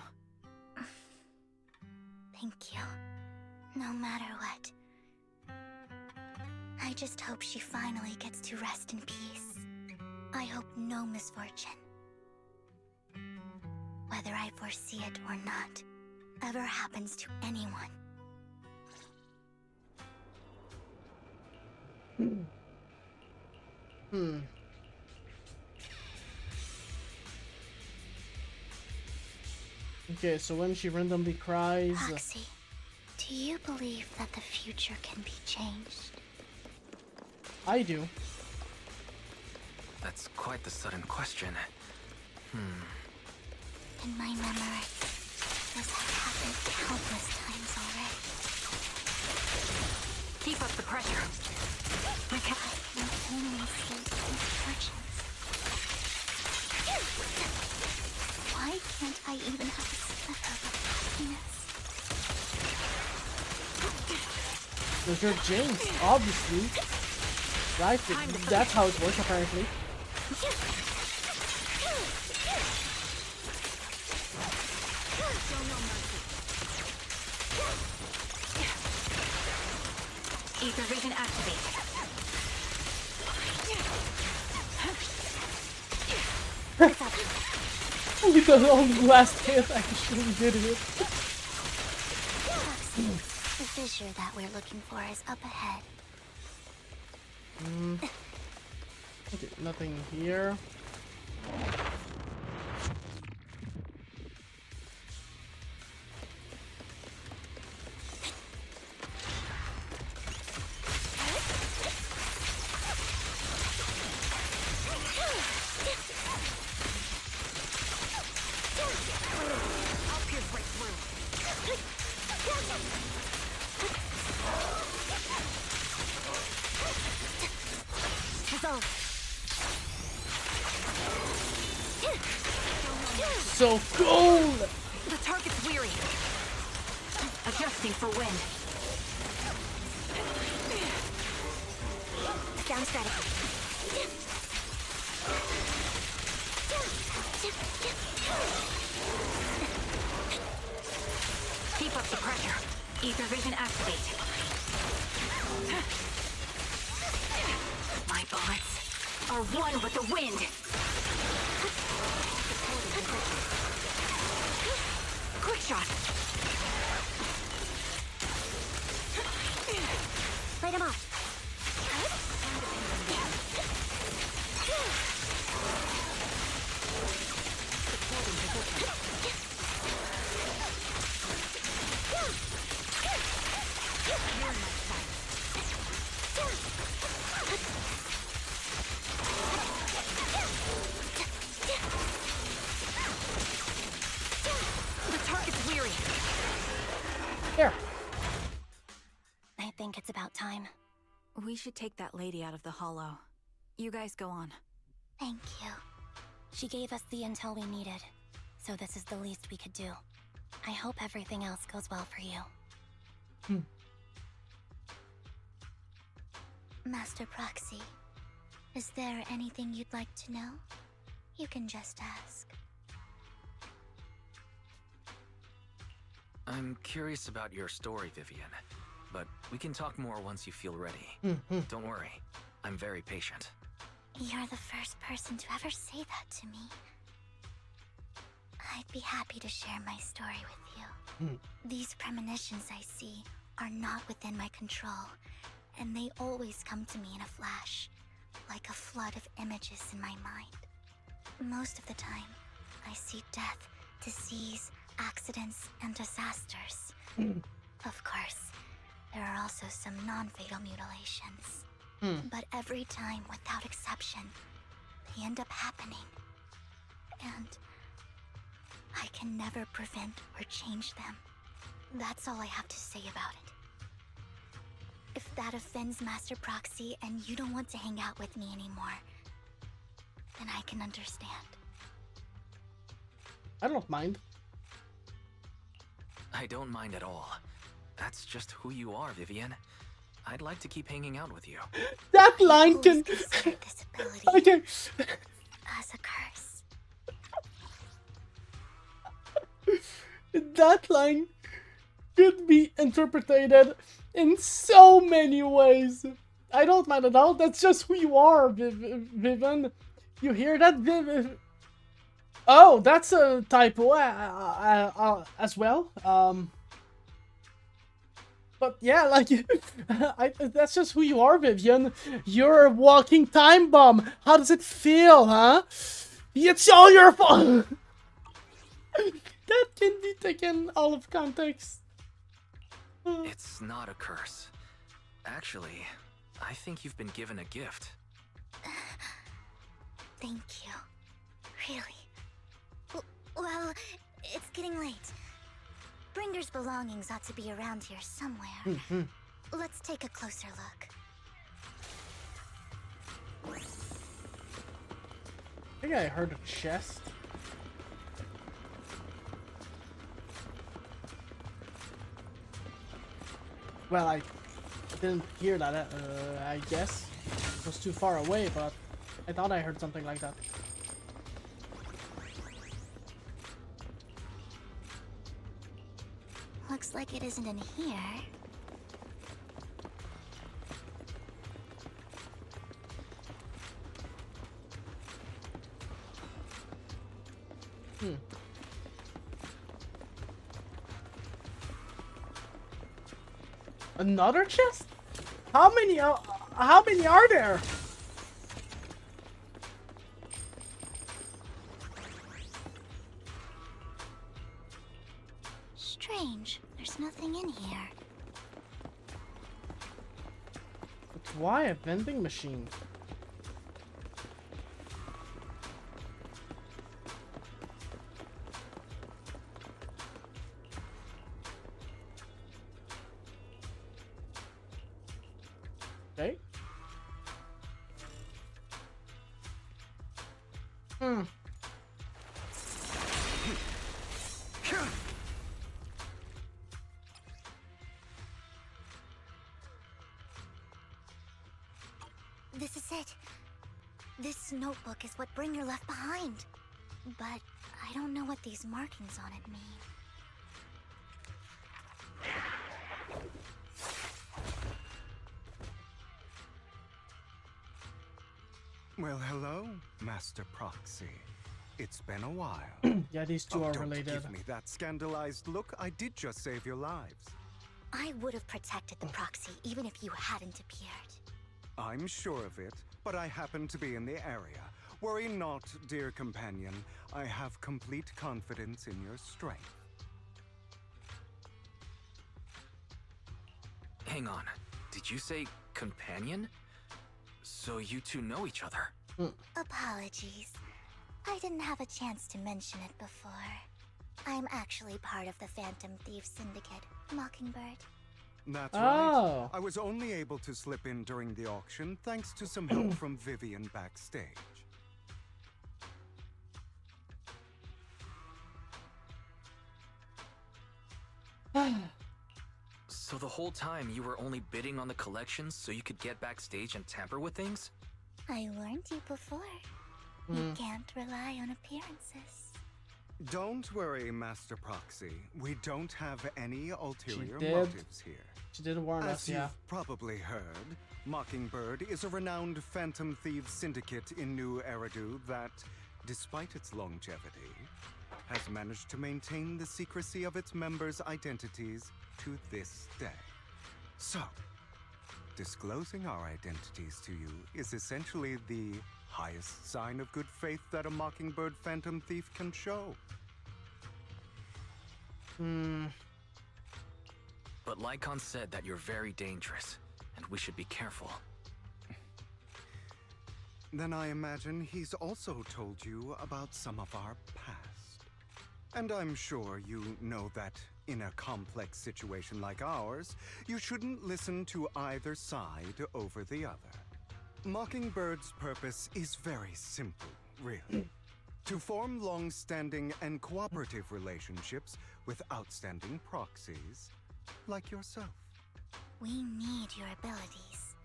S10: Thank you. No matter what. I just hope she finally gets to rest in peace. I hope no misfortune, whether I foresee it or not, ever happens to anyone.
S1: Okay, so when she randomly cries...
S10: Roxy, do you believe that the future can be changed?
S1: I do.
S4: That's quite the sudden question.
S10: In my memory, this has happened countless times already.
S19: Keep up the pressure.
S10: I can only sleep misfortunes. Why can't I even have a sliver of happiness?
S1: Because you're James, obviously. Right? That's how it works, apparently.
S19: Ether vision activate.
S1: Because on the last hit, I actually did it.
S10: The fissure that we're looking for is up ahead.
S1: Okay, nothing here. So cool!
S19: The target's weary. Adjusting for wind.
S10: Sound steady.
S19: Keep up the pressure. Ether vision activate. My bullets are one with the wind. Quick shot.
S10: Light him off.
S19: The target's weary.
S1: Here.
S2: I think it's about time.
S5: We should take that lady out of the hollow. You guys go on.
S10: Thank you.
S2: She gave us the intel we needed, so this is the least we could do. I hope everything else goes well for you.
S10: Master Proxy, is there anything you'd like to know? You can just ask.
S4: I'm curious about your story, Vivian, but we can talk more once you feel ready. Don't worry, I'm very patient.
S10: You're the first person to ever say that to me. I'd be happy to share my story with you. These premonitions I see are not within my control, and they always come to me in a flash, like a flood of images in my mind. Most of the time, I see death, disease, accidents, and disasters. Of course, there are also some non-fatal mutilations. But every time, without exception, they end up happening. And I can never prevent or change them. That's all I have to say about it. If that offends Master Proxy and you don't want to hang out with me anymore, then I can understand.
S1: I don't mind.
S4: I don't mind at all. That's just who you are, Vivian. I'd like to keep hanging out with you.
S1: That line can...
S10: This ability
S1: Okay.
S10: as a curse.
S1: That line could be interpreted in so many ways. I don't mind at all. That's just who you are, Vivian. You hear that, Viv? Oh, that's a typo as well. But yeah, like, that's just who you are, Vivian. You're a walking time bomb. How does it feel, huh? It's all your fault. That can be taken out of context.
S4: It's not a curse. Actually, I think you've been given a gift.
S10: Thank you. Really. Well, it's getting late. Bringer's belongings ought to be around here somewhere. Let's take a closer look.
S1: I think I heard a chest. Well, I didn't hear that, I guess. It was too far away, but I thought I heard something like that.
S10: Looks like it isn't in here.
S1: Another chest? How many are there?
S10: Strange. There's nothing in here.
S1: But why a vending machine? Okay.
S10: This is it. This notebook is what Bringer left behind. But I don't know what these markings on it mean.
S3: Well, hello, Master Proxy. It's been a while.
S1: Yeah, these two are
S3: don't
S1: related.
S3: Give me that scandalized look. I did just save your lives.
S10: I would have protected the proxy even if you hadn't appeared.
S3: I'm sure of it, but I happen to be in the area. Worry not, dear companion. I have complete confidence in your strength.
S4: Hang on. Did you say companion? So you two know each other?
S10: Apologies. I didn't have a chance to mention it before. I'm actually part of the Phantom Thief Syndicate, Mockingbird.
S3: That's right. I was only able to slip in during the auction thanks to some help from Vivian backstage.
S4: So the whole time you were only bidding on the collections so you could get backstage and tamper with things?
S10: I warned you before. You can't rely on appearances.
S3: Don't worry, Master Proxy. We don't have any ulterior
S1: did.
S3: motives here.
S1: She did warn us,
S3: As
S1: yeah.
S3: you've probably heard, Mockingbird is a renowned Phantom Thieves syndicate in New Eridu that, despite its longevity, has managed to maintain the secrecy of its members' identities to this day. So, disclosing our identities to you is essentially the highest sign of good faith that a Mockingbird Phantom Thief can show.
S4: But Lycon said that you're very dangerous, and we should be careful.
S3: Then I imagine he's also told you about some of our past. And I'm sure you know that in a complex situation like ours, you shouldn't listen to either side over the other. Mockingbird's purpose is very simple, really. To form long-standing and cooperative relationships with outstanding proxies like yourself.
S10: We need your abilities.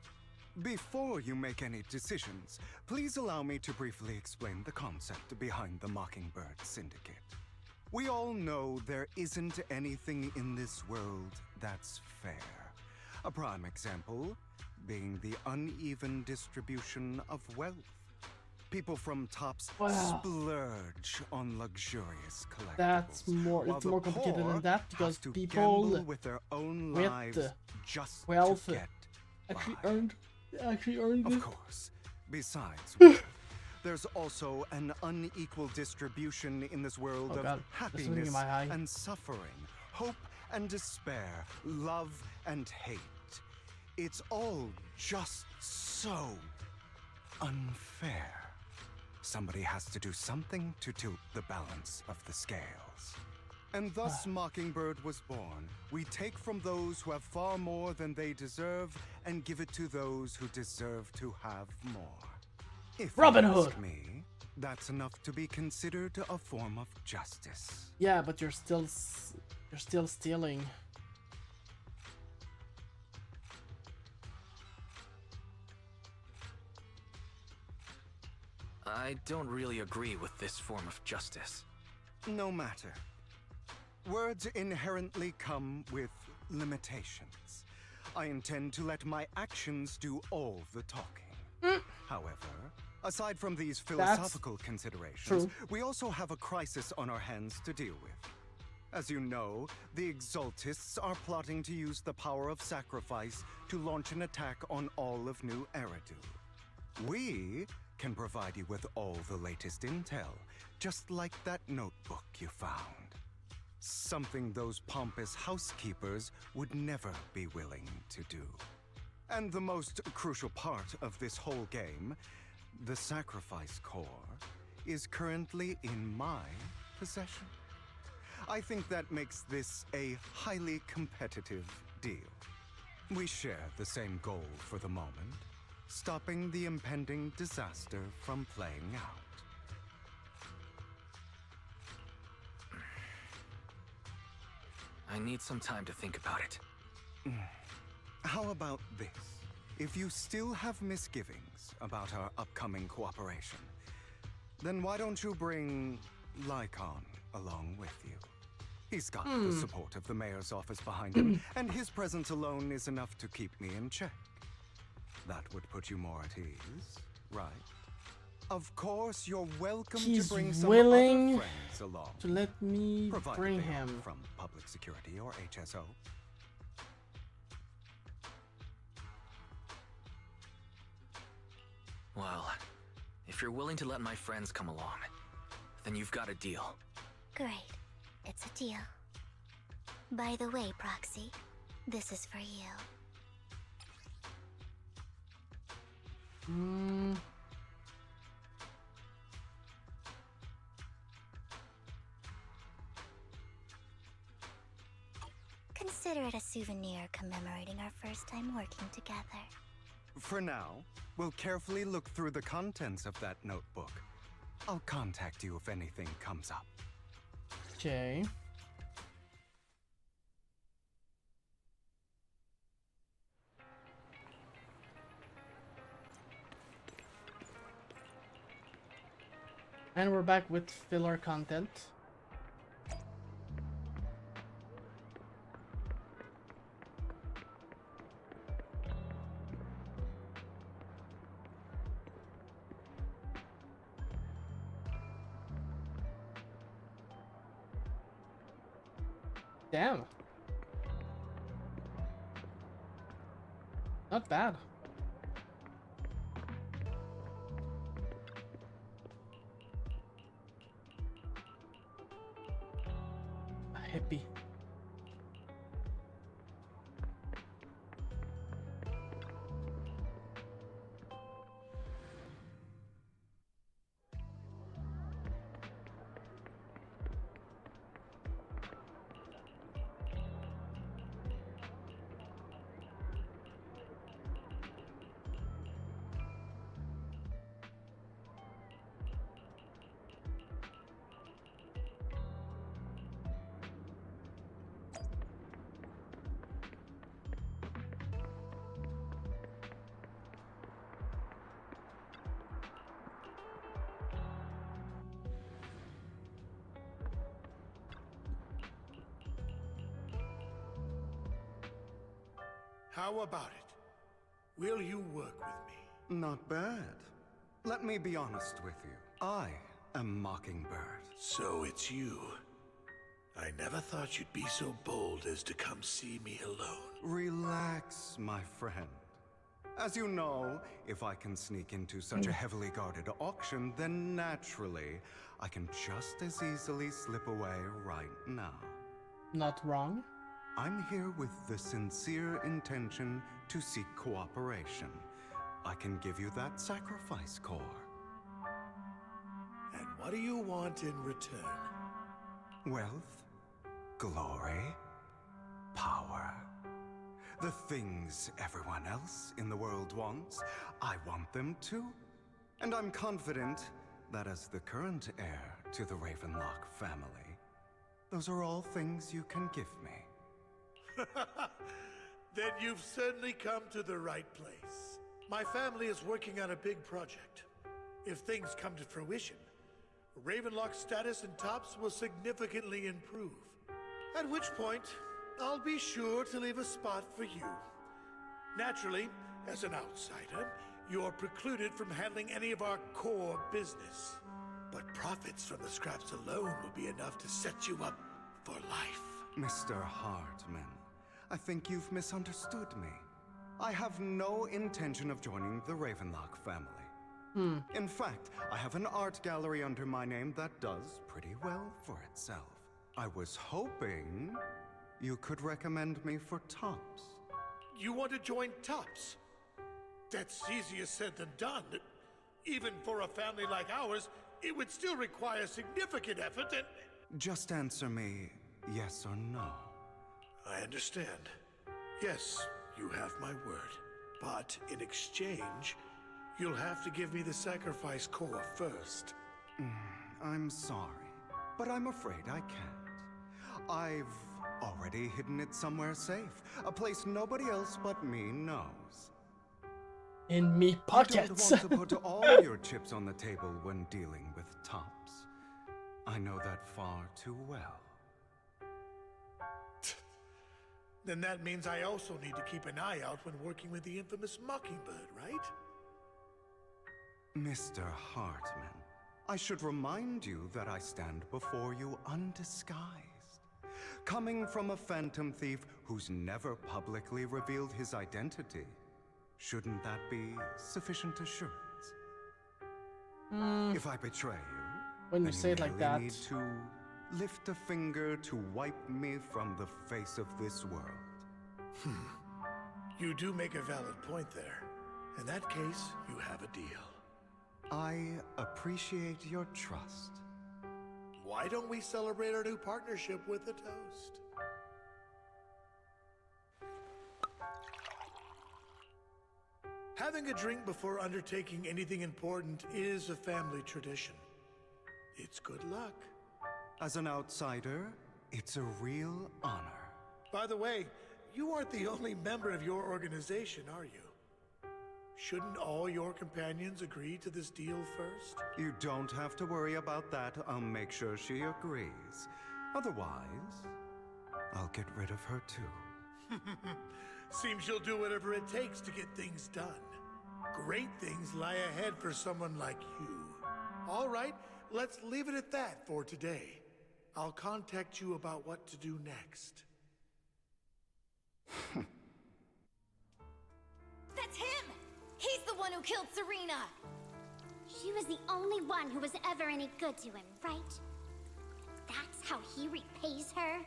S3: Before you make any decisions, please allow me to briefly explain the concept behind the Mockingbird Syndicate. We all know there isn't anything in this world that's fair. A prime example being the uneven distribution of wealth. People from tops splurge on luxurious collectibles.
S1: That's more. It's more complicated than that because people
S3: with their own
S1: with
S3: lives just
S1: wealth
S3: to get
S1: actually
S3: by.
S1: earned
S3: Of
S1: it.
S3: course. Besides, wealth, there's also an unequal distribution in this world of
S1: God, there's something in
S3: happiness
S1: my eye.
S3: and suffering, hope and despair, love and hate. It's all just so unfair. Somebody has to do something to tilt the balance of the scales. And thus Mockingbird was born. We take from those who have far more than they deserve and give it to those who deserve to have more. If
S1: Robin
S3: you
S1: Hood.
S3: ask me, that's enough to be considered a form of justice.
S1: Yeah, but you're still stealing.
S4: I don't really agree with this form of justice.
S3: No matter. Words inherently come with limitations. I intend to let my actions do all the talking. However, aside from these philosophical considerations,
S1: true.
S3: we also have a crisis on our hands to deal with. As you know, the Exaltists are plotting to use the power of sacrifice to launch an attack on all of New Eridu. We can provide you with all the latest intel, just like that notebook you found. Something those pompous housekeepers would never be willing to do. And the most crucial part of this whole game, the sacrifice core, is currently in my possession. I think that makes this a highly competitive deal. We share the same goal for the moment, stopping the impending disaster from playing out.
S4: I need some time to think about it.
S3: How about this? If you still have misgivings about our upcoming cooperation, then why don't you bring Lycon along with you? He's got the support of the mayor's office behind him, and his presence alone is enough to keep me in check. That would put you more at ease, right? Of course, you're welcome
S1: He's
S3: to bring some
S1: willing
S3: other friends along.
S1: to let me
S3: Provided
S1: bring
S3: they are
S1: him.
S3: from public security or HSO.
S4: Well, if you're willing to let my friends come along, then you've got a deal.
S10: Great. It's a deal. By the way, Proxy, this is for you. Consider it a souvenir commemorating our first time working together.
S3: For now, we'll carefully look through the contents of that notebook. I'll contact you if anything comes up.
S1: Okay. And we're back with filler content. Damn. Not bad. A hippie.
S12: How about it? Will you work with me?
S3: Not bad. Let me be honest with you. I am Mockingbird.
S12: So it's you. I never thought you'd be so bold as to come see me alone.
S3: Relax, my friend. As you know, if I can sneak into such a heavily guarded auction, then naturally, I can just as easily slip away right now.
S1: Not wrong.
S3: I'm here with the sincere intention to seek cooperation. I can give you that sacrifice core.
S12: And what do you want in return?
S3: Wealth, glory, power. The things everyone else in the world wants, I want them too. And I'm confident that as the current heir to the Ravenlock family, those are all things you can give me.
S12: Then you've certainly come to the right place. My family is working on a big project. If things come to fruition, Ravenlock's status in Tops will significantly improve. At which point, I'll be sure to leave a spot for you. Naturally, as an outsider, you're precluded from handling any of our core business. But profits from the scraps alone will be enough to set you up for life.
S3: Mr. Hartman, I think you've misunderstood me. I have no intention of joining the Ravenlock family. In fact, I have an art gallery under my name that does pretty well for itself. I was hoping you could recommend me for Tops.
S12: You want to join Tops? That's easier said than done. Even for a family like ours, it would still require significant effort and...
S3: Just answer me yes or no.
S12: I understand. Yes, you have my word. But in exchange, you'll have to give me the sacrifice core first.
S3: I'm sorry, but I'm afraid I can't. I've already hidden it somewhere safe, a place nobody else but me knows.
S1: In me pockets.
S3: You don't want to put all your chips on the table when dealing with Tops. I know that far too well.
S12: Then that means I also need to keep an eye out when working with the infamous Mockingbird, right?
S3: Mr. Hartman, I should remind you that I stand before you undisguised. Coming from a phantom thief who's never publicly revealed his identity, shouldn't that be sufficient assurance? If I betray you,
S1: when you say it like that,
S3: need to lift a finger to wipe me from the face of this world.
S12: You do make a valid point there. In that case, you have a deal.
S3: I appreciate your trust.
S12: Why don't we celebrate our new partnership with a toast? Having a drink before undertaking anything important is a family tradition. It's good luck.
S3: As an outsider, it's a real honor.
S12: By the way, you aren't the only member of your organization, are you? Shouldn't all your companions agree to this deal first?
S3: You don't have to worry about that. I'll make sure she agrees. Otherwise, I'll get rid of her too.
S12: Seems you'll do whatever it takes to get things done. Great things lie ahead for someone like you. All right, let's leave it at that for today. I'll contact you about what to do next.
S10: That's him! He's the one who killed Serena! She was the only one who was ever any good to him, right? That's how he repays her?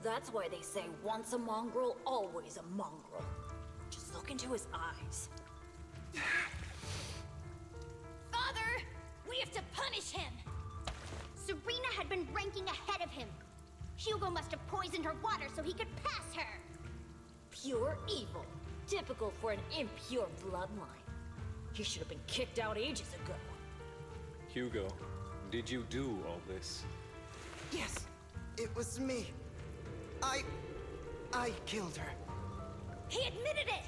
S6: That's why they say once a mongrel, always a mongrel. Just look into his eyes.
S10: Father! We have to punish him! Serena had been ranking ahead of him. Hugo must have poisoned her water so he could pass her.
S6: Pure evil. Typical for an impure bloodline. He should have been kicked out ages ago.
S22: Hugo, did you do all this?
S14: Yes, it was me. I killed her.
S10: He admitted it!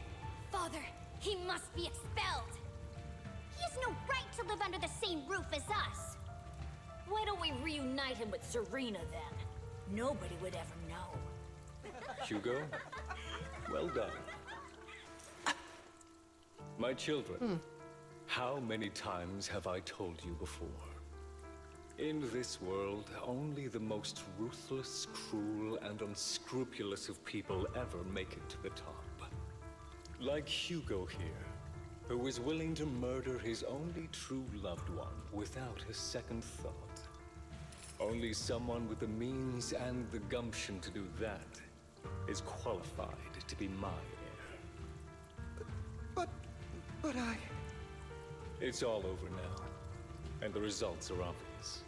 S10: Father, he must be expelled. He has no right to live under the same roof as us.
S6: Why don't we reunite him with Serena then? Nobody would ever know.
S22: Hugo, well done. My children, how many times have I told you before? In this world, only the most ruthless, cruel, and unscrupulous of people ever make it to the top. Like Hugo here, who is willing to murder his only true loved one without a second thought. Only someone with the means and the gumption to do that is qualified to be my heir.
S3: But I...
S22: It's all over now, and the results are obvious.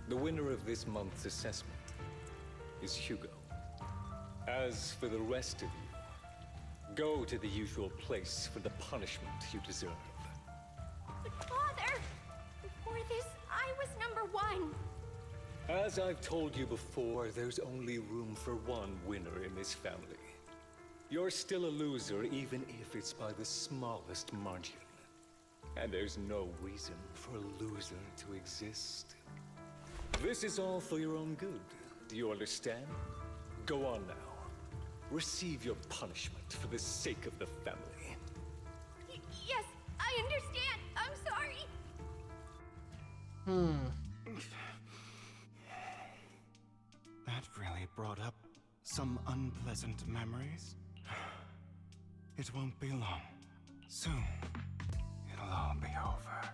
S22: The winner of this month's assessment is Hugo. As for the rest of you, go to the usual place for the punishment you deserve.
S19: But Father, before this, I was #1.
S22: As I've told you before, there's only room for one winner in this family. You're still a loser, even if it's by the smallest margin. And there's no reason for a loser to exist. This is all for your own good. Do you understand? Go on now. Receive your punishment for the sake of the family.
S19: Yes, I understand. I'm sorry.
S3: That really brought up some unpleasant memories. It won't be long. Soon, it'll all be over.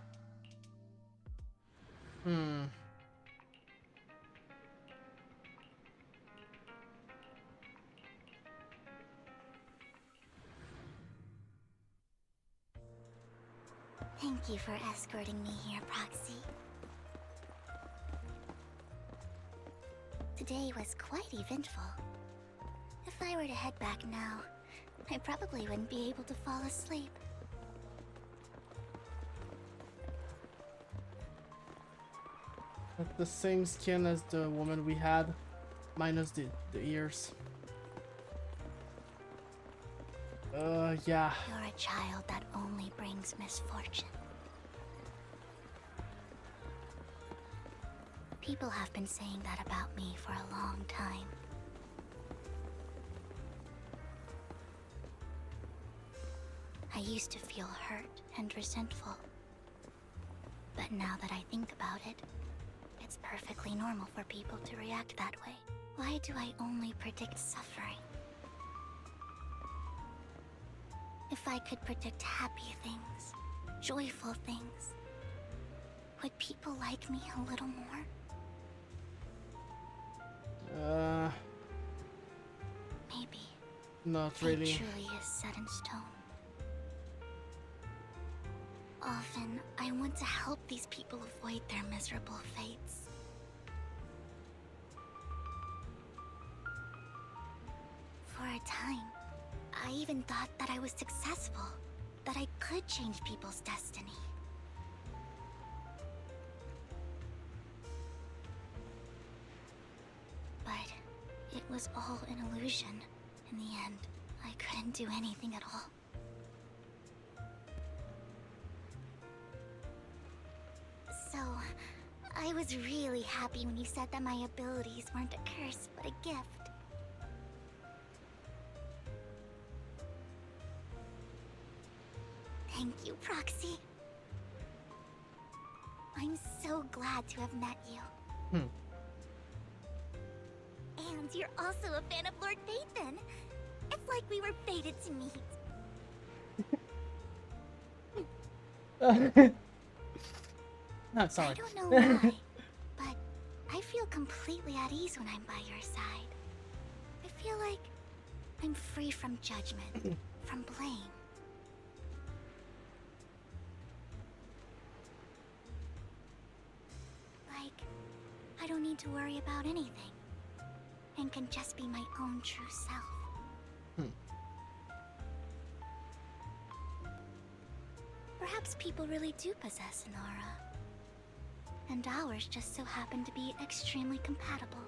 S10: Thank you for escorting me here, Proxy. Today was quite eventful. If I were to head back now, I probably wouldn't be able to fall asleep.
S1: That's the same skin as the woman we had, minus the ears. Yeah.
S10: You're a child that only brings misfortune. People have been saying that about me for a long time. I used to feel hurt and resentful. But now that I think about it, it's perfectly normal for people to react that way. Why do I only predict suffering? If I could predict happy things, joyful things, would people like me a little more? Maybe.
S1: Not
S10: Fate
S1: really.
S10: truly is set in stone. Often, I want to help these people avoid their miserable fates. For a time, I even thought that I was successful, that I could change people's destiny. But it was all an illusion. In the end, I couldn't do anything at all. So, I was really happy when you said that my abilities weren't a curse, but a gift. Thank you, Proxy. I'm so glad to have met you. And you're also a fan of Lord Phaethon. It's like we were fated to meet.
S1: No, sorry.
S10: I don't know why, but I feel completely at ease when I'm by your side. I feel like I'm free from judgment, from blame. Like, I don't need to worry about anything, and can just be my own true self. Perhaps people really do possess an aura, and ours just so happen to be extremely compatible.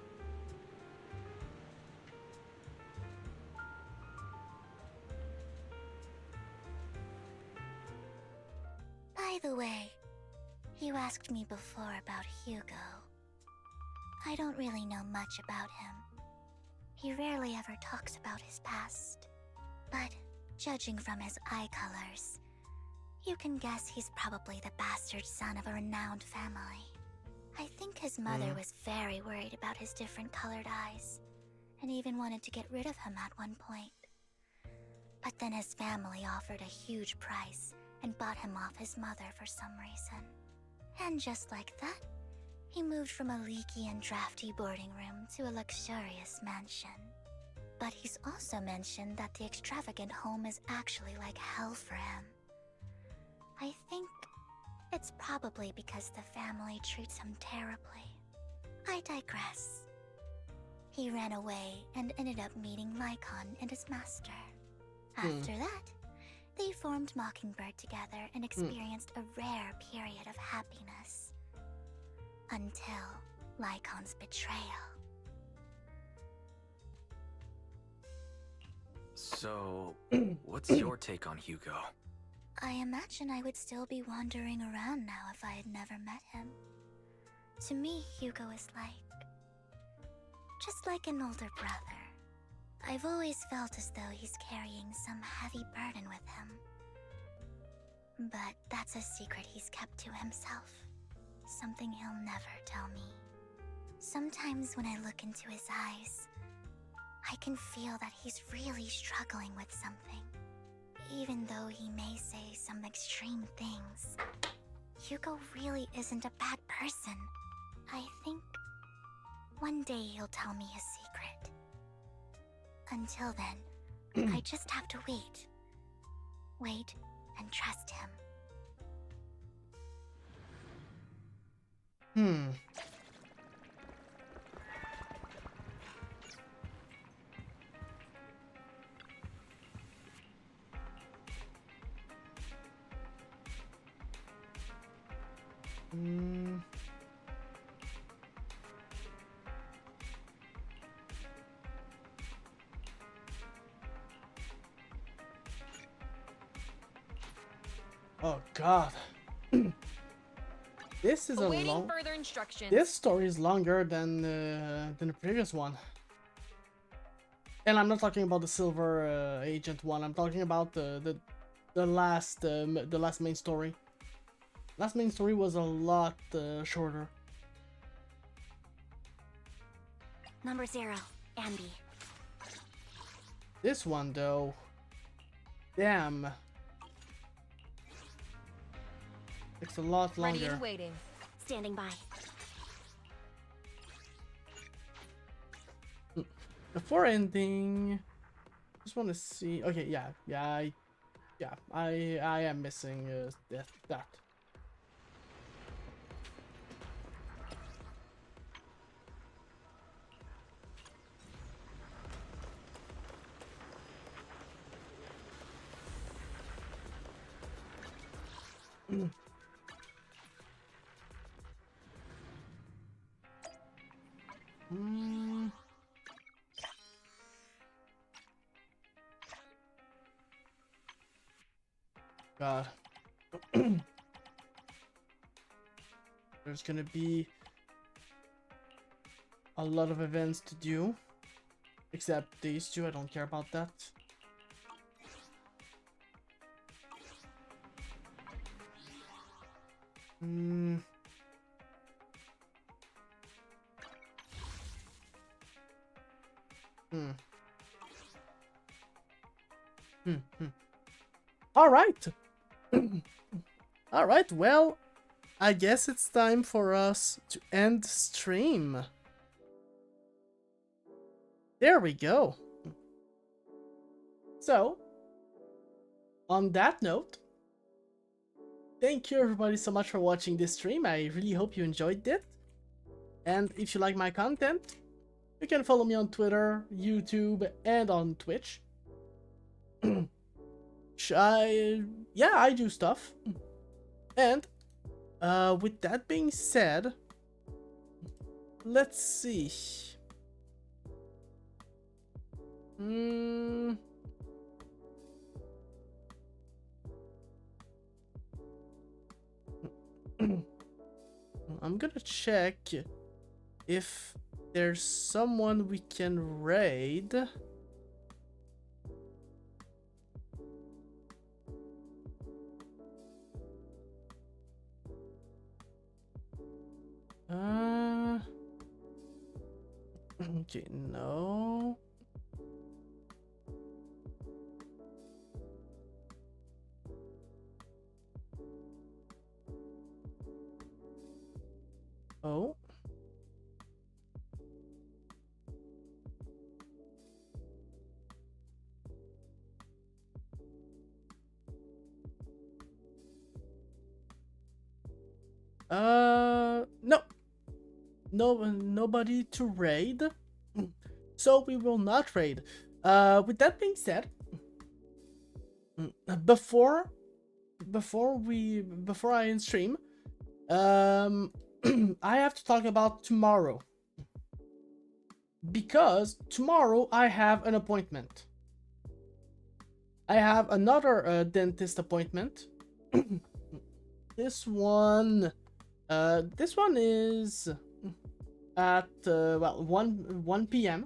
S10: By the way, you asked me before about Hugo. I don't really know much about him. He rarely ever talks about his past. But judging from his eye colors, You can guess he's probably the bastard son of a renowned family. I think his mother was very worried about his different colored eyes, and even wanted to get rid of him at one point. But then his family offered a huge price and bought him off his mother for some reason. And just like that, he moved from a leaky and drafty boarding room to a luxurious mansion. But he's also mentioned that the extravagant home is actually like hell for him. I think it's probably because the family treats him terribly. I digress. He ran away and ended up meeting Lycon and his master. After that, they formed Mockingbird together and experienced a rare period of happiness. Until Lycon's betrayal.
S4: So, what's your take on Hugo?
S10: I imagine I would still be wandering around now if I had never met him. To me, Hugo is just like an older brother. I've always felt as though he's carrying some heavy burden with him. But that's a secret he's kept to himself. Something he'll never tell me. Sometimes when I look into his eyes, I can feel that he's really struggling with something. Even though he may say some extreme things, Hugo really isn't a bad person. I think one day he'll tell me his secret. Until then, I just have to wait. Wait and trust him.
S1: Oh God. This is
S20: Awaiting further instructions.
S1: This story is longer than the previous one. And I'm not talking about the Silver Agent one. I'm talking about the last main story. Last main story was a lot shorter.
S19: Number 0, Ambi.
S1: This one though, damn, it's a lot longer.
S20: Ready and waiting.
S19: Standing by.
S1: Before ending, just want to see. Okay, I am missing that. God. There's gonna be a lot of events to do. Except these two, I don't care about that. All right. All right, well, I guess it's time for us to end the stream. There we go. So, on that note, thank you everybody so much for watching this stream. I really hope you enjoyed it. And if you like my content, you can follow me on Twitter, YouTube, and on Twitch. I do stuff. And with that being said, let's see. I'm gonna check if there's someone we can raid. Okay, no. Oh. No. Nobody to raid. So we will not raid. With that being said, before I end stream, I have to talk about tomorrow. Because tomorrow I have an appointment. I have another dentist appointment. This one is at well 1 p.m.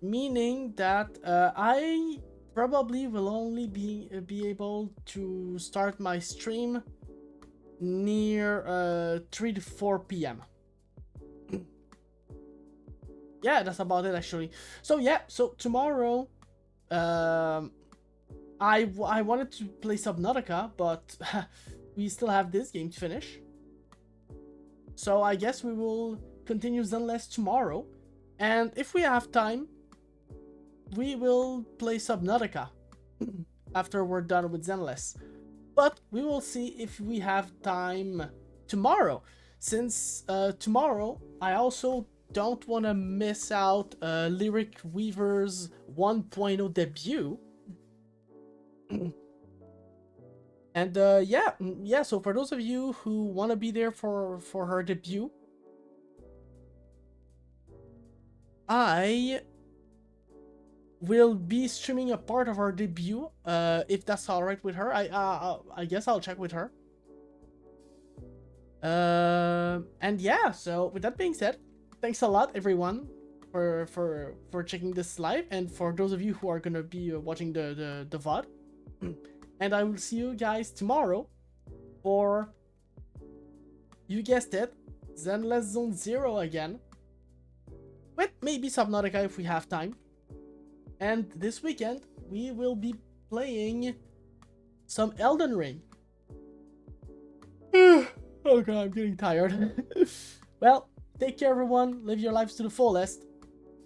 S1: meaning that I probably will only be able to start my stream near 3 to 4 p.m. Yeah, that's about it actually. So yeah, so tomorrow I wanted to play Subnautica, but we still have this game to finish. So I guess we will continue Zenless tomorrow. And if we have time, we will play Subnautica after we're done with Zenless. But we will see if we have time tomorrow. Since tomorrow, I also don't want to miss out Lyric Weaver's 1.0 debut. And yeah, so for those of you who want to be there for her debut, I will be streaming a part of her debut, if that's all right with her. I guess I'll check with her. And yeah, so with that being said, thanks a lot everyone for checking this live, and for those of you who are gonna be watching the VOD. And I will see you guys tomorrow for, you guessed it, Zenless Zone 0 again. With maybe Subnautica if we have time. And this weekend, we will be playing some Elden Ring. Oh god, I'm getting tired. Well, take care everyone, live your lives to the fullest,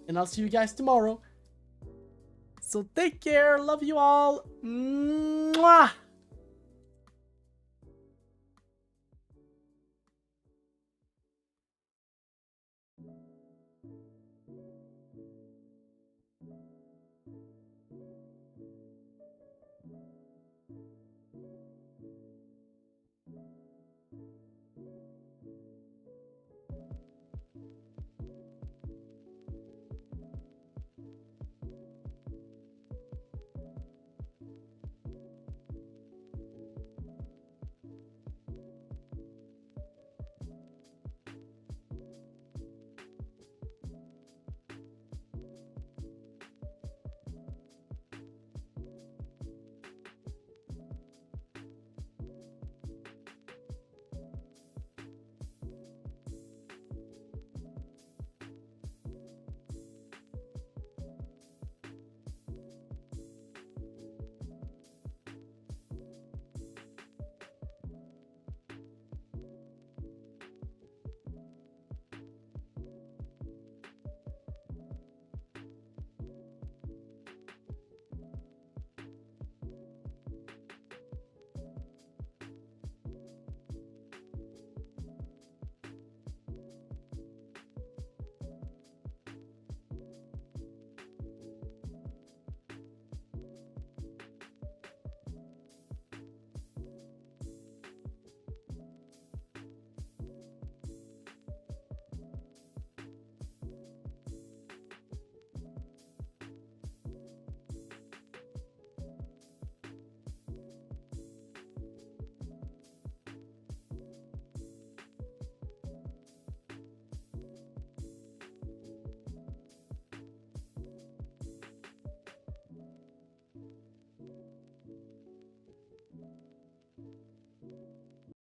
S1: and I'll see you guys tomorrow. So take care, love you all. Mwah!